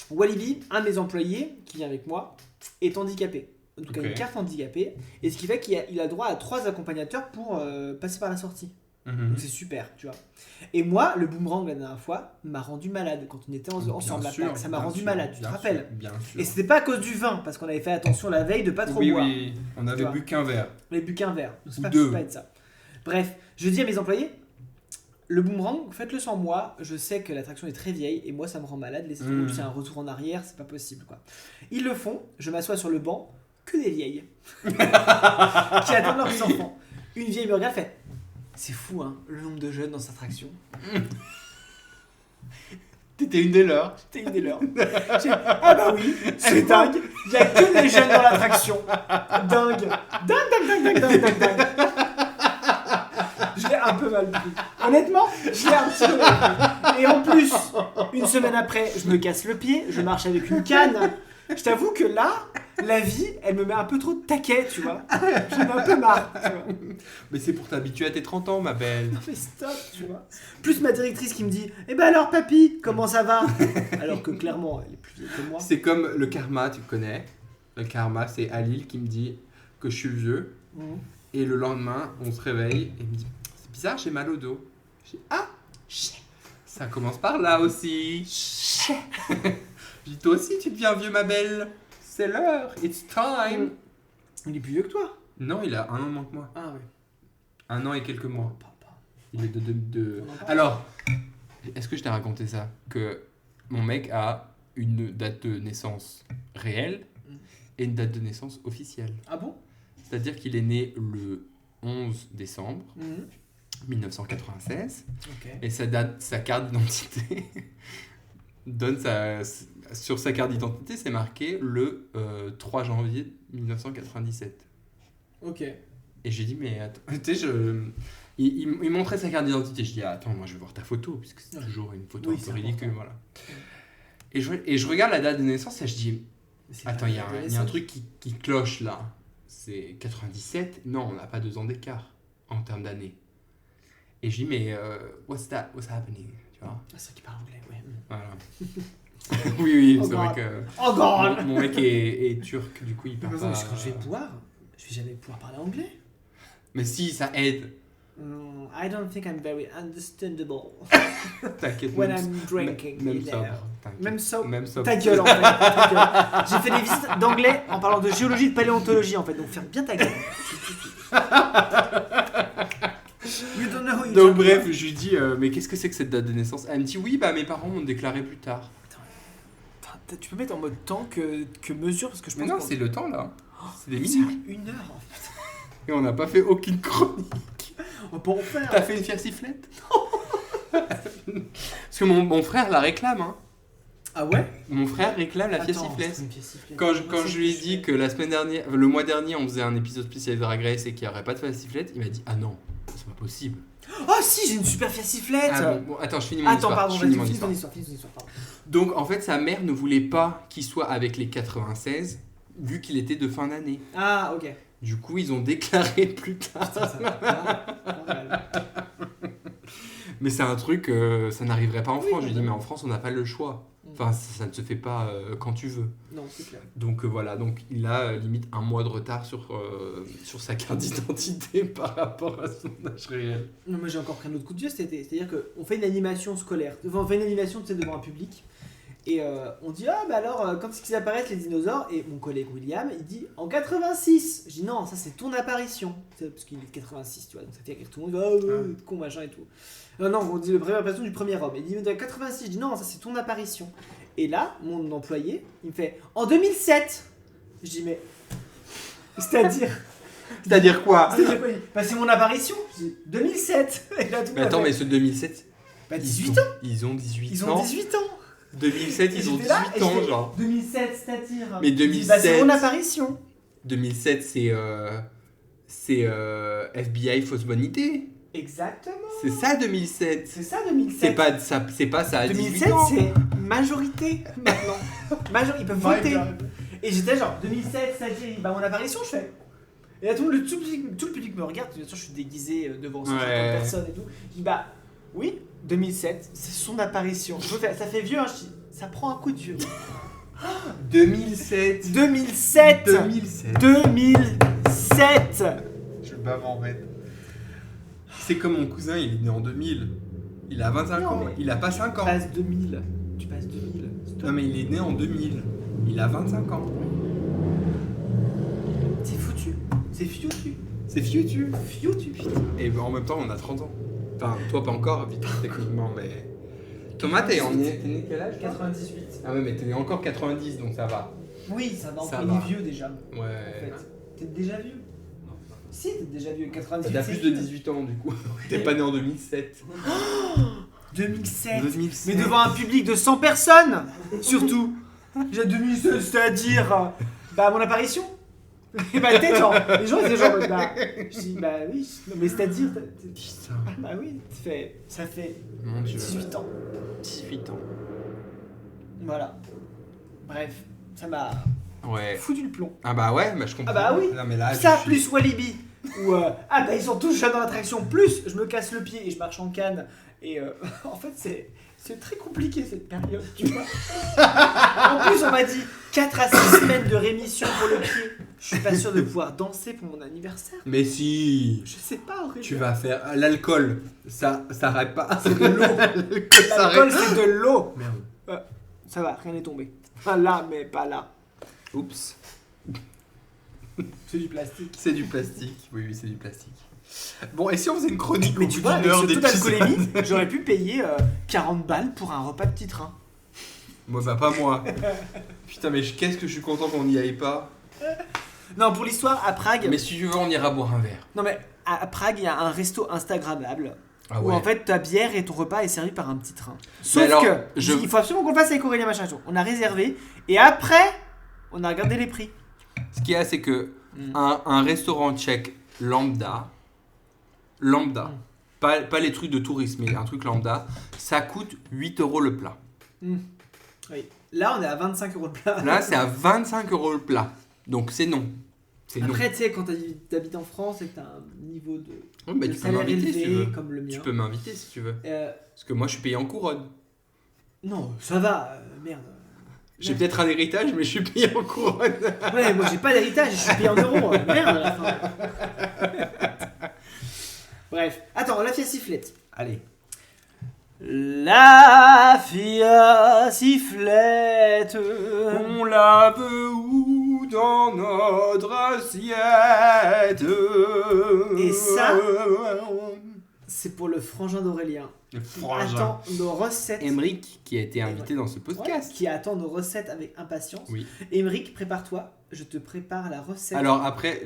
Walibi, un de mes employés qui vient avec moi, est handicapé. Donc, il a Ok. une carte handicapée, et ce qui fait qu'il a droit à 3 accompagnateurs pour passer par la sortie. Mhm. Donc, c'est super, tu vois. Et moi, le boomerang la dernière fois m'a rendu malade quand on était Bien ensemble à sûr, Pâques. Ça m'a bien rendu sûr, malade, tu te bien rappelles? sûr, Bien sûr. Et c'était pas à cause du vin, parce qu'on avait fait attention la veille de pas trop Oui, boire. oui, on Tu avait vois. bu qu'un verre. On avait bu qu'un verre. Donc, c'est Ou pas, deux. ça peut pas être ça. Bref, je dis à mes employés, le boomerang, faites-le sans moi. Je sais que l'attraction est très vieille et moi ça me rend malade. Laissez tomber, Mm. c'est un retour en arrière, c'est pas possible quoi. Ils le font, je m'assois sur le banc, que des vieilles qui attendent leurs enfants. Une vieille me regarde, fait c'est fou hein, le nombre de jeunes dans cette attraction. T'étais une des leurs. C'était une des leurs. J'ai dit, ah bah oui, c'est dingue. Il y a que des jeunes dans l'attraction. Dingue. Dingue. Je l'ai un peu mal pris. Honnêtement, je l'ai un petit peu mal pris. Et en plus, une semaine après, je me casse le pied, je marche avec une canne. Je t'avoue que là, la vie, elle me met un peu trop de taquet, tu vois. J'en ai un peu marre, tu vois. Mais c'est pour t'habituer à tes 30 ans, ma belle. Non mais stop, tu vois. Plus ma directrice qui me dit « Eh ben alors papy, comment ça va ?» Alors que clairement, elle est plus vieille que moi. C'est comme le karma, tu connais. Le karma, c'est Alil qui me dit que je suis vieux. Mhm. Et le lendemain, on se réveille et il me dit c'est bizarre, j'ai mal au dos. Je dis ah, ça commence par là aussi. Je dis toi aussi, tu deviens vieux, ma belle. C'est l'heure, it's time. Il est plus vieux que toi. Non, il a 1 an de moins que moi. Ah oui. 1 an et quelques mois. Papa. Il est de... On en parle. Alors, est-ce que je t'ai raconté ça? Que mon mec a une date de naissance réelle et une date de naissance officielle. Ah bon? C'est-à-dire qu'il est né le 11 décembre Mhm. 1996 Ok. et sa carte d'identité donne sur sa carte d'identité, c'est marqué le 3 janvier 1997. Ok. Et j'ai dit, mais attends, tu sais, il montrait sa carte d'identité. Je dis, ah, attends, moi je vais voir ta photo, puisque c'est Ouais. toujours une photo Oui, un c'est peu ridicule. important. Voilà. Et je regarde la date de naissance et je dis, Mais c'est attends, pas il y a un intéressant. truc qui cloche là. C'est 97. Non, on n'a pas 2 ans d'écart en termes d'années. Et je dis, mais what's happening? Tu vois? Ah, c'est vrai qu'il parle anglais, ouais. Voilà. oui, Oh c'est vrai God. que Oh god! mon mec est turc, du coup il parle pas. Quand je vais boire, je vais jamais pouvoir parler anglais. Mais si, ça aide. I don't think I'm very understandable T'inquiète. when même- I'm drinking. Même either. sobre. t'inquiète. Même sobre. Même sobre. Ta gueule en fait. Ta gueule. J'ai fait des visites d'anglais en parlant de géologie, de paléontologie en fait. Donc ferme bien ta gueule. You don't know who you Donc talk bref, about. je lui dis, mais qu'est-ce que c'est que cette date de naissance? Elle me dit, oui, bah mes parents m'ont déclaré plus tard. Tu peux mettre en mode temps que mesure parce que je pense Mais non, qu'on- c'est le temps là. C'est des C'est minutes. 1 heure en fait. Et on n'a pas fait aucune chronique. On peut en faire. T'as fait une fière sifflette? Parce que mon frère la réclame, hein. Ah ouais? Mon frère réclame la Attends, fiaciflette. c'est une fiaciflette. Quand Comment je c'est lui ai que dit je que la semaine dernière, le mois dernier, on faisait un épisode spécial de Drag Race et qu'il n'y aurait pas de fiaciflette, il m'a dit ah non, c'est pas possible. fais? Oh si, j'ai une super fiaciflette. Ah bon, attends, je finis mon Attends, histoire. pardon, je vas-y, finis mon finis histoire. ton histoire, finis ton histoire, pardon. Donc en fait, sa mère ne voulait pas qu'il soit avec les 96 vu qu'il était de fin d'année. Ah, ok. Du coup, ils ont déclaré plus tard. Ça va pas mal. Mais c'est un truc, ça n'arriverait pas en Oui, France. J'ai dit non. mais en France, on n'a pas le choix. Enfin, ça ne se fait pas quand tu veux. Non, c'est clair. Donc voilà, donc il a limite un mois de retard sur sa carte d'identité par rapport à son âge réel. Non, moi j'ai encore pris un autre coup de vieux, c'est-à-dire qu'on fait une animation scolaire, enfin, on fait une animation tu sais, devant un public, et on dit ah bah alors quand est-ce qu'ils apparaissent les dinosaures, et mon collègue William il dit en 86. Je dis non, ça c'est ton apparition, parce qu'il est de 86, tu vois, donc ça fait rire tout le monde, ah ouais, con machin et tout. Non, on dit la première apparition du premier homme, il dit en 86, je dis non, ça c'est ton apparition. Et là, mon employé, il me fait en 2007. Je dis mais c'est-à-dire C'est-à-dire quoi? C'est-à-dire quoi? Bah, c'est mon apparition. Je dis 2007. Et là, tout Mais attends, le monde mais ce 2007, bah, 18 ans. ils ont 18 Ils ans. ont 18 ans. 2007, ils ont J'étais là, 18 et ans, j'étais, genre. 2007, c'est-à-dire. Mais Je dis, 2007. bah, c'est mon apparition. 2007, c'est FBI fausse bonne idée. Exactement. C'est ça 2007. C'est ça 2007. C'est pas ça à 18 2007, ans. c'est majorité maintenant. Ils peuvent voter. Et j'étais genre 2007, c'est-à-dire bah, mon apparition, je fais. Et là, tout le public me regarde. Bien sûr, je suis déguisé devant 150 Ouais. personnes et tout. Je dis bah oui, 2007, c'est son apparition. Ça fait vieux, hein, je dis, ça prend un coup de vieux. 2007. 2007 2007. 2007. Je vais pas m'en remettre. C'est comme mon cousin, il est né en 2000. Il a 25 Non, ans. mais- Il a pas 5 Tu ans. passes 2000. Tu passes 2000. Non, mais il est né en 2000. Il a 25 ans. C'est foutu. C'est foutu. C'est futur. Foutu, putain. Et en même temps, on a 30 ans. Enfin, toi pas encore, vite, techniquement, mais. Thomas, t'es né quel âge? 98. Ah ouais, mais t'es né encore 90, donc ça va. Oui, ça va Ça encore. va. Il est vieux déjà. En Ouais. fait. T'es déjà vieux. Si, t'es déjà vieux. 98. T'as c'est plus de vieux. 18 ans, du coup. T'es pas né en 2007. 2007. 2007. Mais devant un public de 100 personnes, surtout. J'ai 2007, c'est-à-dire. Bah, mon apparition. Et bah, t'es genre. Les gens étaient genre. Bah, je dis, bah oui, non, mais c'est-à-dire. Putain, Bah oui, ça fait mon dieu. 18 ans. 18 ans. Voilà. Bref, ça m'a Ouais. foutu le plomb. Ah bah ouais, bah je comprends. Ah bah oui. Non, mais là, Ça, je suis- plus Walibi. Ou ah bah ils sont tous jeunes dans l'attraction. Plus je me casse le pied et je marche en canne. Et en fait, c'est très compliqué cette période, tu vois. En plus, on m'a dit 4 à 6 semaines de rémission pour le pied. Je suis pas sûr de pouvoir danser pour mon anniversaire. Mais si. Je sais pas, Aurélien. Tu vas faire l'alcool. Ça arrête pas. C'est de l'eau. L'alcool, c'est de l'eau. Merde. Ça va, rien n'est tombé. Enfin là, mais pas là. Oups. C'est du plastique. C'est du plastique. Oui, c'est du plastique. Bon, et si on faisait une chronique Mais au tu bout vois, d'une avec heure ce taux d'épisode d'alcoolémie, j'aurais pu payer 40 balles pour un repas de petit train. Moi, bah pas moi. Putain, mais qu'est-ce que je suis content qu'on n'y aille pas. Non, pour l'histoire, à Prague. Mais si tu veux, on ira boire un verre. Non, mais à Prague, il y a un resto Instagrammable. Ah Où en fait ta bière et ton repas est servi par un petit train. Sauf alors, que je- il faut absolument qu'on le fasse avec Aurélien Machin. On a réservé et après on a regardé les prix. Ce qu'il y a, c'est que Mm. un restaurant tchèque lambda, pas les trucs de tourisme, mais un truc lambda, ça coûte 8 € le plat. Oui. Là on est à 25 € le plat. Là, c'est à 25 € le plat. Donc c'est non. C'est non. Après tu sais quand t'habites en France et que t'as un niveau de, Ouais, bah, de tu peux salaire m'inviter si tu élevé veux. comme le mien. Tu peux m'inviter si tu veux. Euh, Parce que moi, je suis payé en couronne. non ça va merde. J'ai peut-être un héritage, mais je suis payé en couronne. Ouais moi j'ai pas d'héritage, je suis payé en euros. Merde à la fin. Bref, attends la fille à sifflette. Allez. La fille à sifflette. On la veut où dans notre assiette? Et ça, c'est pour le frangin d'Aurélien. Le Qui frangin. attend nos recettes. Emric, qui a été invité dans ce Ouais, podcast. qui attend nos recettes avec impatience. Oui. Émeric, prépare-toi, je te prépare la recette. Alors après,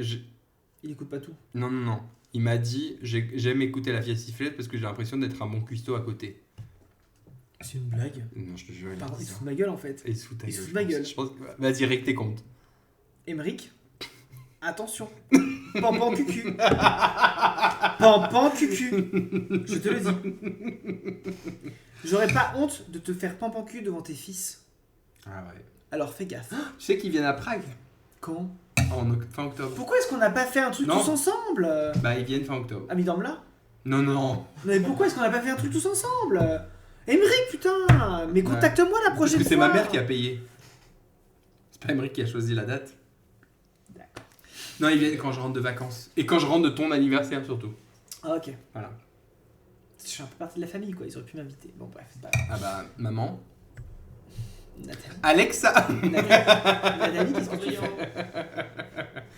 Il écoute pas tout. non. Il m'a dit, j'aime écouter la fille à sifflette parce que j'ai l'impression d'être un bon cuistot à côté. C'est une blague. Non, je te jure, il a Pardon, il dit se ça. fout de ma gueule en fait. Il se fout de ta Il se gueule. fout de ma gueule. Je pense que- Vas-y, règle tes comptes. Émeric, attention. Pampan cucu. Pampan cucu. Je te le dis. J'aurais pas honte de te faire pampan cul devant tes fils. Ah ouais. Alors fais gaffe. Tu sais qu'ils viennent à Prague Quand fin octobre. Pourquoi est-ce qu'on n'a pas fait un truc Non. tous ensemble? Bah, ils viennent fin octobre. Ami là. Non, non. Mais pourquoi est-ce qu'on n'a pas fait un truc tous ensemble? Émeric, putain. Mais contacte-moi la Parce prochaine que fois. c'est ma mère qui a payé. C'est pas Émeric qui a choisi la date. D'accord. Non, ils viennent quand je rentre de vacances. Et quand je rentre de ton anniversaire surtout. Ah, ok. Voilà. Je suis un peu partie de la famille, quoi. Ils auraient pu m'inviter. Bon, bref, c'est pas grave. Ah bah, maman. Nathalie. Alexa. Nathalie, qu'est-ce que tu Cendrillon. fais?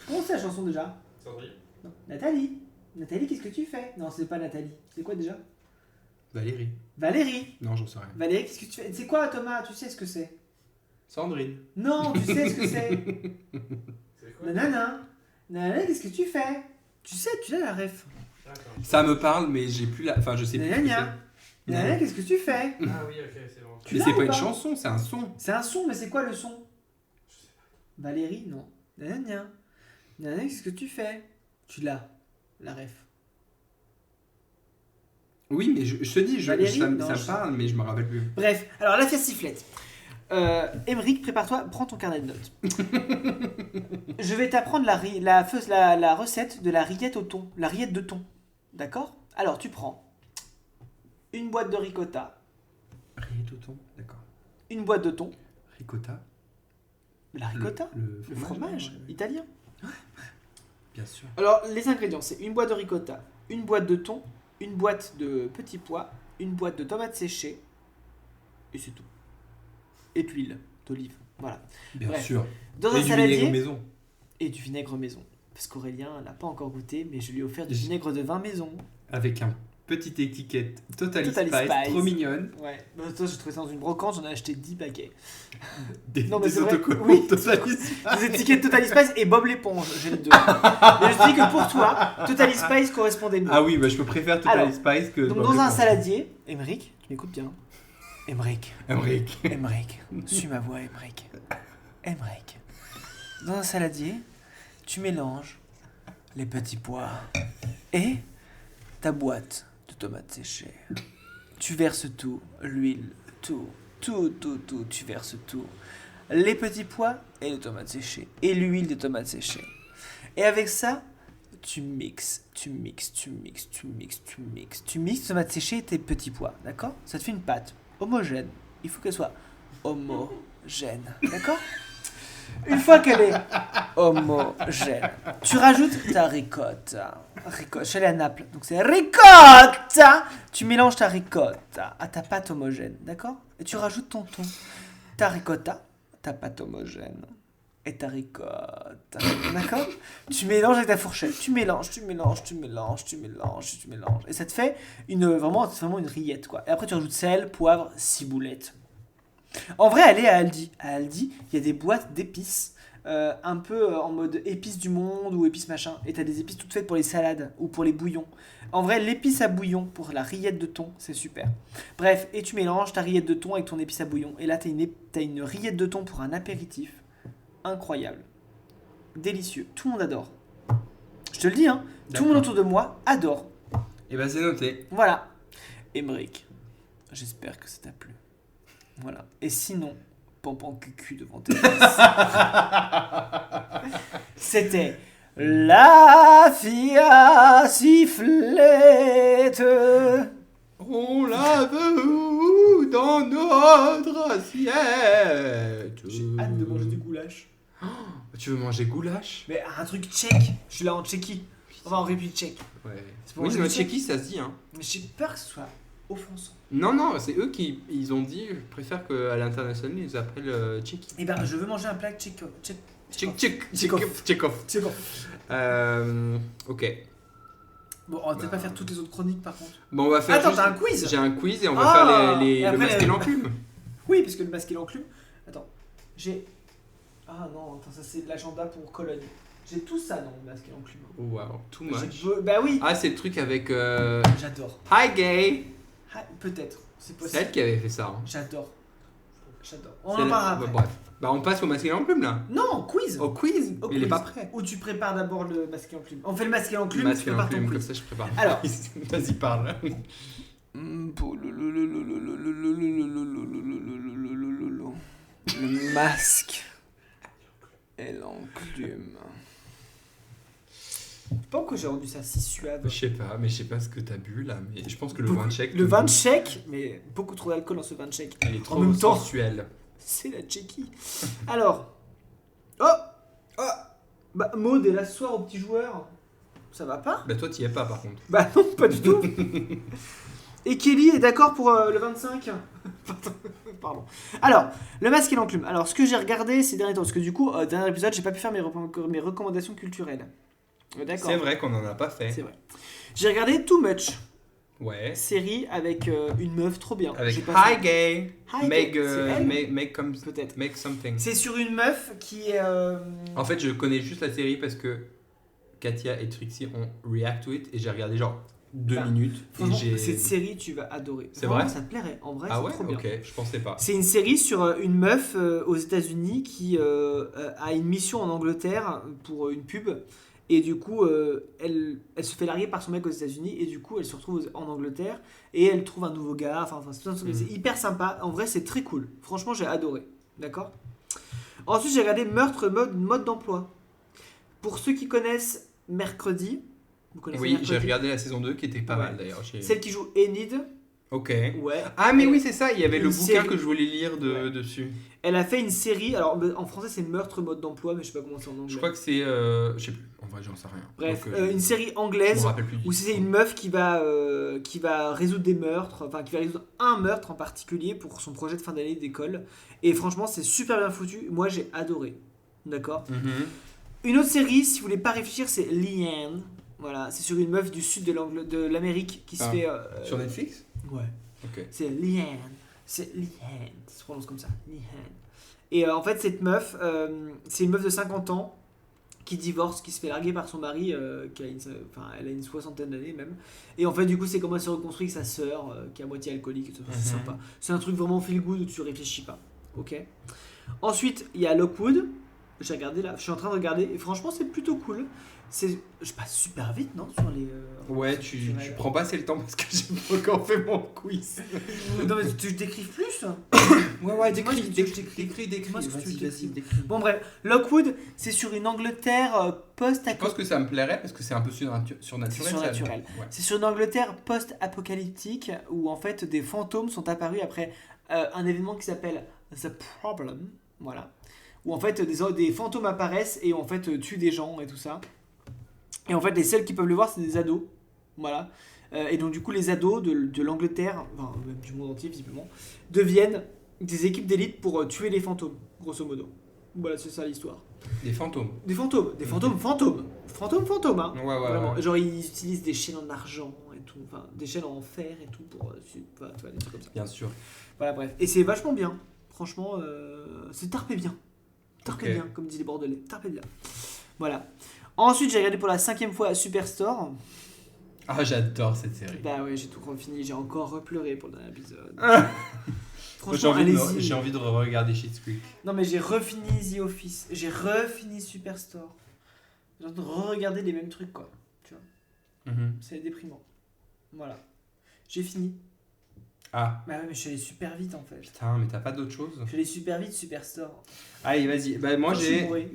Comment c'est la chanson déjà? Cendrillon. Non. Nathalie. Nathalie, qu'est-ce que tu fais? Non, c'est pas Nathalie. C'est quoi déjà? Valérie. Valérie. Non, j'en sais rien. Valérie, qu'est-ce que tu fais? C'est quoi, Thomas? Tu sais ce que c'est? Sandrine. Non, tu sais ce que c'est. C'est quoi? Nanana. Nanana, qu'est-ce que tu fais? Tu sais, tu as la ref. D'accord. Ça me parle, mais j'ai plus la. Enfin, je sais plus. ce que Nanana. c'est. Nanana, qu'est-ce que tu fais? Ah oui, ok, c'est bon. Tu Mais l'as c'est ou pas une pas chanson, c'est un son. C'est un son, mais c'est quoi le son? Je sais Valérie, non. Nanana. Nanana, qu'est-ce que tu fais? Tu l'as. La ref. Oui, mais je te dis, Valérie, ça non, me parle, mais je me rappelle plus. Bref, alors la festiflette. Émeric, prépare-toi, prends ton carnet de notes. Je vais t'apprendre la recette de la rillette au thon, la rillette de thon. D'accord? Alors tu prends une boîte de ricotta, Rillette au thon, d'accord. une boîte de thon, Ricotta. la ricotta, Le le fromage ouais, ouais. italien. Bien sûr. Alors les ingrédients, c'est une boîte de ricotta, une boîte de thon, une boîte de petits pois, une boîte de tomates séchées, et c'est tout. Et de l'huile d'olive, voilà. Bien Bref. sûr. Dans Et un du saladier. vinaigre maison. Et du vinaigre maison. Parce qu'Aurélien n'a pas encore goûté, mais je lui ai offert du J- vinaigre de vin maison. Avec un petite étiquette Totally Totally Spice, Spice. trop mignonne. Ouais. Bah, toi, j'ai trouvé ça dans une brocante, j'en ai acheté 10 paquets. Des Non, mais c'est vrai. autocollants Oui. Totally Spice. Des étiquettes Totally Spice et Bob l'éponge, j'ai les deux. Mais je te dis que pour toi, Totally Spice correspondait mieux. Ah oui, bah je peux préférer Totally Alors, Spice que. Donc, Bob dans un l'éponge. saladier, Émeric, tu m'écoutes bien. Émeric, Emmerich. Émeric, suis ma voix, Émeric. Émeric. Dans un saladier, tu mélanges les petits pois et ta boîte de tomates séchées. Tu verses tout, l'huile, tout, tu verses tout. Les petits pois et les tomates séchées. Et l'huile des tomates séchées. Et avec ça, tu mixes les tomates séchées et tes petits pois, d'accord? Ça te fait une pâte homogène. Il faut qu'elle soit homogène, d'accord? Une fois qu'elle est homogène, tu rajoutes ta ricotta. Je suis allé à Naples, donc c'est ricotta. Tu mélanges ta ricotta à ta pâte homogène, d'accord? Et tu rajoutes ton thon, ta ricotta, ta pâte homogène et ta ricotta, d'accord? Tu mélanges avec ta fourchette, tu mélanges. Et ça te fait vraiment une rillette, quoi. Et après, tu rajoutes sel, poivre, ciboulette. En vrai, allez à Aldi. À Aldi, il y a des boîtes d'épices, un peu en mode épices du monde ou épices machin. Et t'as des épices toutes faites pour les salades ou pour les bouillons. En vrai, l'épice à bouillon pour la rillette de thon, c'est super. Bref, et tu mélanges ta rillette de thon avec ton épice à bouillon. Et là, t'as une rillette de thon pour un apéritif. Incroyable. Délicieux. Tout le monde adore. Je te le dis, hein. Tout le monde autour de moi adore. Et bah c'est noté. Voilà. Émeric, j'espère que ça t'a plu. Voilà. Et sinon, pampan cucu devant tes fesses. C'était la fille à sifflette. On la veut dans notre assiette. J'ai hâte de manger du goulash. Tu veux manger goulash? Mais un truc tchèque. Je suis là en Tchéquie. Enfin en République tchèque. Ouais. pour Oui, manger mais du tchèque. Tchéquie, ça se dit, hein. Mais j'ai peur que ce soit offensant. Non, c'est eux qui ils ont dit, je préfère qu'à l'international, ils appellent Tchéquie. Eh ben, je veux manger un plat tchèque. Tchekhov. Ok. Bon, on va peut-être pas faire toutes les autres chroniques par contre. Bon, on va faire. Attends, juste- t'as un quiz? J'ai un quiz et on va Ah, faire et le après, masque et l'enclume. Oui, parce que le masque et l'enclume. Attends, j'ai. Ah non, attends, ça c'est de l'agenda pour Cologne. J'ai tout ça dans le masque et l'enclume. Wow, too much. Bah oui, Ah, c'est le truc avec. j'adore. Hi gay. Ah, peut-être. C'est C'est possible. elle qui avait fait ça. Hein. J'adore. On C'est en la- parle après. Bref. Bah, on passe au masculin en plume là. Non, quiz. Au quiz. Au Il est quiz. pas prêt. Ou tu prépares d'abord le masqué en plume. On fait le masqué en plume, tu Masculin en prépares ton plume, comme quiz. ça je prépare. Alors. Vas-y, parle. Le masque et l'enclume. Je sais pas pourquoi j'ai rendu ça si suave. Je sais pas, mais je sais pas ce que t'as bu là, mais je pense que le vin tchèque. Le vin tchèque, mais beaucoup trop d'alcool dans ce vin tchèque. Il est trop même temps. sensuel. C'est la Tchéquie. Alors. Oh. Bah, Maud est là ce soir au petit joueur. Ça va pas? Bah, toi t'y es pas par contre. Bah non, pas du tout. Et Kelly est d'accord pour le 25. Pardon. Alors, le masque et l'enclume. Alors, ce que j'ai regardé ces derniers temps, parce que du coup, dernier épisode, j'ai pas pu faire mes recommandations culturelles. D'accord. C'est vrai qu'on en a pas fait. C'est vrai. J'ai regardé Too Much, Ouais. série avec une meuf trop bien. Avec J'ai pas Hi fait- Gay. Hi Make, Gay, c'est elle Peut-être. make something. C'est sur une meuf qui est. En fait, je connais juste la série parce que Katia et Trixie ont react to it et j'ai regardé genre 2 Bah, minutes. Et Franchement, j'ai... cette série, tu vas adorer. C'est Vraiment, vrai ça te plairait. En vrai, Ah c'est ouais, trop bien. ok, je pensais pas. C'est une série sur une meuf aux États-Unis qui a une mission en Angleterre pour une pub. Et du coup, elle se fait larguer par son mec aux États-Unis. Et du coup, elle se retrouve en Angleterre. Et elle trouve un nouveau gars. Enfin, c'est hyper sympa. En vrai, c'est très cool. Franchement, j'ai adoré. D'accord. Ensuite, j'ai regardé Meurtre mode d'emploi. Pour ceux qui connaissent Mercredi. Vous connaissez Oui, Mercredi j'ai regardé la saison 2 qui était pas Ouais. mal d'ailleurs. Celle qui joue Enid. Ok. Ouais. Ah mais oui, c'est ça, il y avait Une le bouquin série. que je voulais lire Ouais. dessus. Elle a fait une série. Alors, en français, c'est Meurtre mode d'emploi. Mais je sais pas comment c'est en anglais. Je crois que c'est... je sais plus, en vrai j'en sais rien. Bref, Donc, une série je anglaise me rappelle plus du où c'est une meuf qui va résoudre des meurtres, enfin qui va résoudre un meurtre en particulier pour son projet de fin d'année d'école. Et franchement, c'est super bien foutu. Moi, j'ai adoré. D'accord. Mhm. Une autre série, si vous voulez pas réfléchir, c'est Leanne. Voilà, c'est sur une meuf du sud de l'Amérique qui se Ah. fait. Sur Netflix. Ouais. Ok. C'est Leanne. C'est Leanne. Ça se prononce comme ça. Leanne. Et en fait, cette meuf, c'est une meuf de 50 ans qui divorce, qui se fait larguer par son mari, elle a une soixantaine d'années même. Et en fait, du coup, c'est comment elle se reconstruit avec sa sœur, qui est à moitié alcoolique. Et tout ça. C'est Mhm. sympa. C'est un truc vraiment feel good où tu réfléchis pas. Ok. Ensuite, il y a Lockwood. J'ai regardé là. Je suis en train de regarder. Et franchement, c'est plutôt cool. Je passe super vite, non, sur les. Ouais, tu prends pas assez le temps parce que j'ai pas encore fait mon quiz. Non, mais tu décrives plus. Ouais, Dis-moi ce que tu veux que je t'écrive. décris. Dis-moi ce que tu veux que je Vas-y, t'écrive. décris. Bon bref, Lockwood, c'est sur une Angleterre Je pense post-apocalyptique. que ça me plairait parce que c'est un peu surnaturel. C'est surnaturel. Ouais. C'est sur une Angleterre post-apocalyptique où en fait des fantômes sont apparus après un événement qui s'appelle The Problem, voilà, où en fait des fantômes apparaissent et en fait tuent des gens et tout ça. Et en fait les seuls qui peuvent le voir c'est des ados, voilà. Et donc du coup les ados de l'Angleterre, enfin même du monde entier visiblement, deviennent des équipes d'élite pour tuer les fantômes, grosso modo. Voilà, c'est ça l'histoire. Des fantômes. Des fantômes, fantômes, hein. Ouais. Vraiment. Genre ils utilisent des chaînes en argent et tout, enfin des chaînes en fer et tout pour tu vois, des trucs comme ça. Bien sûr. Voilà, bref. Et c'est vachement bien. Franchement, c'est tarpé bien. Tarpé Ok. bien, comme disent les Bordelais. Tarpé bien. Voilà. Ensuite, j'ai regardé pour la 5e fois Superstore. Ah, j'adore cette série. Bah ouais, j'ai tout fini. J'ai encore pleuré pour le dernier épisode. J'ai Franchement, allez-y. j'ai envie de regarder Schitt's Creek. Non, mais j'ai refini The Office. J'ai refini Superstore. J'ai envie de re-regarder les mêmes trucs, quoi. Tu vois, Mhm. c'est déprimant. Voilà. J'ai fini. Ah, Bah ouais, mais je suis allé super vite en fait. putain, mais t'as pas d'autre chose? Je suis allé super vite, Superstore. Allez, vas-y. Bah, moi, Je suis bourré.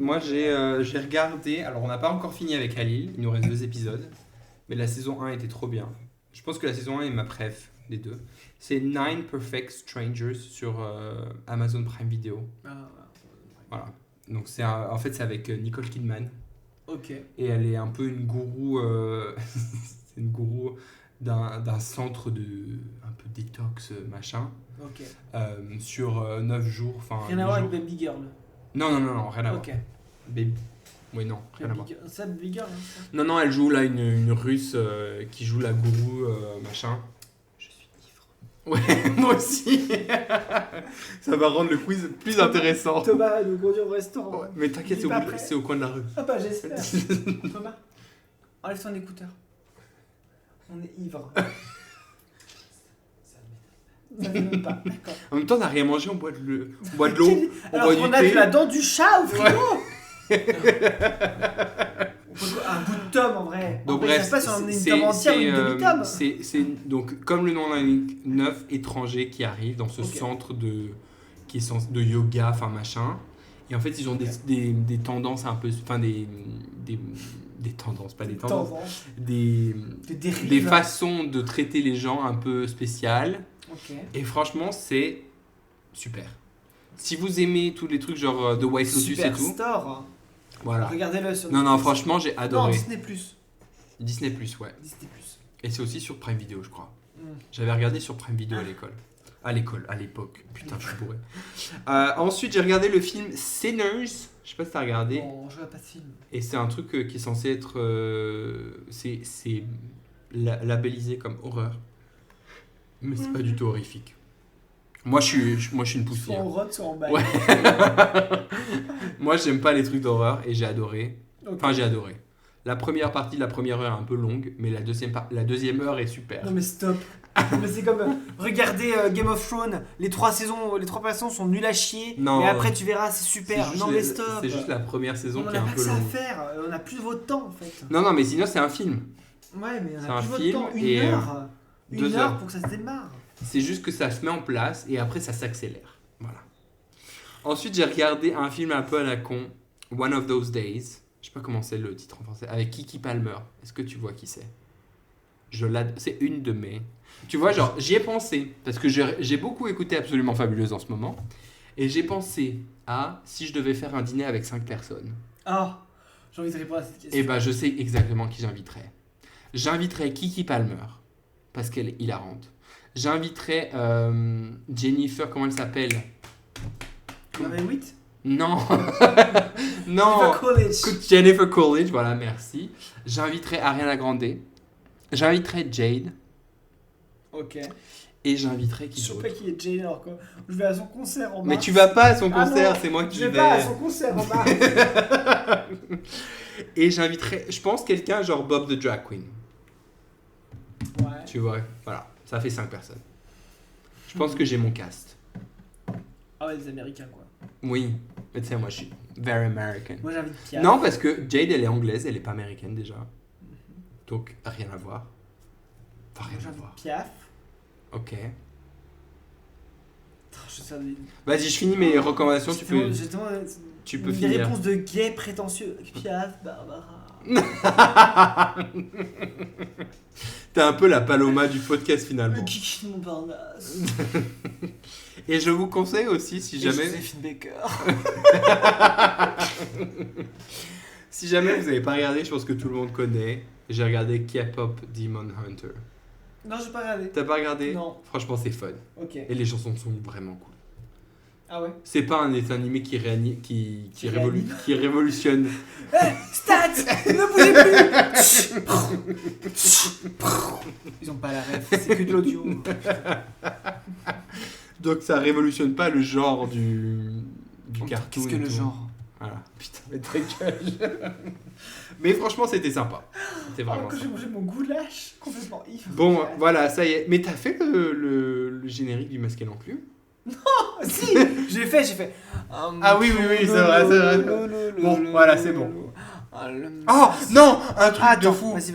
j'ai regardé. Alors, on n'a pas encore fini avec Halil. Il nous reste 2 épisodes. Mais la saison 1 était trop bien. Je pense que la saison 1 est ma préf des deux. C'est 9 Perfect Strangers sur Amazon Prime Video. Voilà. Donc, en fait, c'est avec Nicole Kidman. Ok. Et elle est un peu une gourou. C'est une gourou d'un centre de. Un peu détox, machin. Ok. Sur 9 jours. Enfin, Rien à 8 voir jours. avec Baby Girl. Non, rien à voir. Ok. Baby. Oui, non, rien à Baby voir. Girl. Ça, Baby Girl, hein, ça. Non, elle joue là une russe qui joue la gourou, machin. Je suis ivre. Ouais, moi aussi. Ça va rendre le quiz plus intéressant. Thomas, nous conduire au restaurant. Ouais, mais t'inquiète, Il est c'est pas prêt. c'est au coin de la rue. Ah bah j'espère. Thomas, enlève ton écouteur. On est ivre. Ça fait même pas. D'accord. En même temps, on n'a rien mangé, on boit de l'eau, on Alors boit qu'on du a thé. de la dent du chat au frigo. Un bout de tome en vrai. Donc En vrai, bref, je sais pas si on a une tome entière ou une demi-tome. c'est donc comme le nom l'indique, 9 étrangers qui arrivent dans ce Ok. centre qui est de yoga, enfin machin. Et en fait, ils ont des tendances un peu, enfin des tendances, pas des tendances, Tendance. des dérives. des façons de traiter les gens un peu spéciales. Ok. Et franchement, c'est super. Si vous aimez tous les trucs genre The White Lotus et tout, Superstore. voilà. Regardez-le sur Non, Netflix. franchement, j'ai Non, adoré. Disney+. Disney Plus, ouais. Disney+. Et c'est aussi sur Prime Video, je crois. Mm. J'avais regardé sur Prime Video à l'école. À l'époque. Putain, je suis bourré. Ensuite, j'ai regardé le film Sinners. Je sais pas si t'as regardé. Bon, je vois pas de film. Et c'est un truc qui est censé être... c'est labellisé comme horreur. Mais c'est pas du tout horrifique. Moi, je suis une Soit poussière. en rote, soit en bail. Ouais. Moi, j'aime pas les trucs d'horreur et j'ai adoré. Ok. Enfin, j'ai adoré. La première partie, la première heure est un peu longue, mais la deuxième heure est super. Non mais stop. Non, mais c'est comme regardez Game of Thrones, les trois premières saisons sont nulles à chier, Non. mais après tu verras c'est C'est super. juste Non les- mais stop. C'est juste la première saison on qui est a un pas que peu ça à longue. faire, on a plus votre temps en fait. Non, mais sinon, c'est un film. Ouais mais on C'est a un plus votre film temps, une et, heure. Une 2 heure heures. pour que ça se démarre. C'est juste que ça se met en place et après, ça s'accélère. Voilà. Ensuite, j'ai regardé un film un peu à la con, One of Those Days. Je sais pas comment c'est le titre en français. Avec Kiki Palmer. Est-ce que tu vois qui c'est? C'est une de mes... Tu vois, genre, j'y ai pensé. Parce que j'ai beaucoup écouté Absolument Fabuleuse en ce moment. Et j'ai pensé à si je devais faire un dîner avec 5 personnes. Ah, j'ai envie de répondre à cette question. Et ben, je sais exactement qui j'inviterais. J'inviterais Kiki Palmer. Parce qu'elle est hilarante. J'inviterais Jennifer, comment elle s'appelle? Non mais 8 Non. Non. College. Jennifer Coolidge, voilà, merci. J'inviterai Ariana Grande. J'inviterai Jade. Ok. Et j'inviterai Je qui sais d'autre? pas qui est Jane alors que je vais à son concert en mars. Mais tu vas pas à son Ah concert, non, c'est moi qui Je vais vais. pas à son concert en mars. Et j'inviterai, je pense, quelqu'un genre Bob the Drag Queen. Ouais. Tu vois, voilà, ça fait 5 personnes. Je pense que j'ai mon cast. Ah ouais, les Américains quoi. Oui, mais tu sais, moi je suis very American. Moi j'invite Pierre. Non, parce que Jade, elle est anglaise, elle est pas américaine déjà. Donc, rien à voir. Enfin, Moi rien à j'invite voir. Piaf. Ok. Je sais des... Vas-y, je finis mes recommandations, tu peux des finir. réponses de gays prétentieux. Piaf, Barbara. T'es un peu la Paloma du podcast finalement. Le Kiki de Montparnasse. Et je vous conseille aussi, si Et jamais, Joséphine Baker. si jamais vous n'avez pas regardé, je pense que tout le monde connaît. J'ai regardé K-pop Demon Hunter. Non, j'ai pas regardé. T'as pas regardé? Non. Franchement, c'est fun. Ok. Et les chansons sont vraiment cool. Ah ouais. C'est pas un dessin animé qui Qui réanime. révolutionne. Hé, Stat, ne bougez plus. Ils ont pas la ref, c'est que de l'audio. Donc ça révolutionne pas le genre du cartoon. Qu'est-ce que et le tout. genre? Voilà. Putain, mais ta gueule. Mais franchement, c'était sympa. C'était Oh, vraiment quand j'ai sympa. mangé mon goulash, complètement ivre. Bon, voilà, ça y est. Mais t'as fait le générique du Masque et l'Enclume? Oh, si, j'ai fait. Ah oui, c'est vrai. Bon, voilà, c'est bon. Oh non, un truc de Attends, fou. vas-y.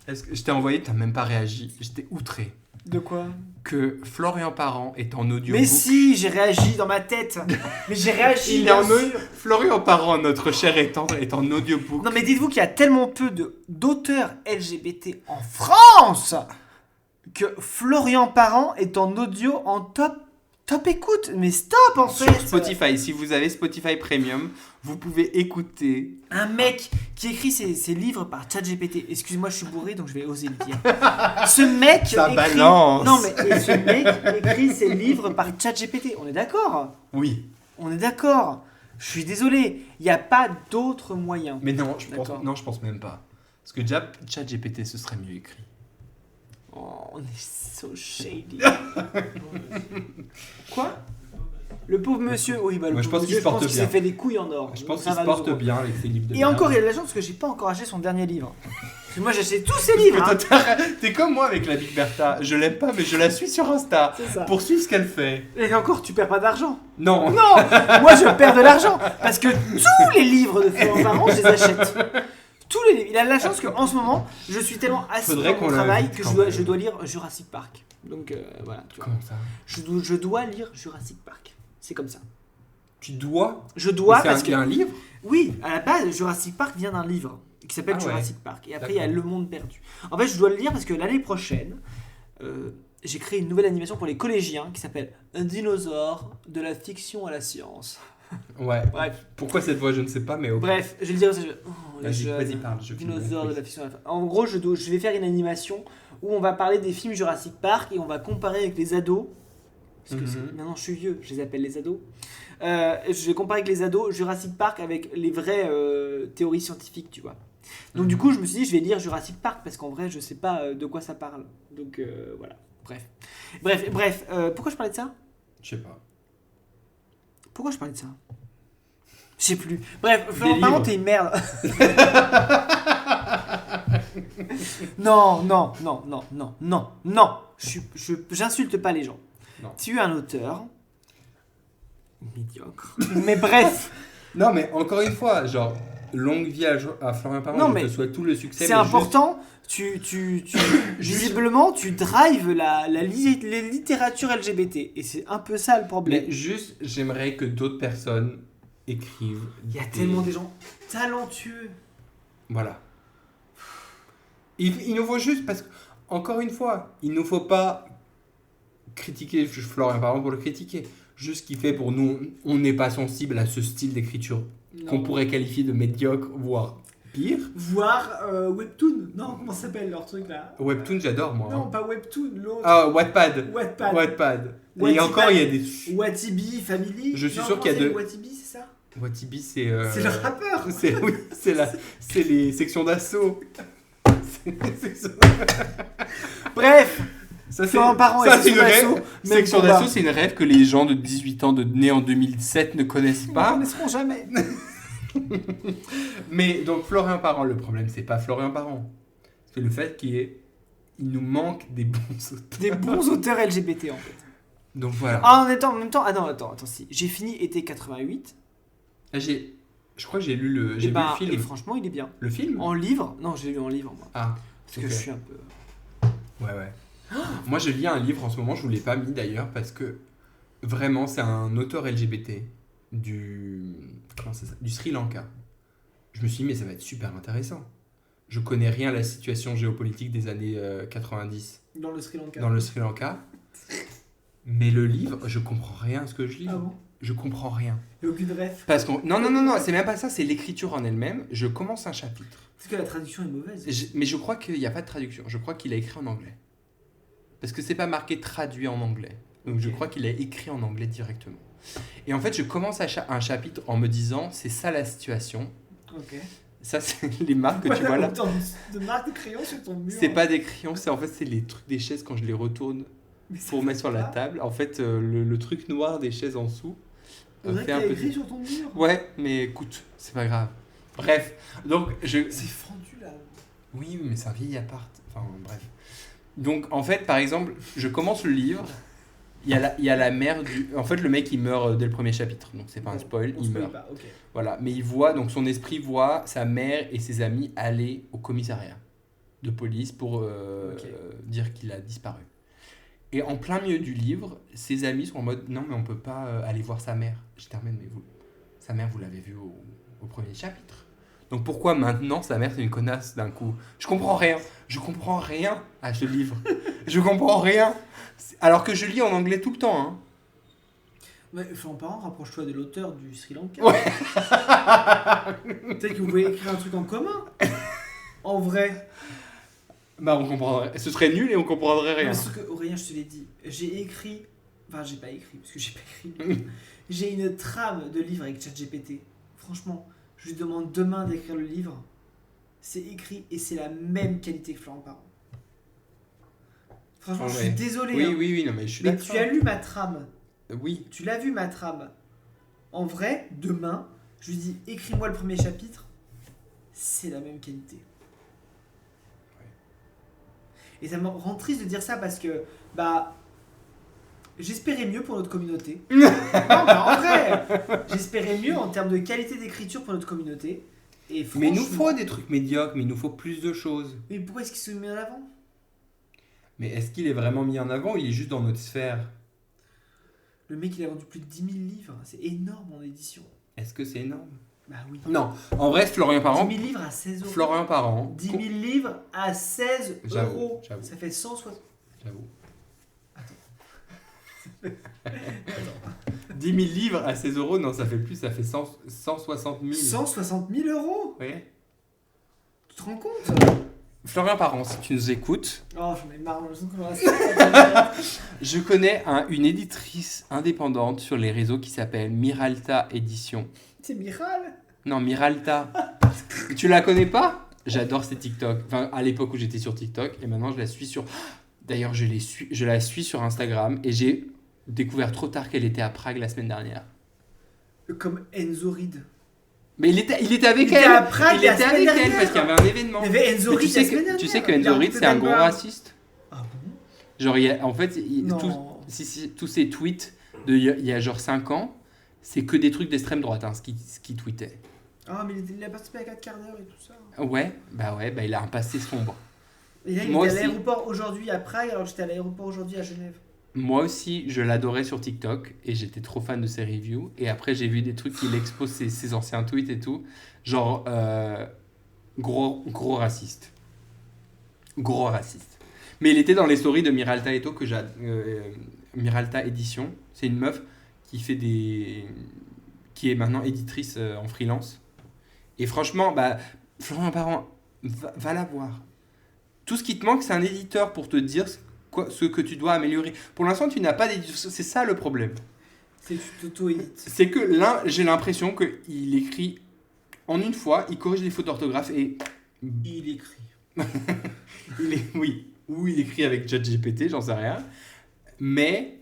Est-ce que je t'ai envoyé, t'as même pas réagi. J'étais outré De quoi? que Florian Parent est en audiobook. Mais si, j'ai réagi dans ma tête. Mais j'ai réagi. Il est en bien audio. sûr. Florian Parent, notre cher et tendre, est en audiobook. Non mais dites-vous qu'il y a tellement peu d'auteurs LGBT en France que Florian Parent est en audio en top écoute. Mais stop en fait. Sur Spotify, si vous avez Spotify Premium, vous pouvez écouter. Un mec qui écrit ses livres par ChatGPT. Excuse-moi, je suis bourré donc je vais oser le dire. Ce mec Ça écrit... balance. Non mais ce mec écrit ses livres par ChatGPT. On est d'accord? Oui. On est d'accord. Je suis désolé, il n'y a pas d'autre moyen. Mais non, D'accord. je pense même pas. Parce que déjà, ChatGPT, ce serait mieux écrit. Oh, on est so shady. Quoi? Le pauvre monsieur, oui, bah le Moi, je pauvre pense qu'il monsieur, se porte qu'il s'est bien. fait des couilles en or. Je pense Ça qu'il se va, porte deux bien avec ses livres de Et merde. encore, il a de la chance parce que j'ai pas encore acheté son dernier livre. Parce que moi j'achète tous ces livres. Parce que toi, t'es comme moi avec la Big Bertha. Je l'aime pas, mais je la suis sur Insta. C'est ça. Pour suivre ce qu'elle fait. Et encore, tu perds pas d'argent. Non. Non, moi je perds de l'argent. Parce que tous les livres de Florent Parent, je les achète. Tous les livres. Il a la chance qu'en ce moment, je suis tellement assis Faudrait dans qu'on mon travail l'invite que quand même. je dois lire Jurassic Park. Donc voilà. Tu vois. Comment ça? Je dois lire Jurassic Park. C'est comme ça. Tu dois. Je dois C'est parce que. un livre? Oui, à la base, Jurassic Park vient d'un livre qui s'appelle Ah ouais. Jurassic Park. Et après, il y a D'accord. Le Monde Perdu. En fait, je dois le lire parce que l'année prochaine, j'ai créé une nouvelle animation pour les collégiens qui s'appelle Un dinosaure de la fiction à la science. Ouais. Bref, Pourquoi cette voix, je ne sais pas, mais ok. bref, je vais le dire. Les Vas-y, jeunes vas-y, parle. Je dinosaures de oui. la fiction à la fin. En gros, je vais faire une animation où on va parler des films Jurassic Park et on va comparer avec les ados. Parce que maintenant je suis vieux, je les appelle les ados. Je vais comparer avec les ados Jurassic Park avec les vraies théories scientifiques, tu vois. Donc du coup, je me suis dit, je vais lire Jurassic Park parce qu'en vrai, je sais pas de quoi ça parle. Donc voilà. Bref. Pourquoi je parlais de ça? Je sais pas. Pourquoi je parlais de ça? Je sais plus. Bref, Florent Des Parent, livres. t'es une merde. Non. J'insulte pas les gens. Non. Tu es un auteur médiocre. Mais bref, Non, mais encore une fois, genre, longue vie à Florian Parent, Non, je mais te souhaite tout le succès. c'est mais important. Visiblement, tu drives la littérature LGBT. Et c'est un peu ça le problème. Mais juste, j'aimerais que d'autres personnes écrivent. Il y a tellement des gens talentueux. Voilà. Il nous faut juste, parce que, encore une fois, il ne faut pas critiquer Florian Parent pour le critiquer. Juste ce qu'il fait pour nous, on n'est pas sensible à ce style d'écriture qu'on pourrait qualifier de médiocre, voire pire. Voir Webtoon. Non, comment ça s'appelle leur truc là? Webtoon, j'adore moi. Non, hein. pas Webtoon, l'autre. Ah, Wattpad. Wattpad. Wattpad. Et Wattpad. encore, il y a des. Watibi Family. Je suis Non, sûr qu'il y a comment deux- c'est Watibi, c'est ça? Watibi, c'est. C'est le rappeur. Oui, c'est les sections d'assaut. Bref, Ça, Florent Parent ça, et c'est une Section rêve. d'Assaut, même Section combat. d'assaut, c'est une rêve que les gens de 18 ans nés en 2007 ne connaissent Ils ne pas. connaîtront jamais. Mais donc, Florian Parent, le problème, c'est pas Florian Parent. C'est le fait il nous manque des bons auteurs. Des bons auteurs LGBT en fait. Donc voilà. Ah, en même temps, ah non, attends, si. J'ai fini été 88. Là, je crois que j'ai lu Et vu le et film. franchement, il est bien. Le film En livre? Non, j'ai lu en livre moi. Ah, Parce que ok. je suis un peu. Ouais. Moi, je lis un livre en ce moment, je vous l'ai pas mis d'ailleurs, parce que vraiment, c'est un auteur LGBT du Sri Lanka. Je me suis dit, mais ça va être super intéressant. Je connais rien à la situation géopolitique des années 90 Dans le Sri Lanka. dans le Sri Lanka. Mais le livre, je comprends rien à ce que je lis. Ah bon? Je comprends rien. Et aucune ref. Parce que non, c'est même pas ça, c'est l'écriture en elle-même. Je commence un chapitre. Parce que la traduction est mauvaise. Mais je crois qu'il n'y a pas de traduction. Je crois qu'il a écrit en anglais. Parce que c'est pas marqué traduit en anglais. Donc je crois qu'il a écrit en anglais directement. Et en fait, je commence un chapitre en me disant, c'est ça la situation. Ok. Ça, c'est les marques que tu vois là. Autant de marques de crayons sur ton mur. C'est pas des crayons, c'est les trucs des chaises quand je les retourne Mais ça pour fait mettre sur la pas. table. En fait, le truc noir des chaises en dessous On dirait que fait un t'as peu. écrit sur ton mur. Ouais, mais écoute, c'est pas grave. Bref, donc C'est fendu là. Oui, mais c'est un vieil appart. Enfin, bref. Donc, en fait, par exemple, je commence le livre. Il y a la mère du. En fait, le mec, il meurt dès le premier chapitre. Donc, c'est pas un spoil, il meurt. Pas, ok. Voilà. Mais il voit, donc son esprit voit sa mère et ses amis aller au commissariat de police pour dire qu'il a disparu. Et en plein milieu du livre, ses amis sont en mode non, mais on peut pas aller voir sa mère. Je termine, mais sa mère, vous l'avez vue au premier chapitre. Donc pourquoi maintenant sa mère c'est une connasse d'un coup? Je comprends rien à ce livre. Je comprends rien. Alors que je lis en anglais tout le temps. Hein. Mais Florent Parent, rapproche-toi de l'auteur du Sri Lanka. Ouais. Peut-être que vous pouvez écrire un truc en commun. En vrai. Bah on comprendrait. Ce serait nul et on comprendrait rien. Mais ce que, Aurélien, je te l'ai dit, j'ai écrit. Enfin, j'ai pas écrit, parce que j'ai pas écrit. J'ai une trame de livre avec ChatGPT. Franchement, je lui demande demain d'écrire le livre. C'est écrit et c'est la même qualité que Florent Parent. Franchement, je suis désolé. Oui, hein. oui, non mais je suis Mais d'accord. tu as lu ma trame. Oui. Tu l'as vu ma trame. En vrai, demain, je lui dis écris-moi le premier chapitre. C'est la même qualité. Et ça me rend triste de dire ça parce que, bah, j'espérais mieux pour notre communauté. Non, mais en vrai, j'espérais mieux en termes de qualité d'écriture pour notre communauté. Et Mais il nous franchement- faut des trucs médiocres, mais il nous faut plus de choses. Mais pourquoi est-ce qu'il se met en avant? Mais est-ce qu'il est vraiment mis en avant ou il est juste dans notre sphère? Le mec, il a vendu plus de 10 000 livres. C'est énorme en édition. Est-ce que c'est énorme? Bah oui. Non, en vrai, Florian 10 Parent. 000 livres à 16 euros. Florian Parent. 10 000 livres à 16 J'avoue, euros. j'avoue. Ça fait 160. J'avoue. 10 000 livres à 16 euros, non, ça fait plus, ça fait 160 000. 160 000 euros. Ouais. Tu te rends compte? Florian Parent, si tu nous écoutes, Oh, j'en ai marre. Je sens qu'on va je connais une éditrice indépendante sur les réseaux qui s'appelle Miralta Édition. C'est Miral. Non, Miralta. Tu la connais pas? J'adore ses TikTok. Enfin, à l'époque où j'étais sur TikTok, et maintenant je la suis sur. D'ailleurs, je la suis sur Instagram et j'ai découvert trop tard qu'elle était à Prague la semaine dernière. Comme Enzo Reed. Mais il était avec Il elle. était à Prague Il la était semaine avec elle dernière. parce qu'il y avait un événement. Il y avait Enzo Mais Reed la semaine dernière. tu sais que Il a Enzo Reed, rencontré c'est un gros Neymar. raciste. Ah bon? Genre, en fait, Non. tous ces tweets il y a genre 5 ans, c'est que des trucs d'extrême droite, hein, ce qu'il tweetait. Ah, mais il a participé à 4 quarts d'heure et tout ça. Ouais, il a un passé sombre. Et là, il Moi était à aussi. l'aéroport aujourd'hui à Prague, alors que j'étais à l'aéroport aujourd'hui à Genève. Moi aussi, je l'adorais sur TikTok et j'étais trop fan de ses reviews. Et après, j'ai vu des trucs qu'il expose ses anciens tweets et tout. Genre, gros raciste. Gros raciste. Mais il était dans les stories de Miralta Eto que Miralta Édition. C'est une meuf qui fait qui est maintenant éditrice en freelance. Et franchement, Florian Parent, va la voir. Tout ce qui te manque, c'est un éditeur pour te dire ce que tu dois améliorer. Pour l'instant, tu n'as pas d'éditeur. C'est ça le problème. C'est que tu t'auto-édites. C'est que là, j'ai l'impression qu'il écrit en une fois, il corrige les fautes d'orthographe et Il écrit. oui, ou il écrit avec ChatGPT, j'en sais rien. Mais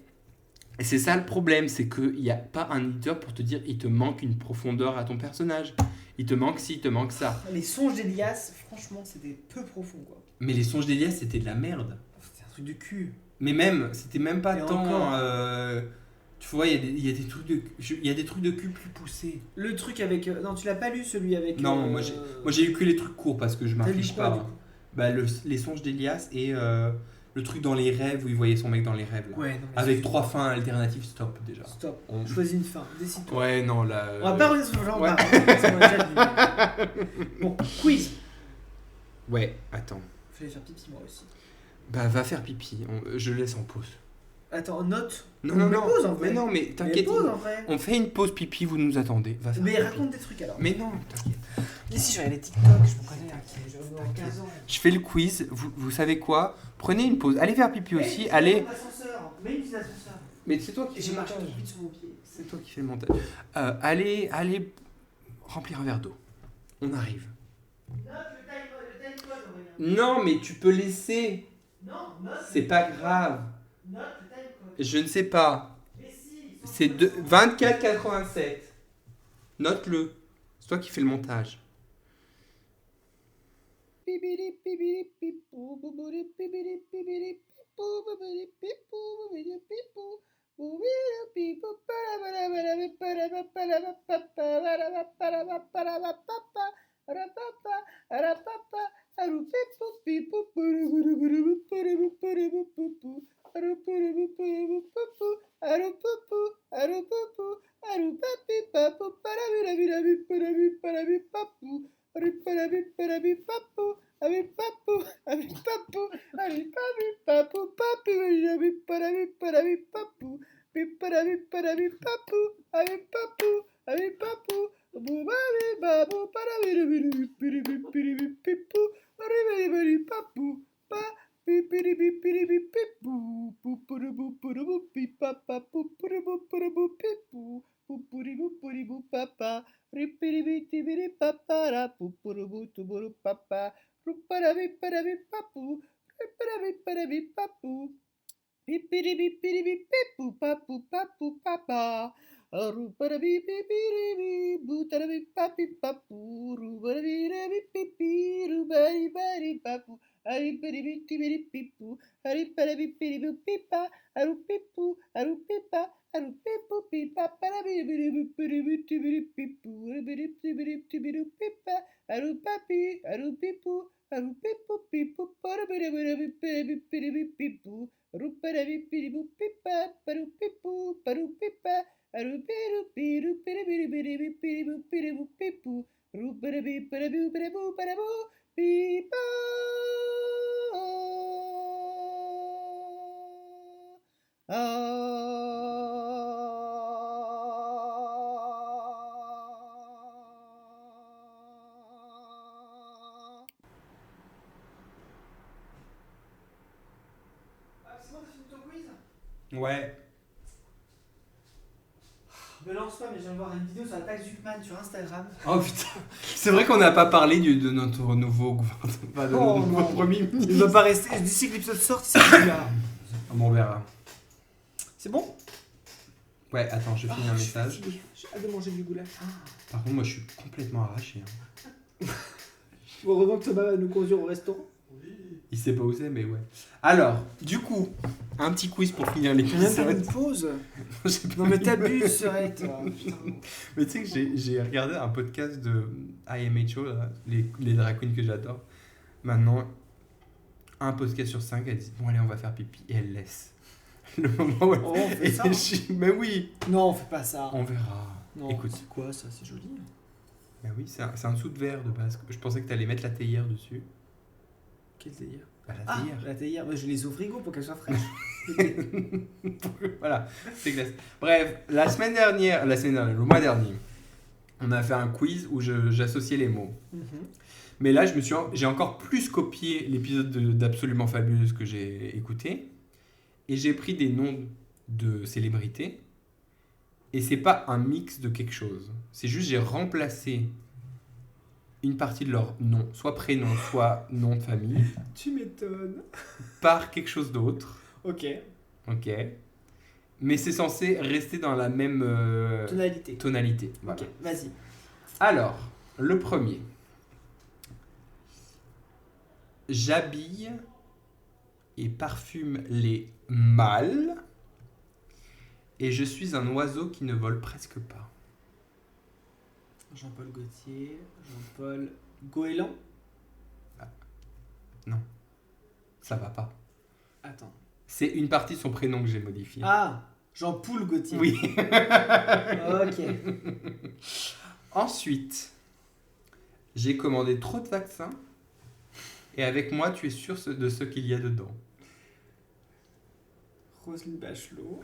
c'est ça le problème, c'est qu'il n'y a pas un éditeur pour te dire il te manque une profondeur à ton personnage. Il te manque ci, il te manque ça. Les songes d'Elias, franchement, c'était peu profond, quoi. Mais les songes d'Elias, c'était de la merde. C'était un truc de cul. Mais même, c'était même pas Et tant. encore. Tu vois, il y a des trucs de cul plus poussés. Le truc avec... non, tu l'as pas lu, celui avec... Non, moi j'ai eu que les trucs courts parce que je T'as lu m'affiche quoi, pas. du coup Les songes d'Elias et le truc dans les rêves où il voyait son mec dans les rêves. Là. Ouais, non, mais Avec 3 fins alternatives, stop déjà. Stop. On- Choisis une fin. Décide-toi. Ouais, non, là. On va pas revenir sur le genre. Ouais. On va parce qu'on a déjà dit. Bon, quiz. Ouais, attends. Je vais faire pipi, moi aussi. Va faire pipi. Je laisse en pause. Attends, note. Non, On non, met non. pause, en vrai. Mais non, mais Mais t'inquiète. pause, en vrai. On fait une pause pipi, vous nous attendez. Va faire Mais pipi. raconte des trucs, alors. Mais non, t'inquiète. Ici, je vais aller TikTok, je me connais. J'ai revenir à 15 ans. Je fais le quiz. Vous savez quoi? Prenez une pause. Allez faire pipi aussi. Allez. Mets une petite ascenseur. Mais c'est toi qui Et j'ai marché trop vite sur mon pied. C'est toi qui fais le montage. Allez remplir un verre d'eau. On arrive. Note le time code, Aurélien. Non, mais tu peux laisser. Non, note. C'est pas grave. Note le time code. Je ne sais pas. Mais si. C'est 24,87. Note-le. C'est toi qui fais le montage. Aripiripitipiripipou, aripalapipiripipa, arupipu, arupipa, arupipupipa, parapiripiripiripipipipipou, aripiripiripiripiripipa, arupapi, arupipu, arupipupipu, parapiripiripiripipipipou, aruparapipiripipa, parupipu, parupipa, arupirupirupiripiripiripiripipipipou, ruparapiparapiparapu, pipa. C'est bon, t'as fini ton quiz? Ouais. Me lance pas, mais je viens de voir une vidéo sur la taxe Zuckman sur Instagram. Oh putain. C'est vrai qu'on n'a pas parlé de notre nouveau gouvernement, pas de Oh, notre nouveau non. premier Il ministre. va pas rester. D'ici que l'épisode sorte, c'est plus là. Bon, on verra. C'est bon? Ouais, attends, je finis un Je suis message. fatigué. J'ai hâte de manger du goulash. Par contre, moi, je suis complètement arraché. Hein. Heureusement que Thomas va nous conduire au restaurant. Il sait pas où c'est, mais ouais. Alors, du coup, un petit quiz pour finir J'ai même pas l'épisode. une pause. J'ai pas Non mais mis- t'abuses, serait toi. Putain. Mais tu sais que j'ai regardé un podcast de IMHO, là, les drag queens que j'adore. Maintenant, un podcast sur 5, elle dit bon allez on va faire pipi et elle laisse. Le moment où elle... Oh, on fait Et ça. mais oui, Non, on fait pas ça. on verra. Non, Écoute. c'est quoi ça? C'est joli. Mais oui, c'est un dessous de verre de base. Je pensais que t'allais mettre la théière dessus. Quel délire? Bah, la Ah, théière. la théière. Bah, je les ai au frigo pour qu'elle soit fraîche. Voilà, c'est classe. Bref, le mois dernier, on a fait un quiz où j'associais les mots. Mais là, j'ai encore plus copié l'épisode d'Absolument Fabuleuse que j'ai écouté. Et j'ai pris des noms de célébrités. Et c'est pas un mix de quelque chose. C'est juste j'ai remplacé une partie de leur nom, soit prénom, soit nom de famille, Tu m'étonnes. par quelque chose d'autre. Ok. Ok. Mais c'est censé rester dans la même Tonalité. tonalité. Voilà. Ok, vas-y. Alors, le premier. J'habille et parfume les mâles. Et je suis un oiseau qui ne vole presque pas. Jean-Paul Gaultier, Jean-Paul Goéland. Ça va pas. Attends. C'est une partie de son prénom que j'ai modifié. Ah, Jean-Paul Gaultier. Oui. Ok. Ensuite, j'ai commandé trop de vaccins. Et avec moi, tu es sûr de ce qu'il y a dedans. Roselyne Bachelot.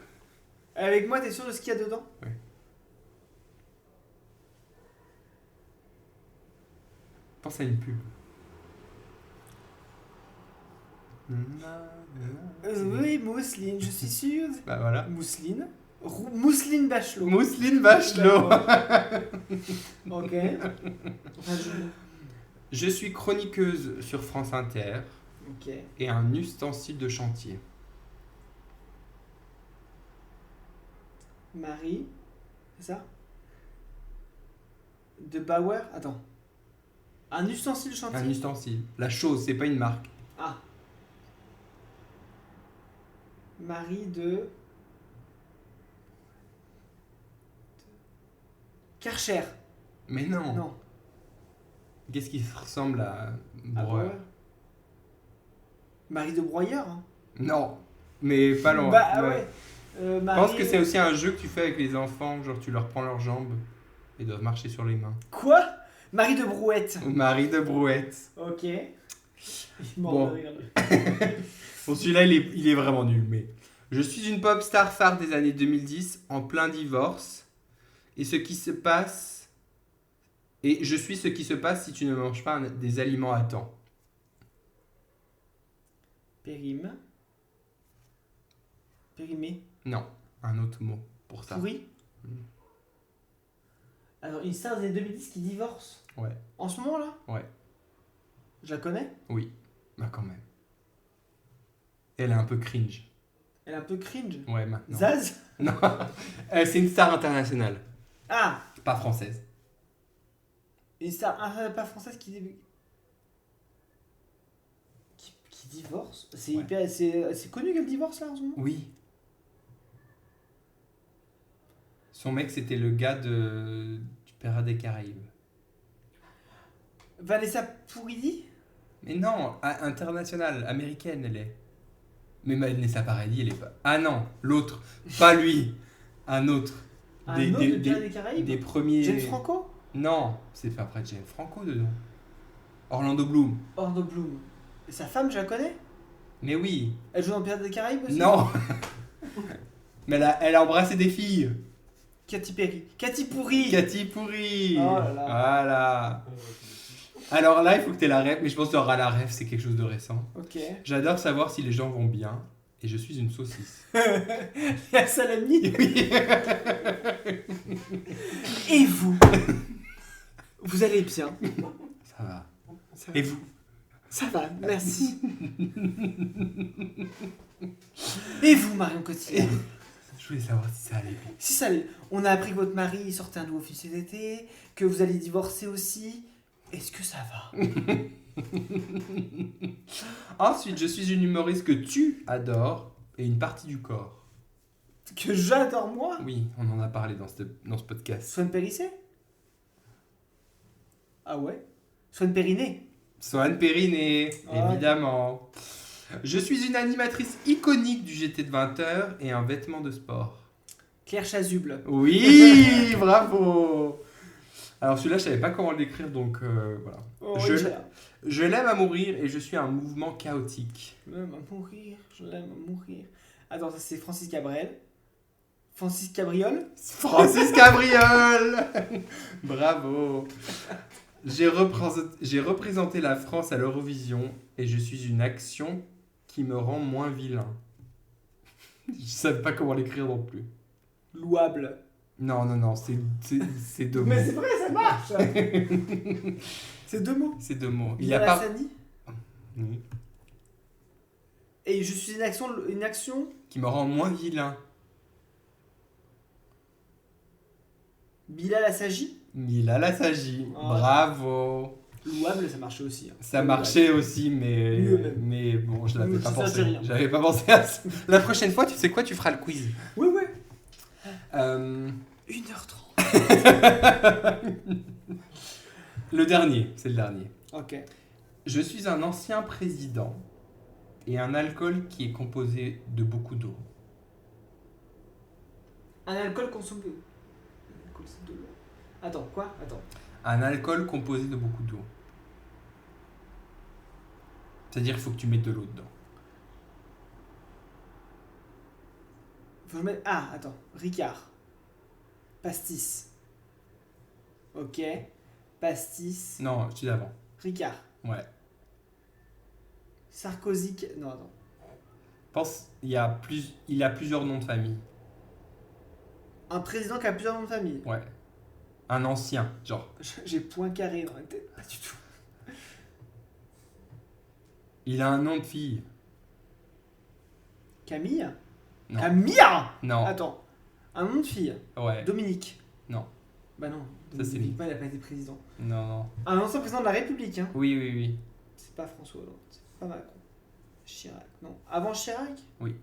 Avec moi, t'es sûr de ce qu'il y a dedans? Ouais. Pense à une pub. Oui, Mousseline, je suis sûre. Bah voilà. Mousseline. Mousseline Bachelot. Mousseline Bachelot. Ok. Enfin, Je suis chroniqueuse sur France Inter Ok. et un ustensile de chantier. Marie. C'est ça? De Bauer. Attends. Un ustensile chantier. Un ustensile. La chose, c'est pas une marque. Ah. Marie de. Karcher. Mais non. Non. Qu'est-ce qui ressemble à Ah, Breuer? Bauer. Marie de Broyeur. Hein. Non, mais pas loin. Bah Ouais. ouais. Je Marie... pense que c'est aussi un jeu que tu fais avec les enfants, genre tu leur prends leurs jambes et ils doivent marcher sur les mains. Quoi? Marie de Brouette. Marie de Brouette. Ok. Il m'en Bon. regarde. Bon, celui-là, il est vraiment nul, mais... Je suis une pop star phare des années 2010, en plein divorce. Et ce qui se passe... Et je suis ce qui se passe si tu ne manges pas des aliments à temps. Périme. Périmé. Non, un autre mot pour ça. Pourri. Mm. Alors, une star des années 2010 qui divorce. Ouais. En ce moment là? Ouais. Je la connais. Oui, bah quand même. Elle est un peu cringe. Elle est un peu cringe. Ouais, maintenant. Zaz. Non, c'est une star internationale, Ah. pas française. Une star pas française qui Qui divorce. Ouais. C'est connu qu'elle divorce là en ce moment. Oui. Son mec, c'était le gars du Pirates des Caraïbes. Vanessa Paradis. Mais non, internationale, américaine, elle est. Mais Vanessa Paradis, elle est pas. Ah non, l'autre, pas lui, un autre. Un autre de Pirates des Caraïbes. Des premiers. Jane Franco. Non, c'est fait après Jane Franco dedans. Orlando Bloom. Orlando Bloom. Et sa femme, je la connais. Mais oui. Elle joue dans Pirates des Caraïbes aussi. Non. Mais elle a embrassé des filles. Katy Perry. Katy Pourri. Cathy Pourri. Oh là là. Voilà. Alors là, il faut que tu aies la rêve, mais je pense que tu auras la rêve, c'est quelque chose de récent. Ok. J'adore savoir si les gens vont bien, et je suis une saucisse. Il y a Salami. Et vous Vous allez bien? Ça va. Ça va. Et vous? Ça va, merci. Et vous, Marion Cotillard? Je voulais savoir si ça allait bien. Si ça allait. On a appris que votre mari sortait un nouveau film cet été, que vous allez divorcer aussi. Est-ce que ça va? Ensuite, je suis une humoriste que tu adores, et une partie du corps. Que j'adore moi? Oui, on en a parlé dans ce podcast. Swan Périssé? Ah ouais? Swan Périnée? Swan Périnée, Ah, évidemment. Je suis une animatrice iconique du GT de 20h et un vêtement de sport. Claire Chasuble. Oui, bravo. Alors celui-là, je savais pas comment l'écrire, donc voilà. Oh, Je- Je l'aime à mourir et je suis un mouvement chaotique. Je l'aime à mourir, je l'aime à mourir. Attends, ça c'est Francis Cabrel. Francis Cabriol. Francis Cabriol. Bravo. J'ai représenté la France à l'Eurovision et je suis une action qui me rend moins vilain. Je savais pas comment l'écrire non plus. Louable. Non, c'est deux mots. Mais c'est vrai, ça marche. C'est deux mots. C'est deux mots. Il y Bilal a pas... Hassani. Oui. Et je suis une action Qui me rend moins vilain. Bilal Assagi. Mila Lassagi. Oh. Bravo. Louable, ça marchait aussi. Hein. Ça marchait aussi, Mieux même. mais bon, je l'avais Oui, pas ça, pensé. c'est rien. J'avais pas pensé à ça. La prochaine fois, tu sais quoi, tu feras le quiz. Oui, oui. Euh, 1h30. le dernier, c'est le dernier. Ok. Je suis un ancien président et un alcool qui est composé de beaucoup d'eau. Un alcool consommé. Un alcool, c'est de l'eau. Attends, quoi? Attends. Un alcool composé de beaucoup d'eau. C'est-à-dire qu'il faut que tu mettes de l'eau dedans. Faut que je mette... Ah, attends. Ricard. Pastis. Ok. Pastis. Non, je suis d'avant. Ricard. Ouais. Sarkozy. Non, attends. Pense, il a plusieurs noms de famille. Un président qui a plusieurs noms de famille. Ouais. Un ancien, genre. J'ai Poincaré dans la tête. Pas du tout. Il a un nom de fille. Camille. Non. Camilla. Non. Attends. Un nom de fille. Ouais. Dominique. Non. Bah non. Ça, c'est Dominique Mal n'a pas été président. Non. Un ancien président de la République. Hein. Oui. C'est pas François Hollande. C'est pas Macron. Chirac. Non. Avant Chirac. Oui.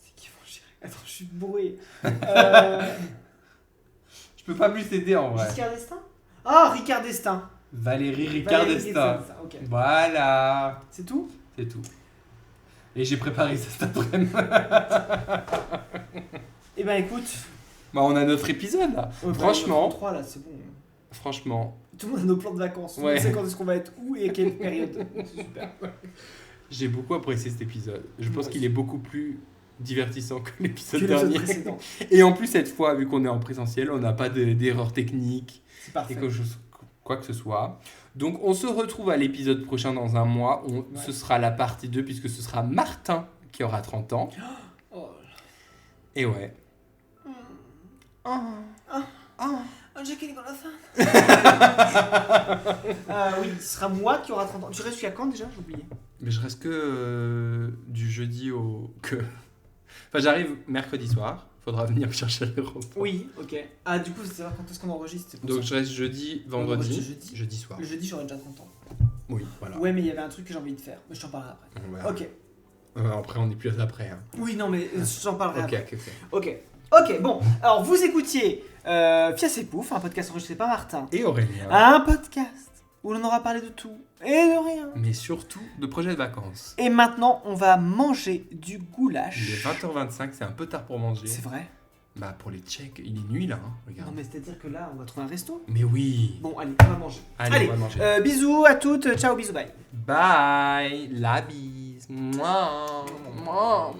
C'est qui avant Chirac? Attends, je suis bourré. Je peux pas plus t'aider en vrai. Giscard d'Estaing. Ah, Ricard d'Estaing. Valérie Ricard Valérie d'Estaing. Giscard d'Estaing, ok. Voilà. C'est tout? C'est tout. Et j'ai préparé ça cet après-midi. Eh ben écoute. Bah, on a notre épisode là. Franchement. 3 là, c'est bon. Franchement. Tout le monde a nos plans de vacances. Tout le Ouais. monde sait quand est-ce qu'on va être où et à quelle période. C'est super. J'ai beaucoup apprécié cet épisode. Je pense Moi qu'il est beaucoup plus divertissant que l'épisode Que l'épisode dernier. précédent. Et en plus, cette fois, vu qu'on est en présentiel, on n'a pas d'erreur technique C'est et parfait. quoi que ce soit. Donc, on se retrouve à l'épisode prochain dans un mois. Ouais. Ce sera la partie 2, puisque ce sera Martin qui aura 30 ans. Oh. Et ouais. Oh, Jackie Nicolas oui, ce sera moi qui aura 30 ans. Tu restes jusqu'à quand déjà? J'ai oublié. Mais je reste que du jeudi au... Enfin, j'arrive mercredi soir. Faudra venir me chercher à l'aéroport. Oui, ok. Ah, du coup, c'est savoir quand est-ce qu'on enregistre. C'est pour Donc, ça. je reste jeudi, On enregistre vendredi, jeudi. jeudi soir. Le jeudi, j'aurai déjà 30 ans. Oui, voilà. Ouais, mais il y avait un truc que j'ai envie de faire. Mais je t'en parlerai après. On verra. Ok. Après, on n'est plus après. Hein. Oui, non, mais j'en parlerai Ok, après. ok. Ok, bon. Alors, vous écoutiez Fias et Pouf, un podcast enregistré par Martin. Et Aurélien. Un podcast où l'on aura parlé de tout et de rien. Mais surtout de projets de vacances. Et maintenant, on va manger du Il est goulash. 20h25, c'est un peu tard pour manger. C'est vrai? Bah pour les Tchèques, il est nuit là, hein, regarde. Non, mais c'est-à-dire que là, on va trouver un resto. Mais oui. Bon, allez, on va manger. Allez, on va manger. Bisous à toutes. Ciao, bisous, bye. Bye, la bise. Mouah, mouah.